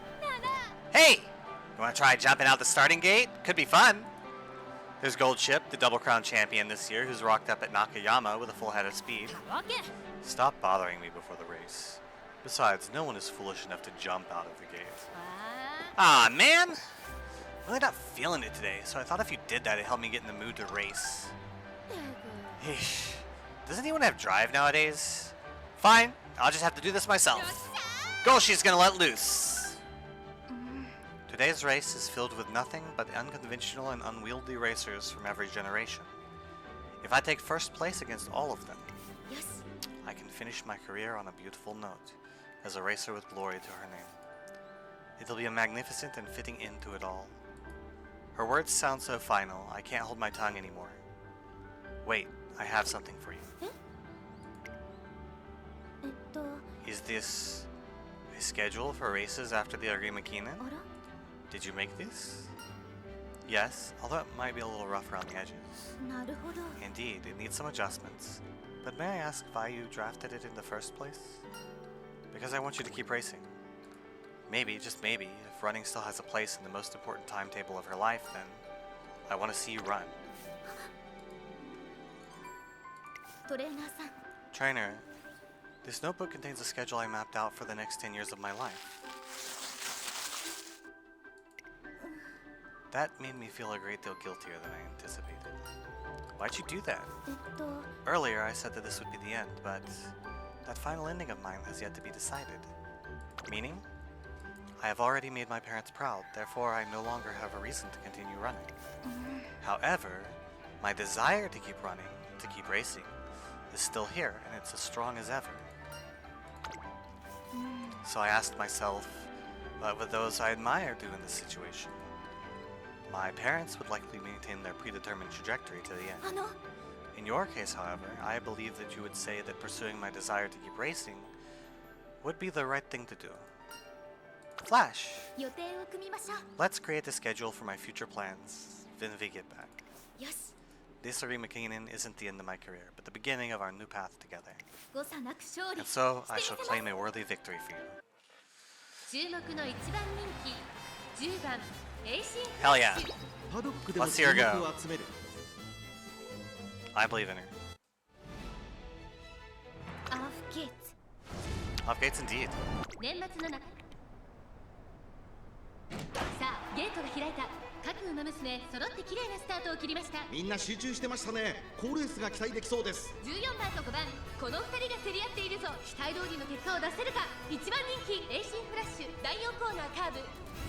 Hey! You want to try jumping out the starting gate? Could be fun. There's Gold Chip, the Double Crown champion this year, who's rocked up at Nakayama with a full head of speed. Stop bothering me before the race. Besides, no one is foolish enough to jump out of the gate. Ah, man! I'm really not feeling it today, so I thought if you did that, it'd help me get in the mood to race. Eesh. Does anyone have drive nowadays? Fine, I'll just have to do this myself. Goshi's gonna let loose. Today's race is filled with nothing but unconventional and unwieldy racers from every generation. If I take first place against all of them, I can finish my career on a beautiful note, as a racer with glory to her name. It'll be a magnificent and fitting end to it all. Her words sound so final, I can't hold my tongue anymore. Wait, I have something for you. Is this a schedule for races after the Arimakinen? Did you make this? Yes, although it might be a little rough around the edges. Indeed, it needs some adjustments. But may I ask why you drafted it in the first place? Because I want you to keep racing. Maybe, just maybe, if running still has a place in the most important timetable of her life, then I want to see you run. Trainer, this notebook contains a schedule I mapped out for the next 10 years of my life. That made me feel a great deal guiltier than I anticipated. Why'd you do that? Earlier I said that this would be the end, but that final ending of mine has yet to be decided. Meaning? I have already made my parents proud, therefore I no longer have a reason to continue running. However, my desire to keep running, to keep racing, is still here, and it's as strong as ever. So I asked myself, what would those I admire do in this situation? My parents would likely maintain their predetermined trajectory to the end. In your case, however, I believe that you would say that pursuing my desire to keep racing would be the right thing to do. Flash! 予定を組みましょ Let's create a schedule for my future plans when we get back. う。よし、 This Arima Kingdom isn't the end of my career, but the beginning of our new path together. 誤差なく勝利 And so, I して shall みせます claim a worthy victory for you. 注目の一番人気10番エイシンフ Hell ラッ yeah. シュ。パドックでも Let's 注 see her 目 go. を集める I believe in her. アーフゲーツ Off gates indeed. 年末の中さあゲートが開いた各ウマ娘揃って綺麗なスタートを切りました。みんな集中してましたね。好レースが期待できそうです。14番と5番この2人が競り合っているぞ。期待通りの結果を出せるか。1番人気エイシンフラッシュ第4コーナーカーブ。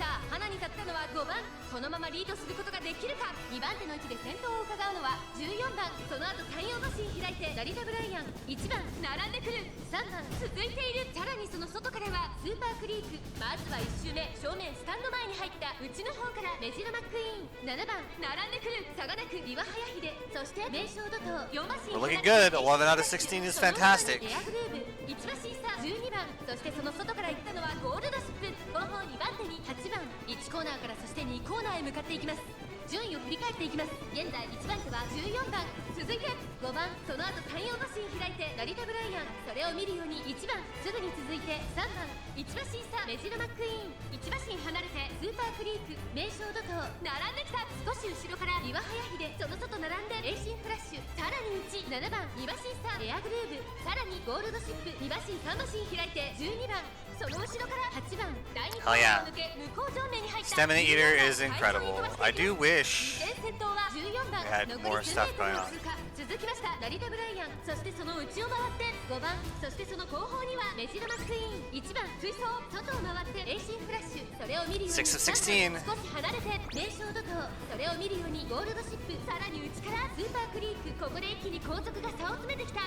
さあ花に立ったのは5番このままリードすることができるか。2番手の位置で先頭を伺うのは14番その後太陽マシン開いて成田ブライアン1番並んでくる3番続いている。さらにその外からはスーパークリーク。まずは1周目正面スタンド前に入った内の方からメジロマックイーン7番並んでくる差がなく岩早秀そして名将怒涛4馬身 We're looking good. 11 out of 16 is fantastic. エアグルーブ1馬身差12番そしてその外から行ったのはゴールドシップ後方2番手に8番1コーナーからそして2コーナーへ向かっていきます。順位を振り返っていきます。現在1番手は14番続いて5番その後太陽マシン開いて成田ブライアンそれを見るように1番すぐに続いて3番1馬身差メジロマックイーン1馬身離れてスーパークリーク名将怒涛並んできた。少し後ろから岩早秀その外並んでエイシンフラッシュさらに内7番2馬身差エアグルーブさらにゴールドシップ2馬身3馬身開いて12番その後ろから8番第2コーナーを抜け向こう上面に入った Stamina Eater is incredible. I do wish 先頭は14番 they had 残 more り stuff 10 going メー on. トルを通過続きました成田ブライアンそしてその内を回って5番そしてその後方にはメジロマックイーン1番追走外を回ってエイシンフラッシュそれを見るように6 of 16. 少し離れて名将怒涛それを見るようにゴールドシップさらに内からスーパークリークここで一気に後続が差を詰めてきた。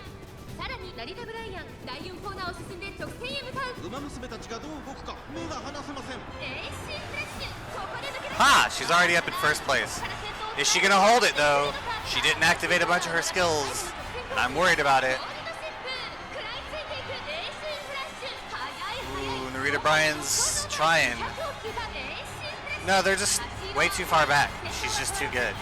さらに成田ブライアン第4コーナーを進んで直線へ向かう。ウマ娘たちがどう動くか目が離せません。エイシンフラッシュここで抜け出した。 Ha! She's already up in first place. Is she gonna hold it though? She didn't activate a bunch of her skills, and I'm worried about it. Ooh, Narita Bryan's trying. No, they're just way too far back. She's just too good.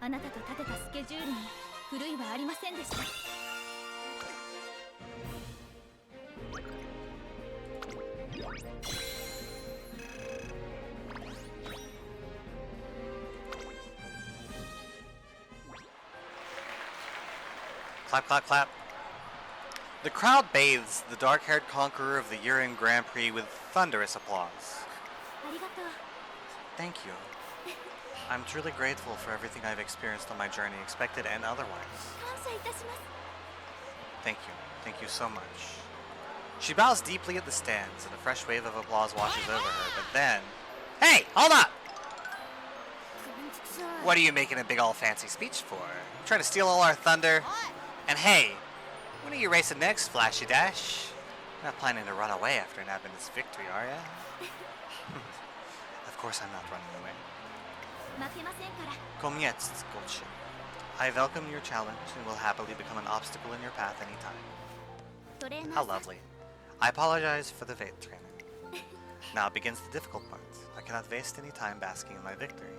あなたと立てたスケジュールに狂いはありませんでした。 Clap, clap, clap. The crowd bathes the dark-haired conqueror of the Urin Grand Prix with thunderous applause. ありがとう。 Thank you. I'm truly grateful for everything I've experienced on my journey, expected and otherwise. 感謝いたします。 Thank you. Thank you so much. She bows deeply at the stands, and a fresh wave of applause washes over her, but then... Hey! Hold up! What are you making a big all fancy speech for? Trying to steal all our thunder? And hey, when are you racing next, Flashy Dash? Not planning to run away after an Adventist victory, are ya? Of course I'm not running away. 負けませんから。 Komiets, Goldship. I welcome your challenge and will happily become an obstacle in your path anytime. トレーナー How さん lovely. I apologize for the fate training. Now begins the difficult part. I cannot waste any time basking in my victory.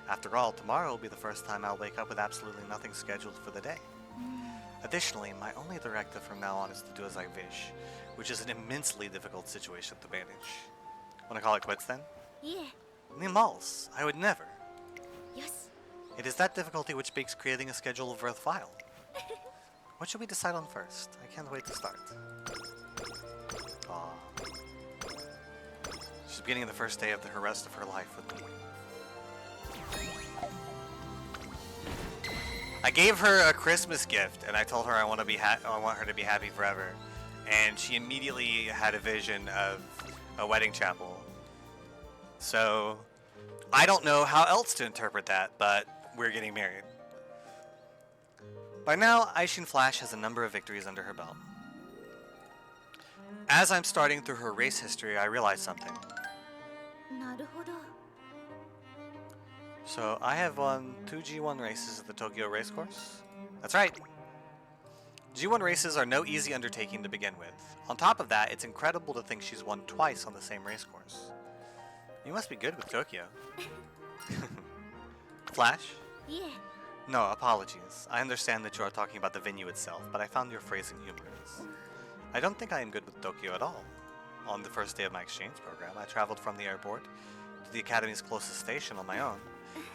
After all, tomorrow will be the first time I'll wake up with absolutely nothing scheduled for the day. Additionally, my only directive from now on is to do as I wish, which is an immensely difficult situation to manage. Wanna call it quits then? いえ、 Nimals, I would never. よし。 It is that difficulty which makes creating a schedule worthwhile. What should we decide on first? I can't wait to start. Aww. She's beginning the first day of her rest of her life with me. I gave her a Christmas gift, and I told her I want her to be happy forever. And she immediately had a vision of a wedding chapel. So, I don't know how else to interpret that, but we're getting married. By now, Eishin Flash has a number of victories under her belt. As I'm starting through her race history, I realize something. なるほど。 So, I have won 2 G1 races at the Tokyo Racecourse. That's right. G1 races are no easy undertaking to begin with. On top of that, it's incredible to think she's won twice on the same racecourse. You must be good with Tokyo. Flash? いえ、 No, apologies. I understand that you are talking about the venue itself, but I found your phrasing humorous. I don't think I am good with Tokyo at all. On the first day of my exchange program, I traveled from the airport to the academy's closest station on my own.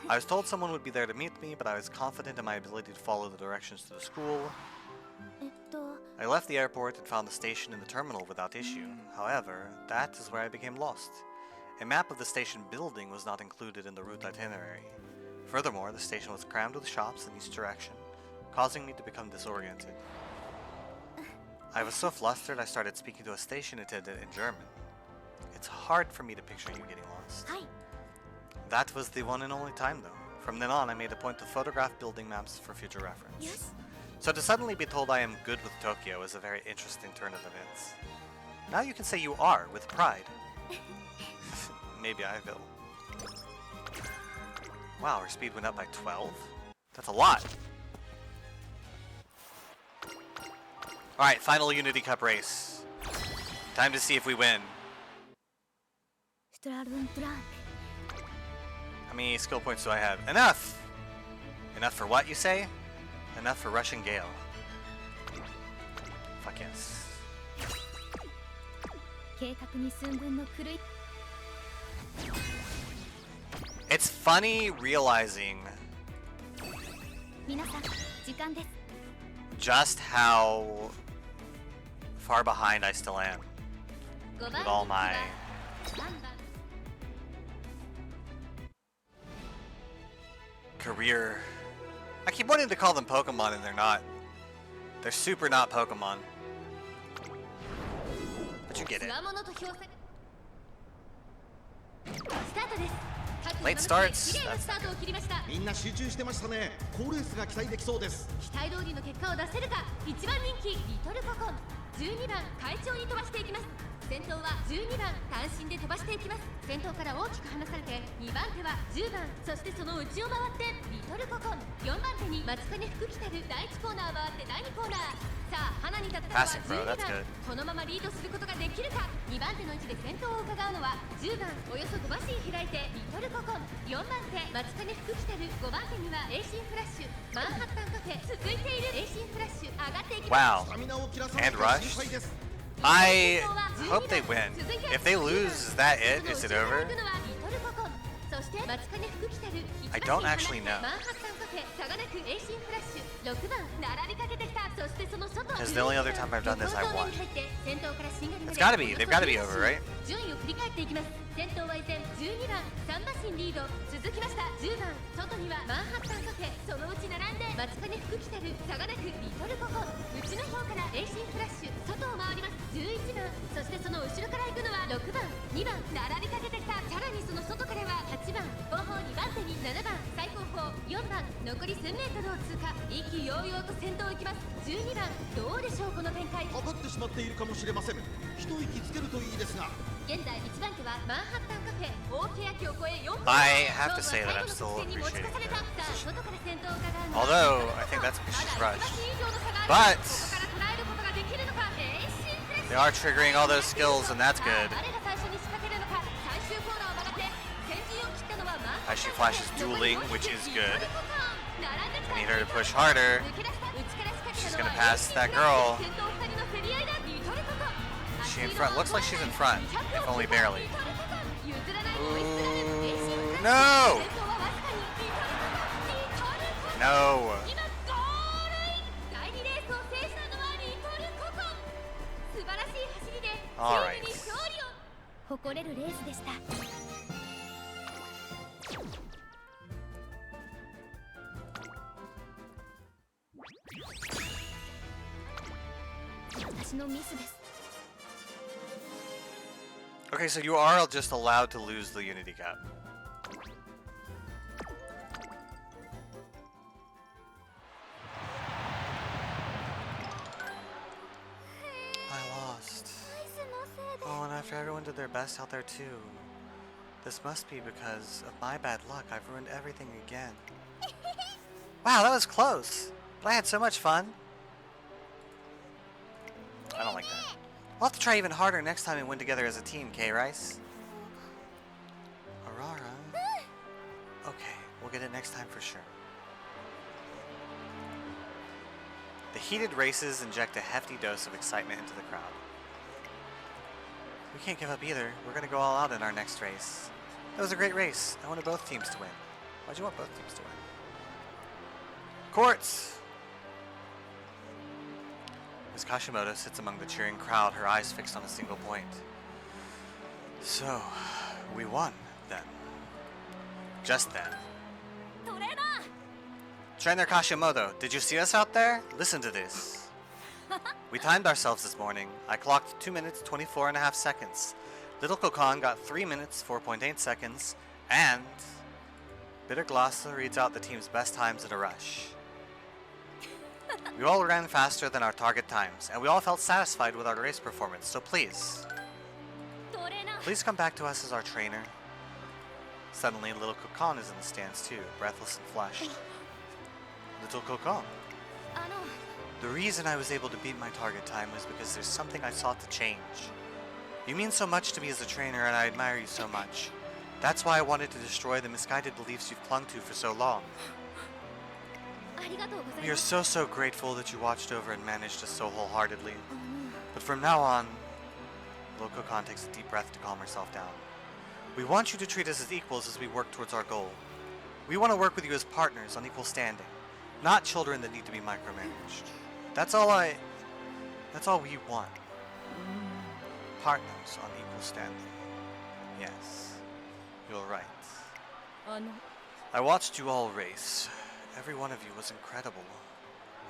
I was told someone would be there to meet me, but I was confident in my ability to follow the directions to the school. えっと、 I left the airport and found the station in the terminal without issue. However, that is where I became lost. A map of the station building was not included in the route itinerary. Furthermore, the station was crammed with shops in each direction, causing me to become disoriented. I was so flustered I started speaking to a station attendant in German. It's hard for me to picture you getting lost. はい。 That was the one and only time though. From then on, I made a point to photograph building maps for future reference. よし。 So to suddenly be told I am good with Tokyo is a very interesting turn of events. Now you can say you are, with pride. Maybe I will. Wow, our speed went up by 12? That's a lot! Alright, final Unity Cup race. Time to see if we win. ストラルントラン How many skill points do I have? Enough! Enough for what, you say? Enough for Russian Gale. Fuck yes. 計画に寸分の狂い It's funny realizing 皆さん時間です just how far behind I still am 5番 with all my 3番 career. I keep wanting to call them Pokemon and they're not. They're super not Pokemon. But you get it. つわものと評されスタートです。 Late starts. 綺麗なスタートを切りました。みんな集中してましたね。好レースが期待できそうです。期待通りの結果を出せるか。1番人気リトルココン、12番快調に飛ばしていきます。先頭は12番単身で飛ばしていきます。先頭から大きく離されて2番手は10番、そしてその内を回ってリトルココン、4番手に松金福来たる第1コーナー回って第2コーナー。さあ花に立ったのは Passing, bro. 12 That's 番 good. このままリードすることができるか。2番手の位置で先頭を伺うのは10番、およそ5馬身開いてリトルココン、4番手松金福来たる5番手にはエイシンフラッシュ、マンハッタンカフェ、続いているエイシンフラッシュ上がっていきます。 Wow. スタミナを切らされ And た rushed. 心配です。 I hope they win. If they lose, is that it? Is it over? I don't actually know. Because the only other time I've done this, I won. It's gotta be. They've gotta be over, right? 順位を振り返っていきます。先頭は依然12番3馬身リード、続きました10番外にはマンハッタンカフェ、そのうち並んで松金福来たる差がなくリトルココン、内の方からエイシンフラッシュ、外を回ります11番、そしてその後ろから行くのは6番2番並びかけてきた。さらにその外からは8番後方2番手に7番最後方4番、残り 1000m を通過、意気揚々と先頭を行きます12番。どうでしょうこの展開。かかってしまっているかもしれません。一息つけるといいですが。現在1番手はマンハッタンカフェ、大欅を越え4分 I have to say that I'm still appreciating that position. Although, I think that's because she's rushed. But they are triggering all those skills, and that's good. Eishin Flash is dueling, which is good. I need her to push harder. She's gonna pass that girl. Is she in front? Looks like she's in front, if only barely. Ooh, no! No. All right. 誇れるレースでした。私のミスです。 Okay, so you are just allowed to lose the Unity Cup. Oh, and after everyone did their best out there too. This must be because of my bad luck. I've ruined everything again. Wow, that was close. But I had so much fun. I don't like that. We'll have to try even harder next time and win together as a team, K-Rice. Aurora. Okay, we'll get it next time for sure. The heated races inject a hefty dose of excitement into the crowd. We can't give up either. We're going to go all out in our next race. That was a great race. I wanted both teams to win. Why'd you want both teams to win? Courts! Ms. Kashimoto sits among the cheering crowd, her eyes fixed on a single point. So, we won, then. Just then. Trainer Kashimoto, did you see us out there? Listen to this. We timed ourselves this morning. I clocked 2 minutes 24.5 seconds. Little Kokon got 3 minutes 4.8 seconds, and Bitter Glossa reads out the team's best times in a rush. We all ran faster than our target times, and we all felt satisfied with our race performance, so please come back to us as our trainer. Suddenly, Little Kokon is in the stands too, breathless and flushed. Little Kokon. The reason I was able to beat my target time was because there's something I sought to change. You mean so much to me as a trainer, and I admire you so much. That's why I wanted to destroy the misguided beliefs you've clung to for so long. We are so grateful that you watched over and managed us so wholeheartedly. But from now on, Little Kokon takes a deep breath to calm herself down. We want you to treat us as equals as we work towards our goal. We want to work with you as partners on equal standing, not children that need to be micromanaged. That's all we want. Partners on equal standing. Yes, you're right. I watched you all race. Every one of you was incredible.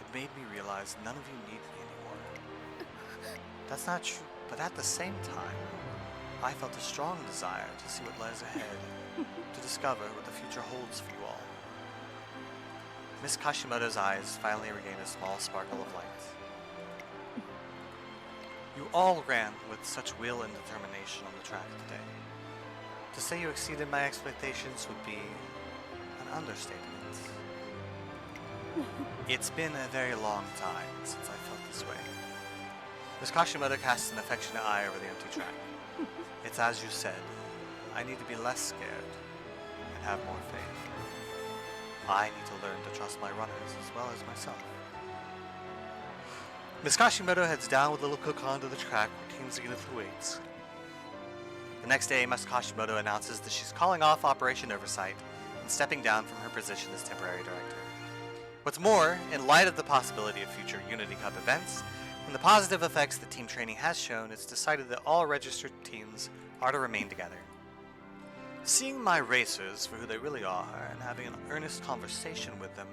It made me realize none of you need me anymore. That's not true, but at the same time, I felt a strong desire to see what lies ahead, to discover what the future holds for you all. Miss Kashimoto's eyes finally regained a small sparkle of light. You all ran with such will and determination on the track today. To say you exceeded my expectations would be an understatement. It's been a very long time since I felt this way. Miss Kashimoto casts an affectionate eye over the empty track. It's as you said. I need to be less scared and have more faith. I need to learn to trust my runners as well as myself. Miss Kashimoto heads down with Little Kokon to the track where teams begin with the weights. The next day, Miss Kashimoto announces that she's calling off Operation Oversight and stepping down from her position as temporary director. What's more, in light of the possibility of future Unity Cup events and the positive effects that team training has shown, it's decided that all registered teams are to remain together. Seeing my racers for who they really are and having an earnest conversation with them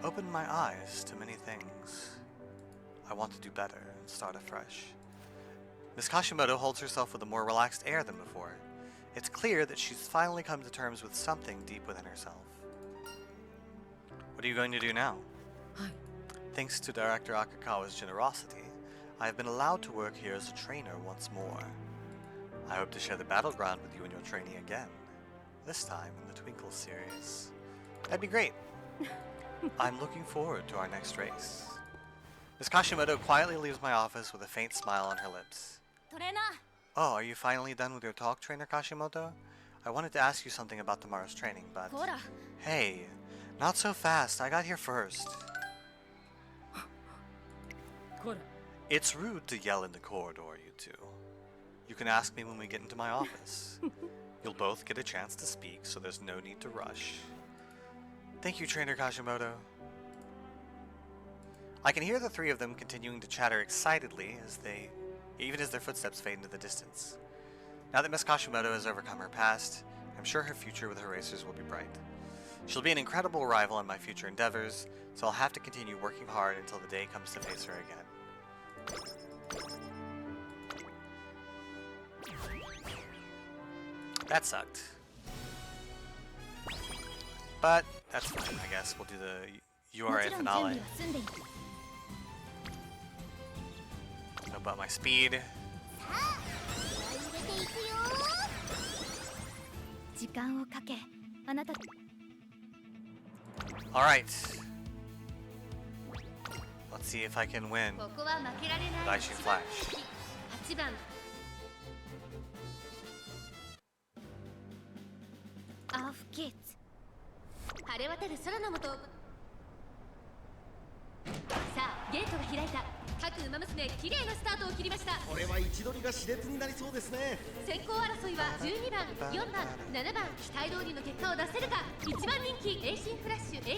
opened my eyes to many things. I want to do better and start afresh. Miss Kashimoto holds herself with a more relaxed air than before. It's clear that she's finally come to terms with something deep within herself. What are you going to do now? Thanks to Director Akakawa's generosity, I have been allowed to work here as a trainer once more. I hope to share the battleground with you and your training again, this time in the Twinkle series. That'd be great. I'm looking forward to our next race. Miss Kashimoto quietly leaves my office with a faint smile on her lips. Oh, are you finally done with your talk, Trainer Kashimoto? I wanted to ask you something about tomorrow's training, but... Hey, not so fast. I got here first. It's rude to yell in the corridor, you two. You can ask me when we get into my office. You'll both get a chance to speak, so there's no need to rush. Thank you, Trainer Kashimoto. I can hear the three of them continuing to chatter excitedly even as their footsteps fade into the distance. Now that Miss Kashimoto has overcome her past, I'm sure her future with her racers will be bright. She'll be an incredible rival in my future endeavors, so I'll have to continue working hard until the day comes to face her again. That sucked. But that's fine, I guess. We'll do the URA finale. Know about my speed. 間をかけあなた Alright. Let's see if I can win. ここは負けられない Eishin Flash. 8番アーフゲーツ晴れ渡る空の下をさあゲートが開いた各馬娘綺麗なスタートを切りました。これは位置取りが熾烈になりそうですね。先行争いは12番、4番、7番期待通りの結果を出せるか。1番人気エイシンフラッシュ上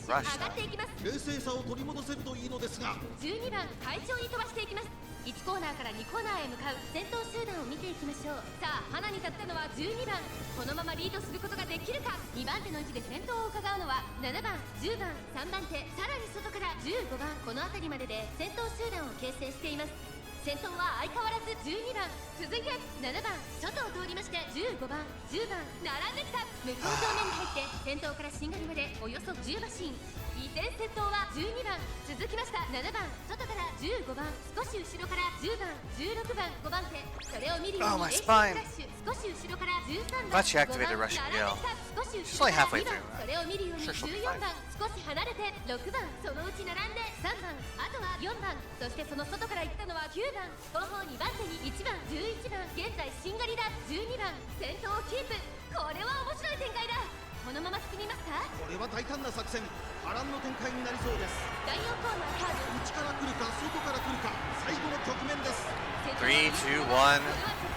がっていきます。冷静さを取り戻せるといいのですが、12番快調に飛ばしていきます。1コーナーから2コーナーへ向かう先頭集団を見ていきましょう。さあ花に立ったのは12番、このままリードすることができるか。2番手の位置で先頭を伺うのは7番、10番、3番手、さらに外から15番、この辺りまでで先頭集団を形成しています。先頭は相変わらず12番、続いて7番外を通りまして15番、10番並んできた。向こう正面に入って先頭からしんがりまでおよそ10馬身。依然先頭は12番、続きました7番外から15番、少し後ろから10番、16番、5番手、それを見るようにエイシンフラッシュ少し後ろから13番、 Glad she activated Russian Gale. 少し She's 後 only ろから halfway 2番 through. それを見るように Sure, she'll be 14 fine. 番、少し離れて6番、そのうち並んで3番、あとは4番、そしてその外から行ったのは9番、後方2番手に1番、11番、現在しんがりだ12番、先頭をキープ。これは面白い展開だ。このまま進みますか。これは大胆な作戦、波乱の展開になりそうです。第4コーナーカーブ、内から来るか外から来るか、最後の局面です。3, 2, 1.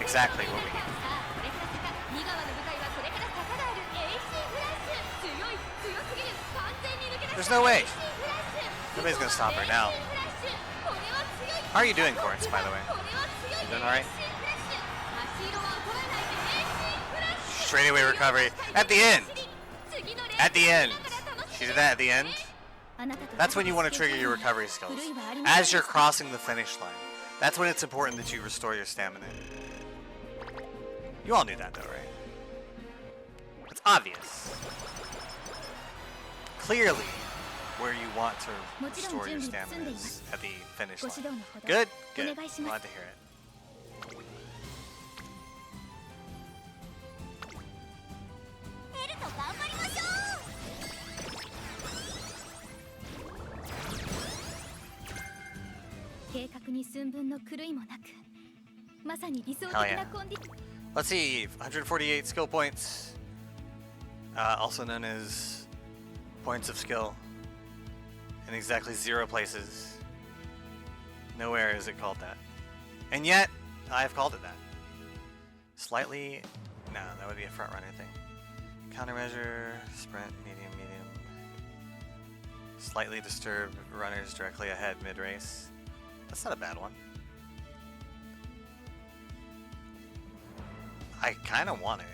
Exactly what we need. さあこれから坂、2川の舞台はこれから坂がある。エイシンフラッシュ強い、強すぎる、完全に抜け出した。 There's no way. エイシンフラッシュ Nobody's gonna stop her now. エイシンフラッシュこれは強い。 How are you doing, Corns, by the way? これは強い。 You doing alright? エイシンフラッシュ足色は衰えないでエイシンフラッシュ Straightaway recovery at the end. 次のレース At the end. 見ながら楽し She ん did で that at the end. あなたと That's when you want to trigger your recovery skills. As you're crossing the finish line. That's when it's important that you restore your stamina. You all knew that though, right? It's obvious. Clearly, where you want to restore your stamina is at the finish ご指導 line. のほど Good, お good. 願いしま Glad す to hear it. エルと頑張りましょう。計画に寸分の狂いもなくまさに理想的 Hell yeah. なコンディ Let's see, 148 skill points, also known as points of skill, in exactly 0 places. Nowhere is it called that. And yet, I've called it that. Slightly, no, that would be a front runner thing. Countermeasure, sprint, medium, medium. Slightly disturb runners directly ahead mid-race. That's not a bad one. I kind of want it.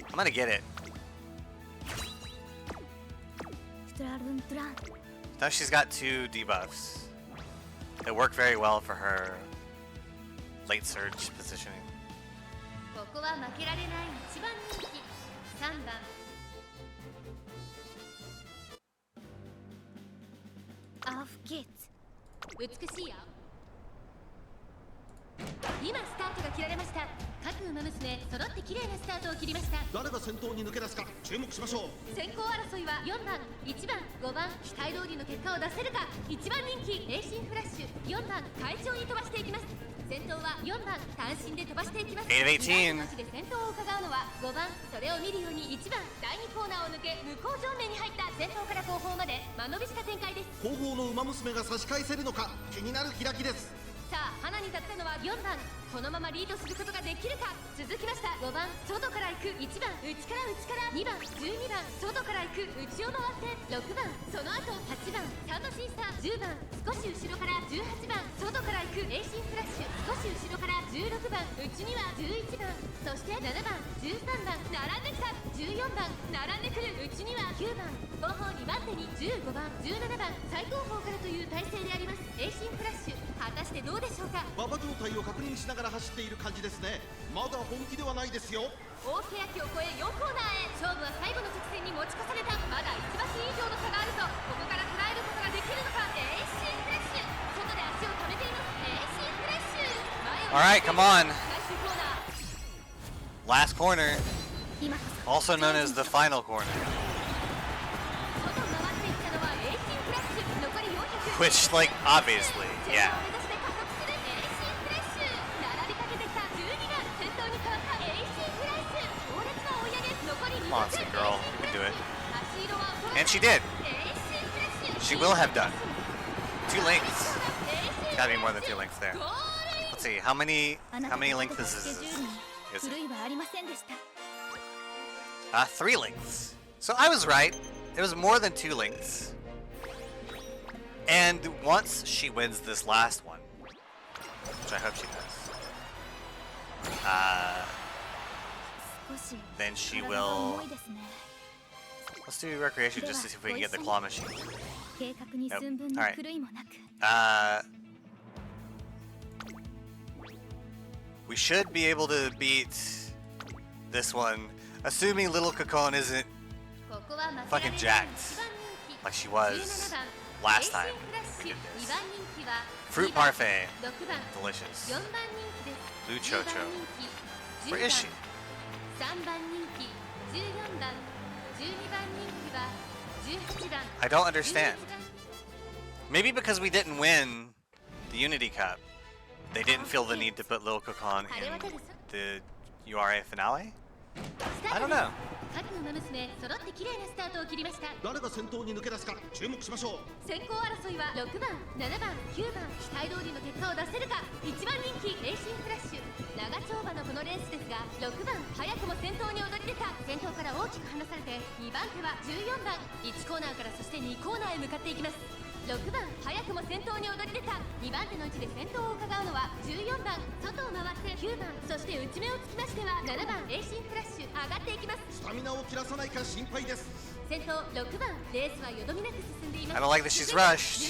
I'm gonna get it. ストラルントラン Now she's got 2 debuffs that work very well for her late surge positioning. ここは負けられない1番人気3番アーフゲーツ美しい青。今スタートが切られました。各馬娘揃って綺麗なスタートを切りました。誰が先頭に抜け出すか注目しましょう。先行争いは4番、1番、5番、期待通りの結果を出せるか。1番人気エイシンフラッシュ4番、快調に飛ばしていきます。先頭は4番、単身で飛ばしていきます。 8 of 18. 2番手で先頭を伺うのは5番、それを見るように1番、第2コーナーを抜け向こう正面に入った先頭から後方まで間延びした展開です。後方の馬娘が差し返せるのか気になる開きです。さあ花に立ったのは4番、このままリードすることができるか。続きました5番、外から行く1番、内から2番、12番、外から行く内を回って6番、その後8番、3馬審査10番、少し後ろから18番、外から行くエイシンフラッシュ少し後ろから16番、内には11番、そして7番、13番並んできた。14番並んでくる、内には9番、後方2番手に15番、17番、最後方からという体勢であります。エイシンフラッシュ果たしてどうでしょうか。馬場状態を確認しながら走っている感じですね。まだ本気ではないですよ。大欅を越え4コーナーへ。勝負は最後の直線に持ち越された。まだ1馬身以上の差があるぞ。こ Alright, come on. 最終コーナー Last corner, 今こそ also known as the final corner. 外回っていったのはエイシンフラッシュ残り400 Which, like, obviously, チェ yeah. ンバーを目指して加速するエイシンフラッシュ並びかけてきた12番先頭に変わったエイシンフラッシュ強烈な追い上げ残り200 Come on, sweet girl, you can do it. 足色は衰えない And she did. エイシンフラッシュ She will have done. 2 lengths. エイシン Gotta be more than 2 lengths there. ゴールイン Let's see, how many あなた how と many 立て lengths た is スケジュ this? ールに Is it? 狂いはありませんでした 3 lengths. So I was right. It was more than 2 lengths. And once she wins this last one, which I hope she does, 少し then she 体が will. 重いですね Let's do recreation just to see if we can get the claw machine. 計画に寸分の Alright. 狂いもなく We should be able to beat this one, assuming little Kokon isn't ここは負けられない fucking jacked 一番人気 like she was 17番 last time. エイシンフラッシュ Look at 2 this. 番人気は Fruit 2番 parfait, 6番 delicious. 4番人気です Blue 10 Chocho. 番人気 Where 10 is she? 番3番人気14番12番人気は18番 I don't understand. 11番 Maybe because we didn't win the Unity Cup, they didn't feel the need to put Lil Kokon in the URA finale? I don't know. 各ウマ娘揃って綺麗なスタートを切りました誰が先頭に抜け出すか注目しましょう。先行争いは6番7番9番期待通りの結果を出せるか1番人気エイシンフラッシュ長丁場のこのレースですが6番早くも先頭に躍り出た先頭から大きく離されて2番手は14番1コーナーからそして2コーナーへ向かっていきます6番早くも先頭に躍り出た2番手の位置で先頭を伺うのは14番外を回って9番そして内目をつきましては7番エイシンフラッシュ上がっていきますスタミナを切らさないか心配です。先頭6番レースはよどみなく進んでいます I don't like that she's rushed,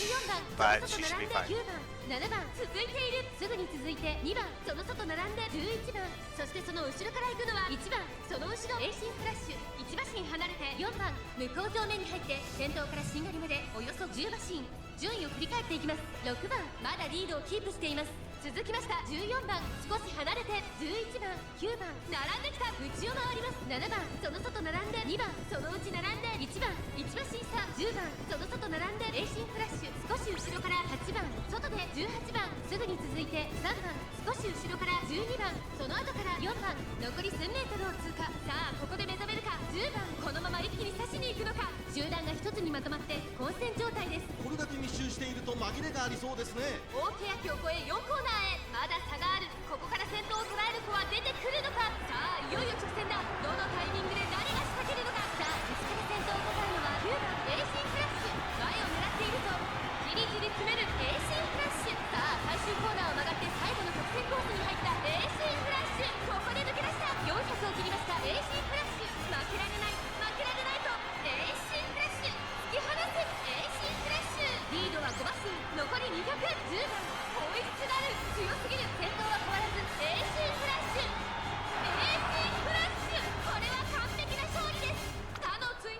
14 but 番 she そ should の be 外 fine. 並んで9番7番続いているすぐに続いて2番その外並んで11番そしてその後ろから行くのは1番その後ろエイシンフラッシュ1馬身離れて4番向こう上面に入って先頭からしんがりまでおよそ10馬身順位を振り返っていきます6番まだリードをキープしています続きました14番少し離れて11番9番並んできた内を回ります7番その外並んで2番そのうち並んで1番1馬身差10番その外並んでエイシンフラッシュ少し後ろから8番外で18番すぐに続いて3番少し後ろから12番その後から4番残り1000メートルを通過さあここで目覚めるか10番このまま一気に差しに行くのか集団が一つにまとまって混戦状態ですこれだけ密集していると紛れがありそうですね。大欅を越え4コーナーへまだ差があるここから先頭を捉える子は出てくるのかさあいよいよ直線だどのタイミングで誰が仕掛けるのかさあ口から先頭を飾るのは9番エイシンフラッシュ前を狙っているとじりじり詰めるエイシンフラッシュさあ最終コーナーを曲がって最後の直線コースに入ったエイシンフラッシュここで抜け出した400を切りましたエイシンフラッシュ負けられない負けられないとエイシンフラッシュ突き放すエイシンフラッシュリードは5馬身残り210番追いつなる強すぎる先頭は変わらずエイシンフラッシュエイシンフラッシュこれは完璧な勝利です他のつい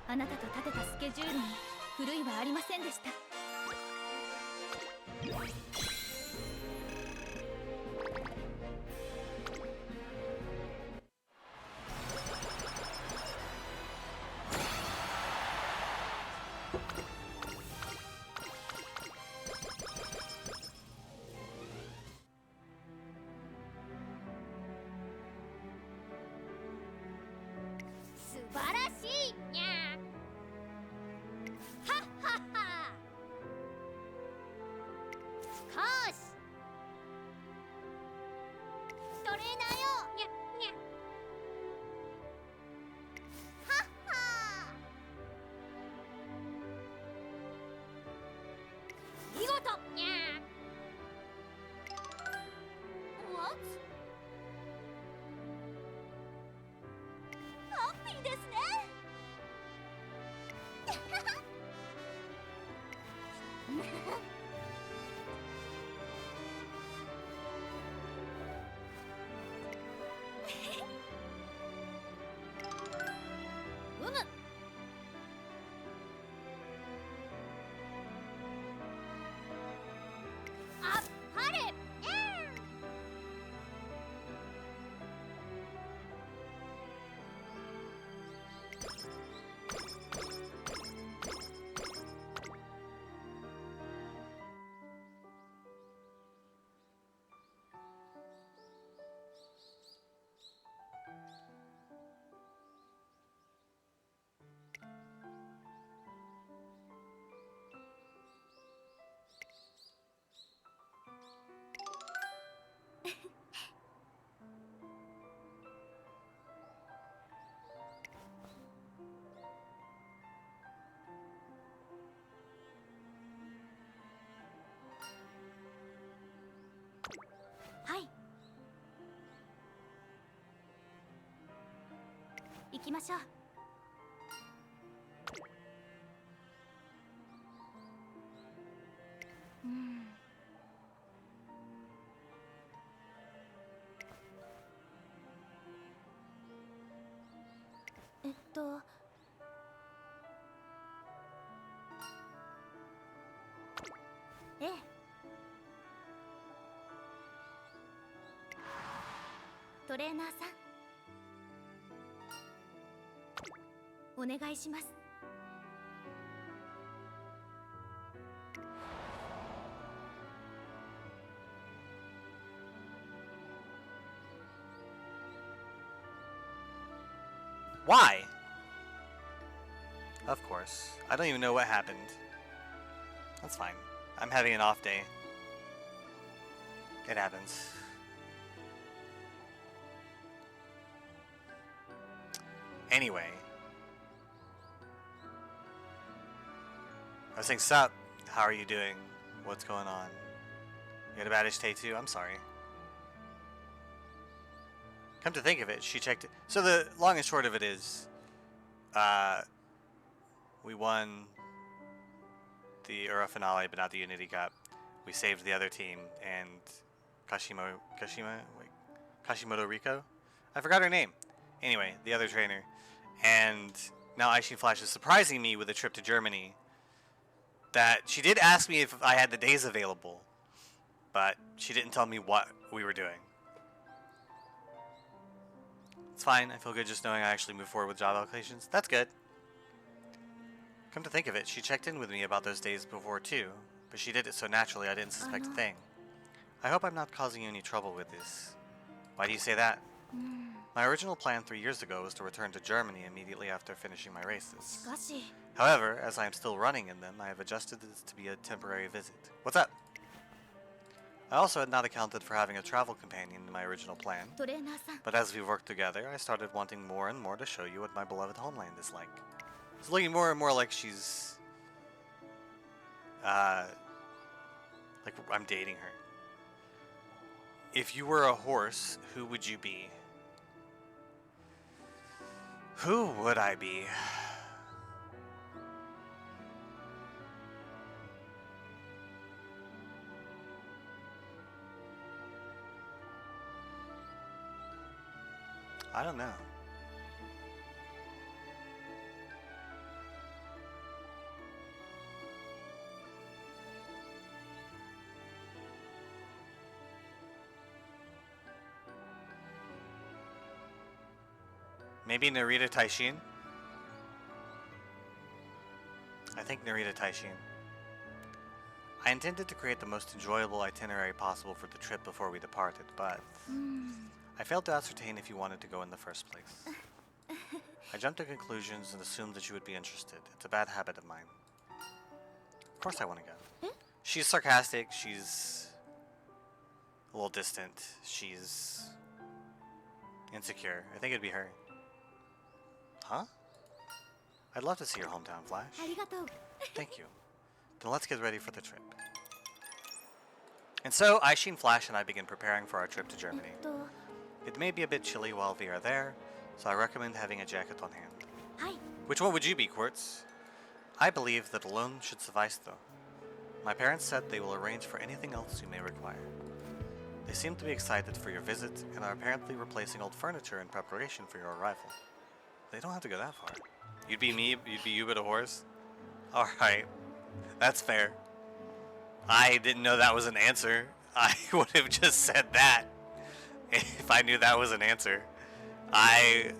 あなたと立てたスケジュールに狂いはありませんでした 素晴らしいにゃーはっはっは行きましょう。ええ。トレーナーさん、お願いします。Why? Of course. I don't even know what happened. That's fine. I'm having an off day. It happens. Anyway. I was saying, sup? How are you doing? What's going on? You had a badish day too? I'm sorry. Come to think of it, she checked it. So the long and short of it is, we won the Ura finale, but not the Unity Cup. We saved the other team, and Kashimoto Riko? I forgot her name. Anyway, the other trainer. And now Eishin Flash is surprising me with a trip to Germany. That she did ask me if I had the days available, but she didn't tell me what we were doing. It's fine. I feel good just knowing I actually moved forward with job applications. That's good. Come to think of it, she checked in with me about those days before too, but she did it so naturally I didn't suspect a thing. I hope I'm not causing you any trouble with this. Why do you say that? My original plan 3 years ago was to return to Germany immediately after finishing my races. However, as I am still running in them, I have adjusted this to be a temporary visit. What's up? I also had not accounted for having a travel companion in my original plan, but as we worked together, I started wanting more and more to show you what my beloved homeland is like. It's looking more and more like she's, like I'm dating her. If you were a horse, who would you be? Who would I be? I don't know. Maybe Narita Taishin? I think Narita Taishin. I intended to create the most enjoyable itinerary possible for the trip before we departed, but I failed to ascertain if you wanted to go in the first place. I jumped to conclusions and assumed that you would be interested. It's a bad habit of mine. Of course I want to go. She's sarcastic, she's a little distant, she's insecure. I think it'd be her. Huh? I'd love to see your hometown, Flash. Thank you. Then let's get ready for the trip. And so, Eishin Flash and I begin preparing for our trip to Germany. It may be a bit chilly while we are there, so I recommend having a jacket on hand. Which one would you be, Quartz? I believe that alone should suffice, though. My parents said they will arrange for anything else you may require. They seem to be excited for your visit and are apparently replacing old furniture in preparation for your arrival. They don't have to go that far. You'd be me, you'd be you but a horse? Alright, that's fair. I didn't know that was an answer. I would have just said that if I knew that was an answer. I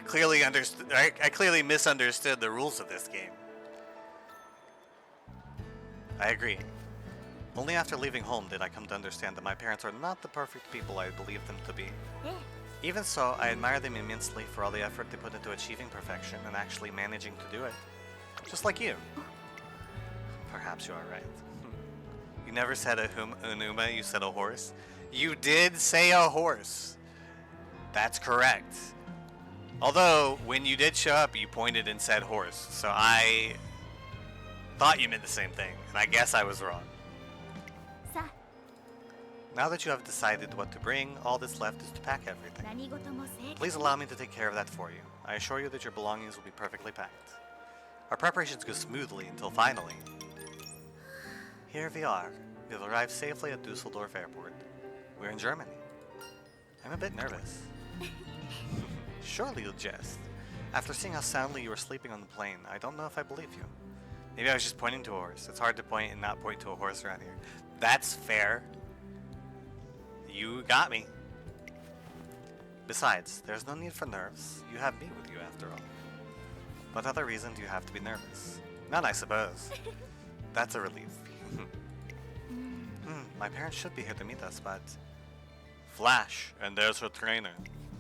clearly understood. I clearly misunderstood the rules of this game. I agree. Only after leaving home did I come to understand that my parents are not the perfect people I believed them to be. Even so, I admire them immensely for all the effort they put into achieving perfection and actually managing to do it. Just like you. Perhaps you are right. You never said an Uma, you said a horse. You did say a horse. That's correct. Although, when you did show up, you pointed and said horse. So I thought you meant the same thing, and I guess I was wrong. Now that you have decided what to bring, all that's left is to pack everything. 何事も正 Please allow me to take care of that for you. I assure you that your belongings will be perfectly packed. Our preparations go smoothly until finally... Here we are. We have arrived safely at Dusseldorf Airport. We're in Germany. I'm a bit nervous. Surely you'll jest. After seeing how soundly you were sleeping on the plane, I don't know if I believe you. Maybe I was just pointing to a horse. It's hard to point and not point to a horse around here. That's fair. You got me. Besides, there's no need for nerves. You have me with you after all. What other reason do you have to be nervous? None, I suppose. That's a relief. My parents should be here to meet us, but... Flash, and there's her trainer.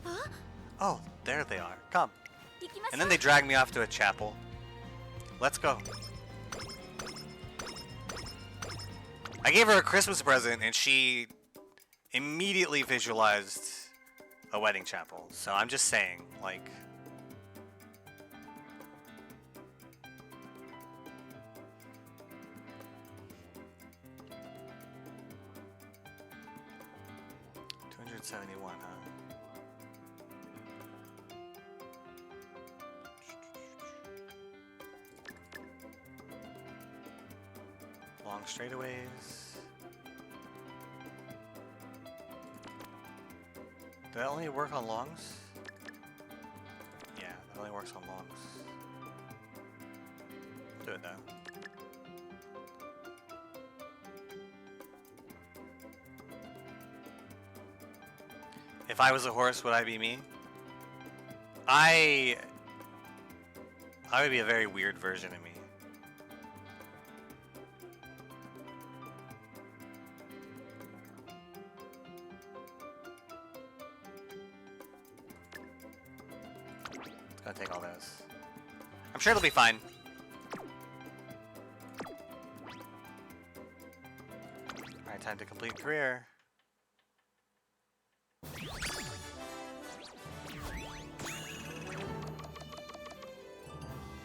Huh? Oh, there they are. Come. 行きましょう And then they drag me off to a chapel. Let's go. I gave her a Christmas present and she immediately visualized a wedding chapel. So I'm just saying, like... $271, huh? Long straightaways. Does that only work on longs? Yeah, that only works on longs. Do it though. If I was a horse, would I be me? I would be a very weird version of me. It's gonna take all those. I'm sure it'll be fine. Alright, time to complete career.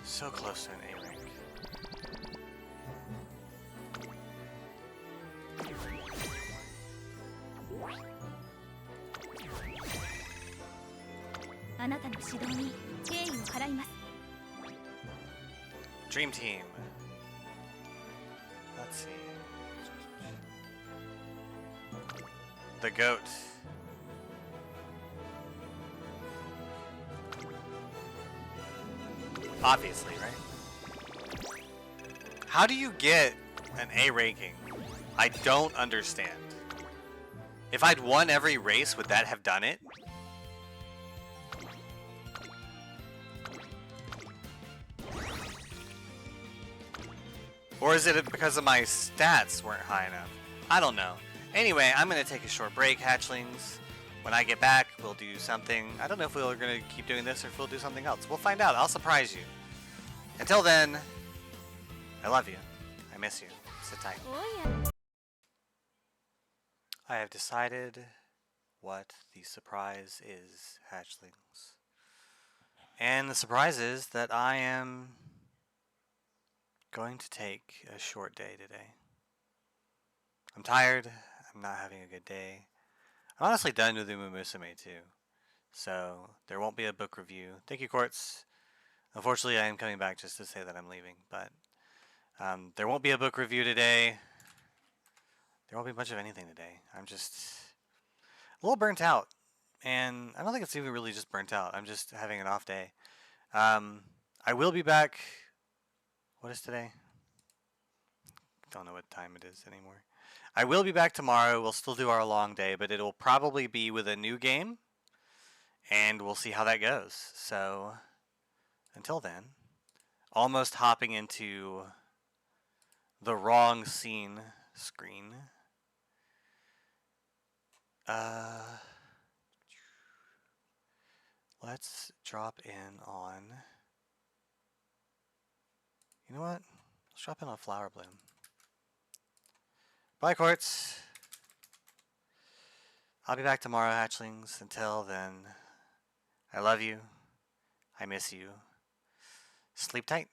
So close to an A rank. Dream Team. Let's see. The goat. Obviously, right? How do you get an A ranking? I don't understand. If I'd won every race, would that have done it? Or is it because of my stats weren't high enough? I don't know. Anyway, I'm going to take a short break, hatchlings. When I get back, we'll do something. I don't know if we're going to keep doing this or if we'll do something else. We'll find out. I'll surprise you. Until then, I love you. I miss you. Sit tight. I have decided what the surprise is, hatchlings. And the surprise is that I am going to take a short day today. I'm tired. I'm not having a good day. I'm honestly done with Umamusume too. So there won't be a book review. Thank you, Quartz. Unfortunately, I am coming back just to say that I'm leaving. But there won't be a book review today. There won't be much of anything today. I'm just a little burnt out. And I don't think it's even really just burnt out. I'm just having an off day. I will be back. What is today? Don't know what time it is anymore. I will be back tomorrow. We'll still do our long day, but it'll probably be with a new game. And we'll see how that goes. So, until then, almost hopping into the wrong scene screen. Let's drop in on... You know what? Let's drop in on Flower Bloom. Bye, Quartz. I'll be back tomorrow, hatchlings. Until then, I love you. I miss you. Sleep tight.